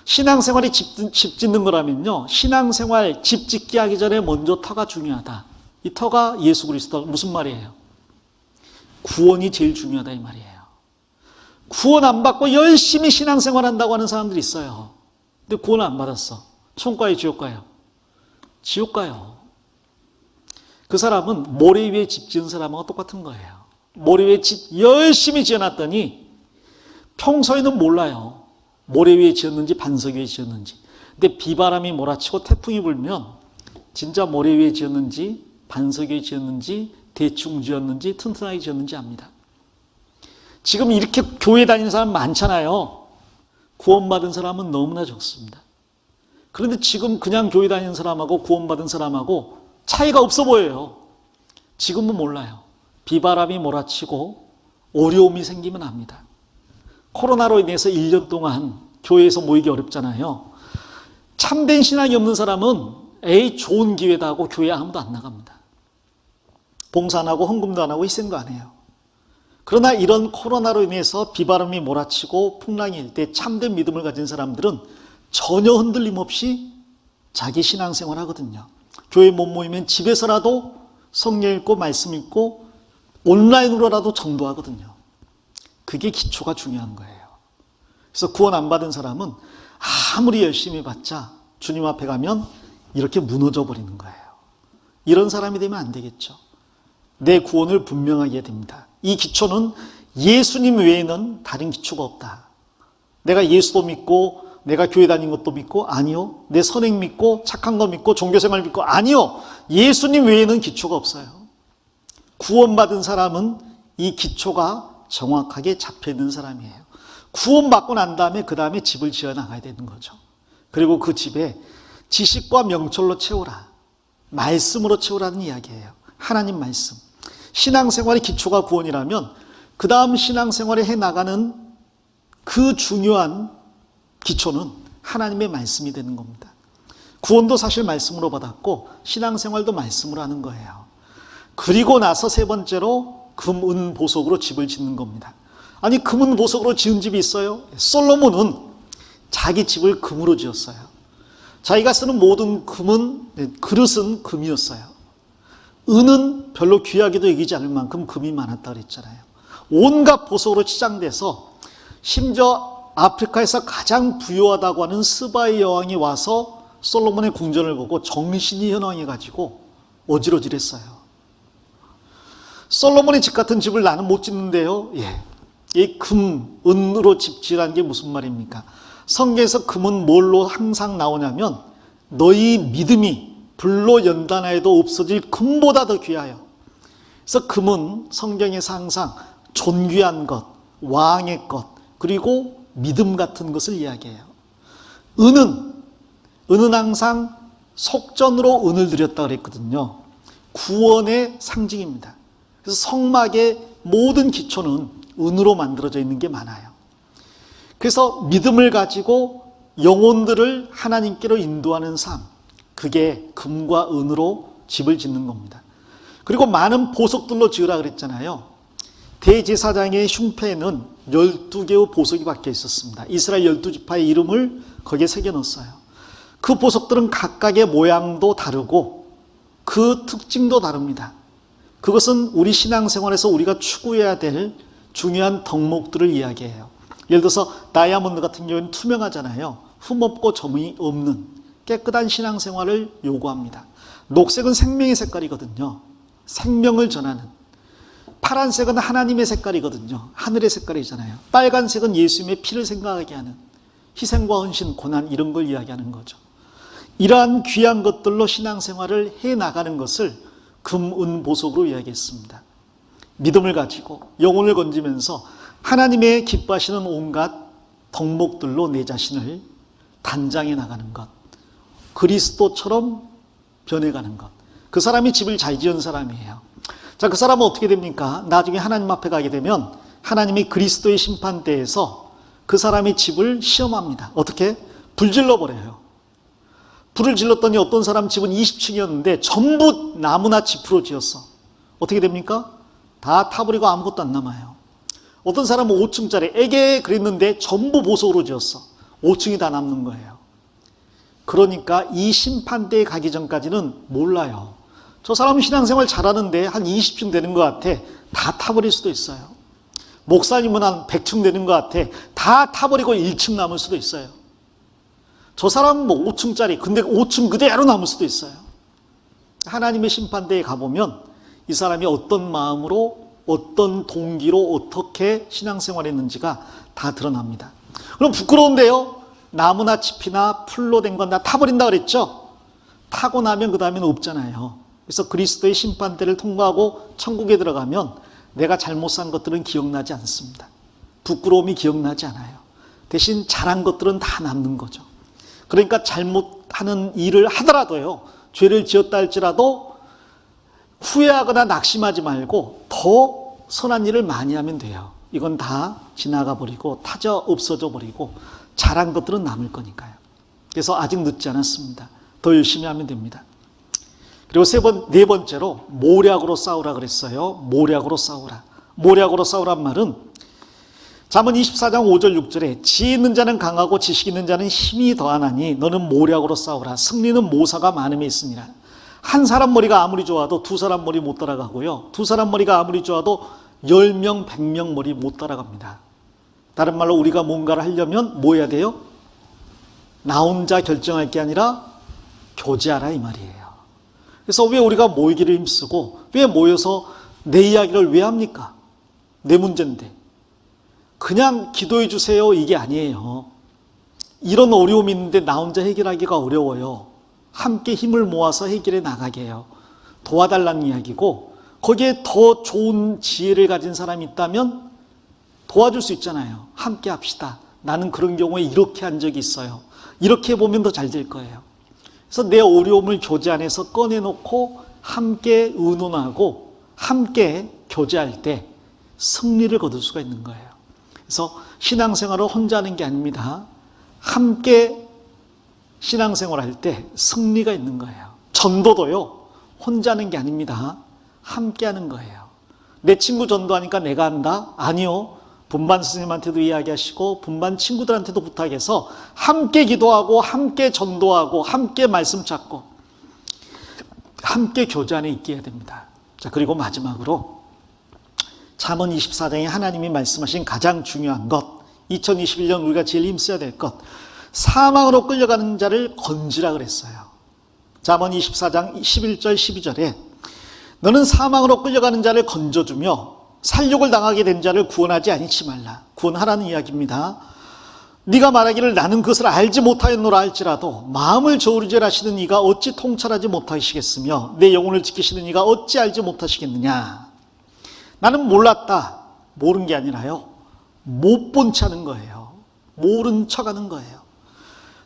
신앙생활이 집 짓는 거라면요, 신앙생활 집 짓기 하기 전에 먼저 터가 중요하다. 이 터가 예수 그리스도. 무슨 말이에요? 구원이 제일 중요하다 이 말이에요. 구원 안 받고 열심히 신앙생활 한다고 하는 사람들이 있어요. 근데 구원 안 받았어. 천국 가요, 지옥 가요? 지옥 가요. 그 사람은 모래 위에 집 지은 사람하고 똑같은 거예요. 모래 위에 집 열심히 지어놨더니 평소에는 몰라요. 모래 위에 지었는지 반석 위에 지었는지. 근데 비바람이 몰아치고 태풍이 불면 진짜 모래 위에 지었는지 반석 위에 지었는지 대충 지었는지 튼튼하게 지었는지 압니다. 지금 이렇게 교회 다니는 사람 많잖아요. 구원받은 사람은 너무나 적습니다. 그런데 지금 그냥 교회 다니는 사람하고 구원받은 사람하고 차이가 없어 보여요. 지금은 몰라요. 비바람이 몰아치고 어려움이 생기면 압니다. 코로나로 인해서 1년 동안 교회에서 모이기 어렵잖아요. 참된 신앙이 없는 사람은 좋은 기회다 하고 교회 아무도 안 나갑니다. 봉사 안 하고 헌금도 안 하고 희생도 안 해요. 그러나 이런 코로나로 인해서 비바람이 몰아치고 풍랑이 일 때 참된 믿음을 가진 사람들은 전혀 흔들림 없이 자기 신앙생활 하거든요. 교회 못 모이면 집에서라도 성경 읽고 말씀 읽고 온라인으로라도 전도하거든요. 그게 기초가 중요한 거예요. 그래서 구원 안 받은 사람은 아무리 열심히 받자 주님 앞에 가면 이렇게 무너져 버리는 거예요. 이런 사람이 되면 안 되겠죠. 내 구원을 분명하게 해야 됩니다. 이 기초는 예수님 외에는 다른 기초가 없다. 내가 예수도 믿고 내가 교회 다닌 것도 믿고? 아니요. 내 선행 믿고 착한 거 믿고 종교생활 믿고? 아니요. 예수님 외에는 기초가 없어요. 구원받은 사람은 이 기초가 정확하게 잡혀있는 사람이에요. 구원받고 난 다음에 그 다음에 집을 지어 나가야 되는 거죠. 그리고 그 집에 지식과 명철로 채우라. 말씀으로 채우라는 이야기예요. 하나님 말씀. 신앙생활의 기초가 구원이라면 그 다음 신앙생활에 해나가는 그 중요한 기초는 하나님의 말씀이 되는 겁니다. 구원도 사실 말씀으로 받았고 신앙생활도 말씀으로 하는 거예요. 그리고 나서 세 번째로 금, 은, 보석으로 집을 짓는 겁니다. 아니 금, 은, 보석으로 지은 집이 있어요? 솔로몬은 자기 집을 금으로 지었어요. 자기가 쓰는 모든 금은, 그릇은 금이었어요. 은은 별로 귀하게도 여기지 않을 만큼 금이 많았다 그랬잖아요. 온갖 보석으로 치장돼서 심지어 아프리카에서 가장 부유하다고 하는 스바의 여왕이 와서 솔로몬의 궁전을 보고 정신이 현황해가지고 어지러질했어요. 솔로몬의 집 같은 집을 나는 못 짓는데요. 이 금, 은으로 집 지으라는 게 무슨 말입니까? 성경에서 금은 뭘로 항상 나오냐면 너희 믿음이 불로 연단하여도 없어질 금보다 더 귀하여. 그래서 금은 성경에서 항상 존귀한 것, 왕의 것, 그리고 믿음 같은 것을 이야기해요. 은은 항상 속전으로 은을 드렸다 그랬거든요. 구원의 상징입니다. 그래서 성막의 모든 기초는 은으로 만들어져 있는 게 많아요. 그래서 믿음을 가지고 영혼들을 하나님께로 인도하는 삶, 그게 금과 은으로 집을 짓는 겁니다. 그리고 많은 보석들로 지으라 그랬잖아요. 대제사장의 흉패에는 12개의 보석이 박혀 있었습니다. 이스라엘 12지파의 이름을 거기에 새겨 넣었어요. 그 보석들은 각각의 모양도 다르고 그 특징도 다릅니다. 그것은 우리 신앙생활에서 우리가 추구해야 될 중요한 덕목들을 이야기해요. 예를 들어서 다이아몬드 같은 경우는 투명하잖아요. 흠없고 점이 없는 깨끗한 신앙생활을 요구합니다. 녹색은 생명의 색깔이거든요. 생명을 전하는. 파란색은 하나님의 색깔이거든요. 하늘의 색깔이잖아요. 빨간색은 예수님의 피를 생각하게 하는 희생과 헌신, 고난 이런 걸 이야기하는 거죠. 이러한 귀한 것들로 신앙생활을 해나가는 것을 금, 은, 보석으로 이야기했습니다. 믿음을 가지고 영혼을 건지면서 하나님의 기뻐하시는 온갖 덕목들로 내 자신을 단장해 나가는 것, 그리스도처럼 변해가는 것. 그 사람이 집을 잘 지은 사람이에요. 자, 그 사람은 어떻게 됩니까? 나중에 하나님 앞에 가게 되면 하나님이 그리스도의 심판대에서 그 사람의 집을 시험합니다. 어떻게? 불 질러버려요. 불을 질렀더니 어떤 사람 집은 20층이었는데 전부 나무나 짚으로 지었어. 어떻게 됩니까? 다 타버리고 아무것도 안 남아요. 어떤 사람은 5층짜리 애게 그랬는데 전부 보석으로 지었어. 5층이 다 남는 거예요. 그러니까 이 심판대에 가기 전까지는 몰라요. 저 사람은 신앙생활 잘하는데 한 20층 되는 것 같아. 다 타버릴 수도 있어요. 목사님은 한 100층 되는 것 같아. 다 타버리고 1층 남을 수도 있어요. 저 사람은 뭐 5층짜리, 근데 5층 그대로 남을 수도 있어요. 하나님의 심판대에 가보면 이 사람이 어떤 마음으로, 어떤 동기로 어떻게 신앙생활 했는지가 다 드러납니다. 그럼 부끄러운데요? 나무나 짚이나 풀로 된 건 다 타버린다 그랬죠? 타고 나면 그 다음에는 없잖아요. 그래서 그리스도의 심판대를 통과하고 천국에 들어가면 내가 잘못 산 것들은 기억나지 않습니다. 부끄러움이 기억나지 않아요. 대신 잘한 것들은 다 남는 거죠. 그러니까 잘못하는 일을 하더라도요, 죄를 지었다 할지라도 후회하거나 낙심하지 말고 더 선한 일을 많이 하면 돼요. 이건 다 지나가 버리고 타져 없어져 버리고 잘한 것들은 남을 거니까요. 그래서 아직 늦지 않았습니다. 더 열심히 하면 됩니다. 그리고 네 번째로 모략으로 싸우라 그랬어요. 모략으로 싸우라. 모략으로 싸우란 말은 잠언 24장 5절 6절에 지혜 있는 자는 강하고 지식 있는 자는 힘이 더하나니 너는 모략으로 싸우라. 승리는 모사가 많음에 있으니라. 한 사람 머리가 아무리 좋아도 두 사람 머리 못 따라가고요. 두 사람 머리가 아무리 좋아도 10명, 100명 머리 못 따라갑니다. 다른 말로 우리가 뭔가를 하려면 뭐 해야 돼요? 나 혼자 결정할 게 아니라 교제하라 이 말이에요. 그래서 왜 우리가 모이기를 힘쓰고 왜 모여서 내 이야기를 왜 합니까? 내 문제인데. 그냥 기도해 주세요 이게 아니에요. 이런 어려움이 있는데 나 혼자 해결하기가 어려워요. 함께 힘을 모아서 해결해 나가게 해요. 도와달라는 이야기고, 거기에 더 좋은 지혜를 가진 사람이 있다면 도와줄 수 있잖아요. 함께 합시다. 나는 그런 경우에 이렇게 한 적이 있어요. 이렇게 해보면 더 잘 될 거예요. 그래서 내 어려움을 교제 안에서 꺼내놓고 함께 의논하고 함께 교제할 때 승리를 거둘 수가 있는 거예요. 그래서 신앙생활을 혼자 하는 게 아닙니다. 함께 신앙생활을 할 때 승리가 있는 거예요. 전도도요, 혼자 하는 게 아닙니다. 함께 하는 거예요. 내 친구 전도하니까 내가 한다? 아니요. 분반 선생님한테도 이야기하시고 분반 친구들한테도 부탁해서 함께 기도하고 함께 전도하고 함께 말씀 찾고 함께 교제 안에 있게 해야 됩니다. 자, 그리고 마지막으로 잠언 24장에 하나님이 말씀하신 가장 중요한 것, 2021년 우리가 제일 힘써야 될 것, 사망으로 끌려가는 자를 건지라 그랬어요. 잠언 24장 11절 12절에 너는 사망으로 끌려가는 자를 건져주며 살육을 당하게 된 자를 구원하지 아니치 말라. 구원하라는 이야기입니다. 네가 말하기를 나는 그것을 알지 못하였노라 할지라도 마음을 저울질하시는 이가 어찌 통찰하지 못하시겠으며 내 영혼을 지키시는 이가 어찌 알지 못하시겠느냐. 나는 몰랐다. 모른 게 아니라요, 못 본 채 하는 거예요. 모른 척 하는 거예요.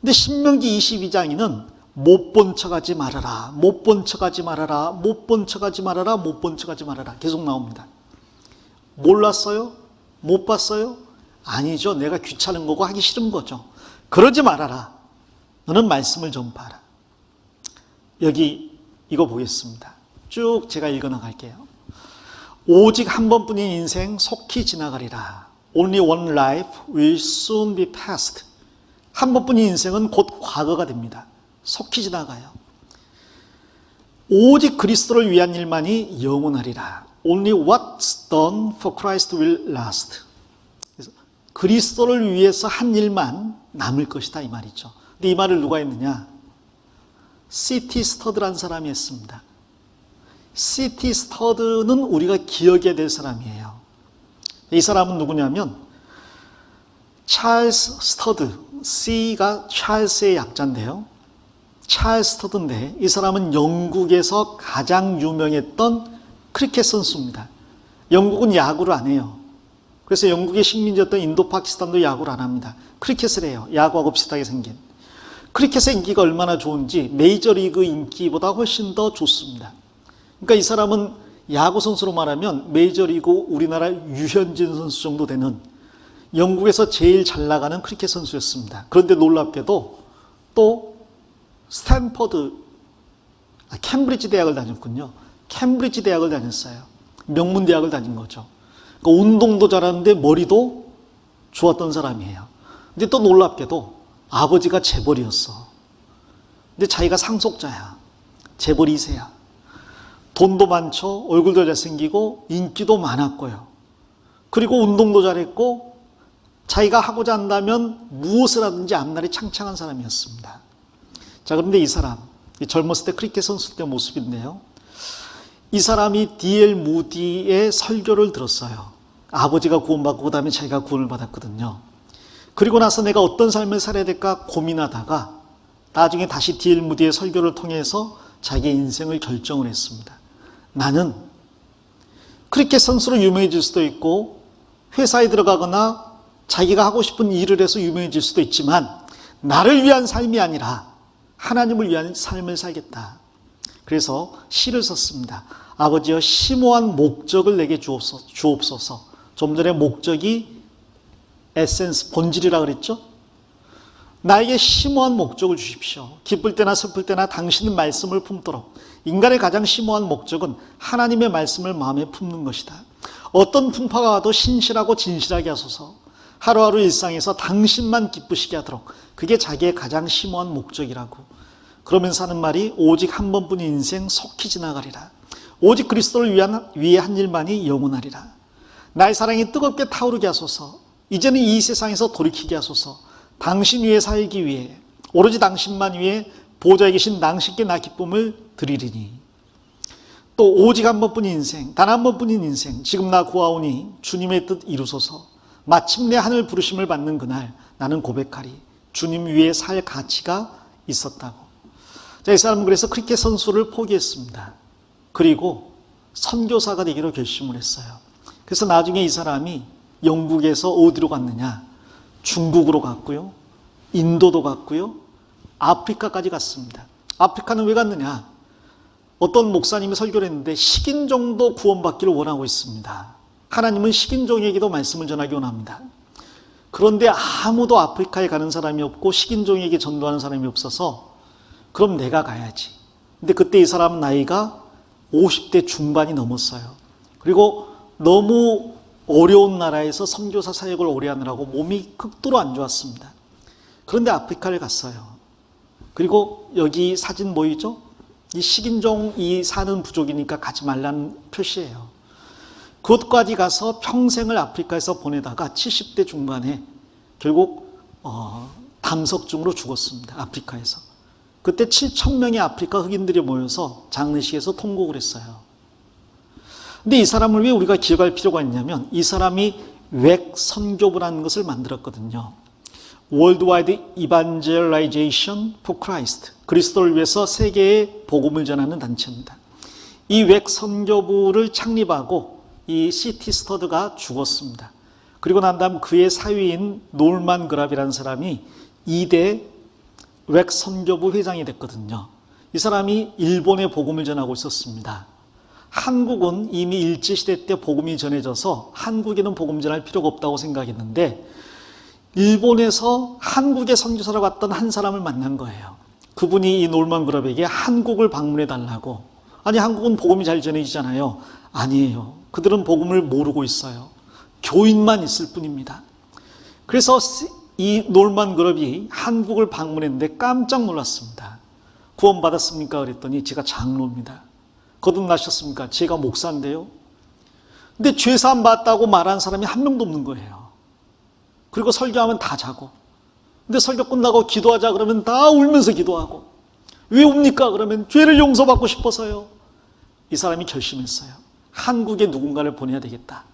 근데 신명기 22장에는 못 본 척 하지 말아라, 못 본 척 하지 말아라, 못 본 척 하지 말아라, 못 본 척 하지 말아라 계속 나옵니다. 몰랐어요? 못 봤어요? 아니죠. 내가 귀찮은 거고 하기 싫은 거죠. 그러지 말아라. 너는 말씀을 전파하라. 여기 이거 보겠습니다. 쭉 제가 읽어나갈게요. 오직 한 번뿐인 인생 속히 지나가리라. Only one life will soon be past. 한 번뿐인 인생은 곧 과거가 됩니다. 속히 지나가요. 오직 그리스도를 위한 일만이 영원하리라. Only what's done for Christ will last. 그래서 그리스도를 위해서 한 일만 남을 것이다 이 말이죠. 근데 이 말을 누가 했느냐? C.T. 스터드라는 사람이 했습니다. C.T. 스터드는 우리가 기억해야 될 사람이에요. 이 사람은 누구냐면 찰스 스터드, C가 찰스의 약자인데요. 찰스 스터드인데 이 사람은 영국에서 가장 유명했던 크리켓 선수입니다. 영국은 야구를 안 해요. 그래서 영국의 식민지였던 인도 파키스탄도 야구를 안 합니다. 크리켓을 해요. 야구하고 비슷하게 생긴. 크리켓의 인기가 얼마나 좋은지 메이저리그 인기보다 훨씬 더 좋습니다. 그러니까 이 사람은 야구 선수로 말하면 메이저리그 우리나라 유현진 선수 정도 되는 영국에서 제일 잘 나가는 크리켓 선수였습니다. 그런데 놀랍게도 또 스탠퍼드, 캠브리지 대학을 다녔군요. 캠브리지 대학을 다녔어요. 명문 대학을 다닌 거죠. 그러니까 운동도 잘하는데 머리도 좋았던 사람이에요. 근데 또 놀랍게도 아버지가 재벌이었어. 근데 자기가 상속자야. 재벌 2세야. 돈도 많죠. 얼굴도 잘생기고 인기도 많았고요. 그리고 운동도 잘했고 자기가 하고자 한다면 무엇을 하든지 앞날이 창창한 사람이었습니다. 자, 그런데 이 사람, 젊었을 때 크리켓 선수 때 모습인데요. 이 사람이 D.L. 무디의 설교를 들었어요. 아버지가 구원받고 그 다음에 자기가 구원을 받았거든요. 그리고 나서 내가 어떤 삶을 살아야 될까 고민하다가 나중에 다시 D.L. 무디의 설교를 통해서 자기의 인생을 결정을 했습니다. 나는 크리켓 선수로 유명해질 수도 있고 회사에 들어가거나 자기가 하고 싶은 일을 해서 유명해질 수도 있지만 나를 위한 삶이 아니라 하나님을 위한 삶을 살겠다. 그래서 시를 썼습니다. 아버지여 심오한 목적을 내게 주옵소서. 좀 전에 목적이 에센스, 본질이라 그랬죠? 나에게 심오한 목적을 주십시오. 기쁠 때나 슬플 때나 당신의 말씀을 품도록. 인간의 가장 심오한 목적은 하나님의 말씀을 마음에 품는 것이다. 어떤 풍파가 와도 신실하고 진실하게 하소서. 하루하루 일상에서 당신만 기쁘시게 하도록. 그게 자기의 가장 심오한 목적이라고. 그러면서 하는 말이 오직 한 번뿐인 인생 속히 지나가리라. 오직 그리스도를 위해 한 일만이 영원하리라. 나의 사랑이 뜨겁게 타오르게 하소서. 이제는 이 세상에서 돌이키게 하소서. 당신 위해 살기 위해 오로지 당신만 위해 보좌에 계신 당신께 나 기쁨을 드리리니. 또 오직 한 번뿐인 인생, 단 한 번뿐인 인생, 지금 나 구하오니 주님의 뜻 이루소서. 마침내 하늘 부르심을 받는 그날 나는 고백하리. 주님 위에 살 가치가 있었다고. 자, 이 사람은 그래서 크리켓 선수를 포기했습니다. 그리고 선교사가 되기로 결심을 했어요. 그래서 나중에 이 사람이 영국에서 어디로 갔느냐? 중국으로 갔고요, 인도도 갔고요, 아프리카까지 갔습니다. 아프리카는 왜 갔느냐? 어떤 목사님이 설교를 했는데 식인종도 구원받기를 원하고 있습니다. 하나님은 식인종에게도 말씀을 전하기 원합니다. 그런데 아무도 아프리카에 가는 사람이 없고 식인종에게 전도하는 사람이 없어서 그럼 내가 가야지. 근데 그때 이 사람 나이가 50대 중반이 넘었어요. 그리고 너무 어려운 나라에서 선교사 사역을 오래 하느라고 몸이 극도로 안 좋았습니다. 그런데 아프리카를 갔어요. 그리고 여기 사진 보이죠? 이 식인종이 사는 부족이니까 가지 말라는 표시예요. 그곳까지 가서 평생을 아프리카에서 보내다가 70대 중반에 결국 담석증으로 죽었습니다. 아프리카에서. 그때 7,000명의 아프리카 흑인들이 모여서 장례식에서 통곡을 했어요. 근데 이 사람을 왜 우리가 기억할 필요가 있냐면 이 사람이 웩 선교부라는 것을 만들었거든요. Worldwide Evangelization for Christ, 그리스도를 위해서 세계에 복음을 전하는 단체입니다. 이 웩 선교부를 창립하고 이 C.T. 스터드가 죽었습니다. 그리고 난 다음 그의 사위인 놀만 그랍이라는 사람이 2대 웩 선교부 회장이 됐거든요. 이 사람이 일본에 복음을 전하고 있었습니다. 한국은 이미 일제시대 때 복음이 전해져서 한국에는 복음 전할 필요가 없다고 생각했는데 일본에서 한국에 선교사로 갔던 한 사람을 만난 거예요. 그분이 이 놀만 그룹에게 한국을 방문해 달라고. 아니, 한국은 복음이 잘 전해지잖아요. 아니에요. 그들은 복음을 모르고 있어요. 교인만 있을 뿐입니다. 그래서 이 놀만 그룹이 한국을 방문했는데 깜짝 놀랐습니다. 구원받았습니까? 그랬더니 제가 장로입니다. 거듭나셨습니까? 제가 목사인데요. 근데 죄사함 받았다고 말한 사람이 한 명도 없는 거예요. 그리고 설교하면 다 자고. 근데 설교 끝나고 기도하자 그러면 다 울면서 기도하고. 왜 웁니까? 그러면 죄를 용서받고 싶어서요. 이 사람이 결심했어요. 한국에 누군가를 보내야 되겠다.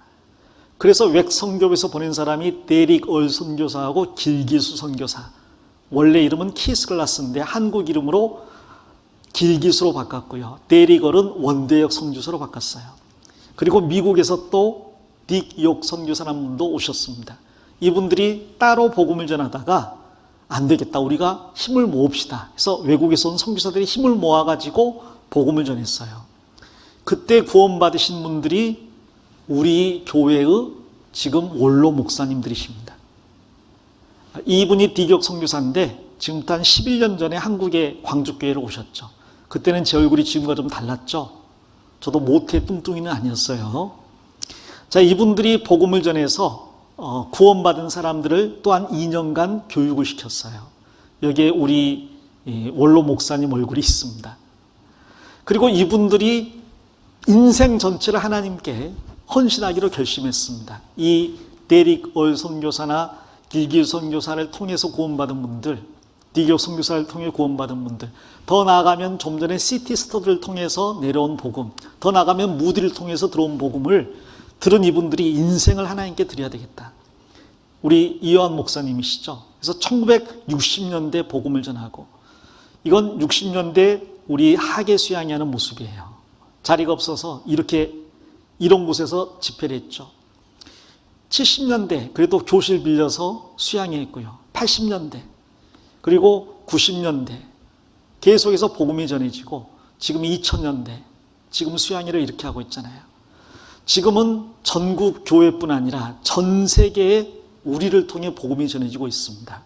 그래서 웩 선교부에서 보낸 사람이 데릭 얼 선교사하고 길기수 선교사. 원래 이름은 키스글라스인데 한국 이름으로 길기수로 바꿨고요. 데릭 얼은 원대역 선교사로 바꿨어요. 그리고 미국에서 또 딕 욕 선교사라는 분도 오셨습니다. 이분들이 따로 복음을 전하다가 안 되겠다, 우리가 힘을 모읍시다. 그래서 외국에서 온 선교사들이 힘을 모아가지고 복음을 전했어요. 그때 구원받으신 분들이 우리 교회의 지금 원로 목사님들이십니다. 이분이 디격 선교사인데 지금부터 한 11년 전에 한국에 광주교회로 오셨죠. 그때는 제 얼굴이 지금과 좀 달랐죠. 저도 모태 뚱뚱이는 아니었어요. 자, 이분들이 복음을 전해서 구원받은 사람들을 또한 2년간 교육을 시켰어요. 여기에 우리 원로 목사님 얼굴이 있습니다. 그리고 이분들이 인생 전체를 하나님께 헌신하기로 결심했습니다. 이 데릭 얼 선교사나 길길 선교사를 통해서 구원받은 분들, 디교 선교사를 통해 구원받은 분들, 더 나아가면 좀 전에 C.T. 스터드를 통해서 내려온 복음, 더 나아가면 무디를 통해서 들어온 복음을 들은 이분들이 인생을 하나님께 드려야 되겠다. 우리 이요한 목사님이시죠. 그래서 1960년대 복음을 전하고, 이건 60년대 우리 하계 수양이 하는 모습이에요. 자리가 없어서 이런 곳에서 집회를 했죠. 70년대 그래도 교실 빌려서 수양회 했고요. 80년대 그리고 90년대 계속해서 복음이 전해지고 지금 2000년대 지금 수양회를 이렇게 하고 있잖아요. 지금은 전국 교회뿐 아니라 전 세계에 우리를 통해 복음이 전해지고 있습니다.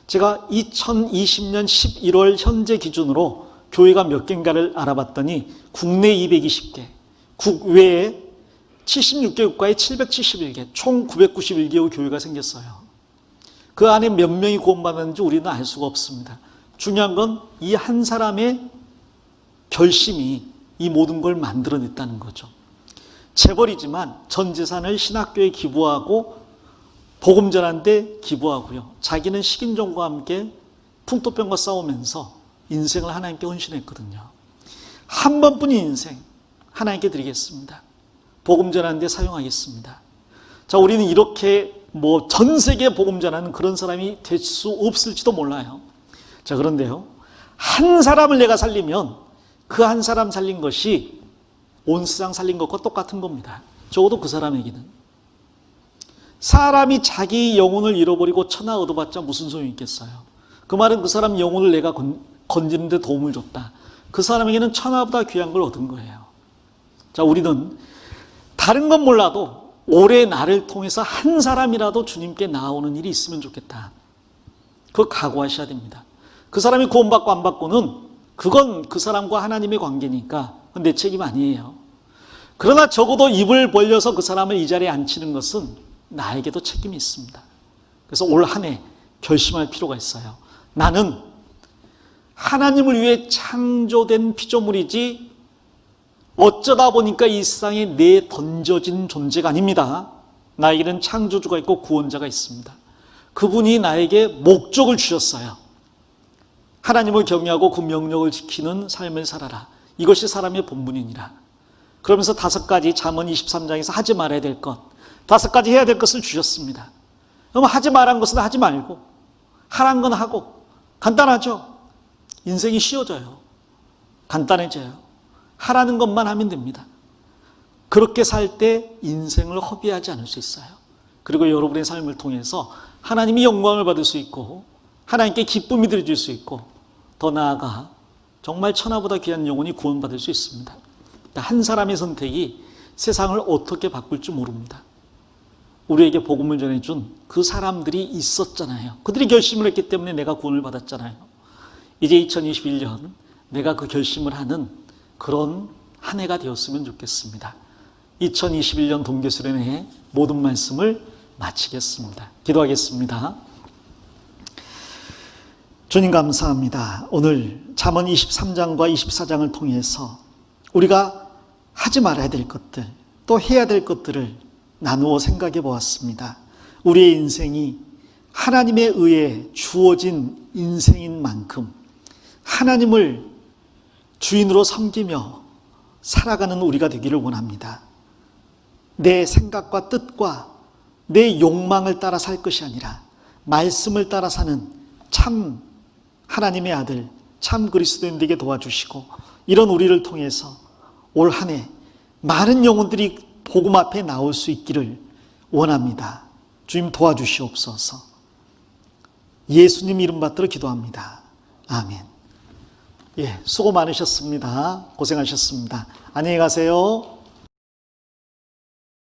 제가 2020년 11월 현재 기준으로 교회가 몇 개인가를 알아봤더니 국내 220개, 국외에 76개 국가에 771개, 총 991개의 교회가 생겼어요. 그 안에 몇 명이 구원받았는지 우리는 알 수가 없습니다. 중요한 건 이 한 사람의 결심이 이 모든 걸 만들어냈다는 거죠. 재벌이지만 전 재산을 신학교에 기부하고 복음 전하는데 기부하고요. 자기는 식인종과 함께 풍토병과 싸우면서 인생을 하나님께 헌신했거든요. 한 번뿐인 인생 하나님께 드리겠습니다. 복음 전하는 데 사용하겠습니다. 자, 우리는 이렇게 전 세계 복음 전하는 그런 사람이 될 수 없을지도 몰라요. 자, 그런데요, 한 사람을 내가 살리면 그 한 사람 살린 것이 온 세상 살린 것과 똑같은 겁니다. 적어도 그 사람에게는. 사람이 자기 영혼을 잃어버리고 천하 얻어봤자 무슨 소용이 있겠어요. 그 말은 그 사람 영혼을 내가 건지는 데 도움을 줬다. 그 사람에게는 천하보다 귀한 걸 얻은 거예요. 자, 우리는 다른 건 몰라도 올해 나를 통해서 한 사람이라도 주님께 나오는 일이 있으면 좋겠다. 그거 각오하셔야 됩니다. 그 사람이 구원받고 안 받고는 그건 그 사람과 하나님의 관계니까 내 책임 아니에요. 그러나 적어도 입을 벌려서 그 사람을 이 자리에 앉히는 것은 나에게도 책임이 있습니다. 그래서 올 한 해 결심할 필요가 있어요. 나는 하나님을 위해 창조된 피조물이지 어쩌다 보니까 이 세상에 내 던져진 존재가 아닙니다. 나에게는 창조주가 있고 구원자가 있습니다. 그분이 나에게 목적을 주셨어요. 하나님을 경외하고 그 명령을 지키는 삶을 살아라. 이것이 사람의 본분이니라. 그러면서 5가지 잠언 23장에서 하지 말아야 될 것, 5가지 해야 될 것을 주셨습니다. 그럼 하지 말란 것은 하지 말고 하란 건 하고, 간단하죠? 인생이 쉬워져요. 간단해져요. 하라는 것만 하면 됩니다. 그렇게 살 때 인생을 허비하지 않을 수 있어요. 그리고 여러분의 삶을 통해서 하나님이 영광을 받을 수 있고 하나님께 기쁨이 드려질 수 있고 더 나아가 정말 천하보다 귀한 영혼이 구원받을 수 있습니다. 한 사람의 선택이 세상을 어떻게 바꿀지 모릅니다. 우리에게 복음을 전해준 그 사람들이 있었잖아요. 그들이 결심을 했기 때문에 내가 구원을 받았잖아요. 이제 2021년 내가 그 결심을 하는 그런 한 해가 되었으면 좋겠습니다. 2021년 동계수련회의 모든 말씀을 마치겠습니다. 기도하겠습니다. 주님 감사합니다. 오늘 잠언 23장과 24장을 통해서 우리가 하지 말아야 될 것들, 또 해야 될 것들을 나누어 생각해 보았습니다. 우리의 인생이 하나님에 의해 주어진 인생인 만큼 하나님을 주인으로 섬기며 살아가는 우리가 되기를 원합니다. 내 생각과 뜻과 내 욕망을 따라 살 것이 아니라 말씀을 따라 사는 참 하나님의 아들, 참 그리스도인 되게 도와주시고, 이런 우리를 통해서 올 한 해 많은 영혼들이 복음 앞에 나올 수 있기를 원합니다. 주님 도와주시옵소서. 예수님 이름 받들어 기도합니다. 아멘. 수고 많으셨습니다. 고생하셨습니다. 안녕히 가세요.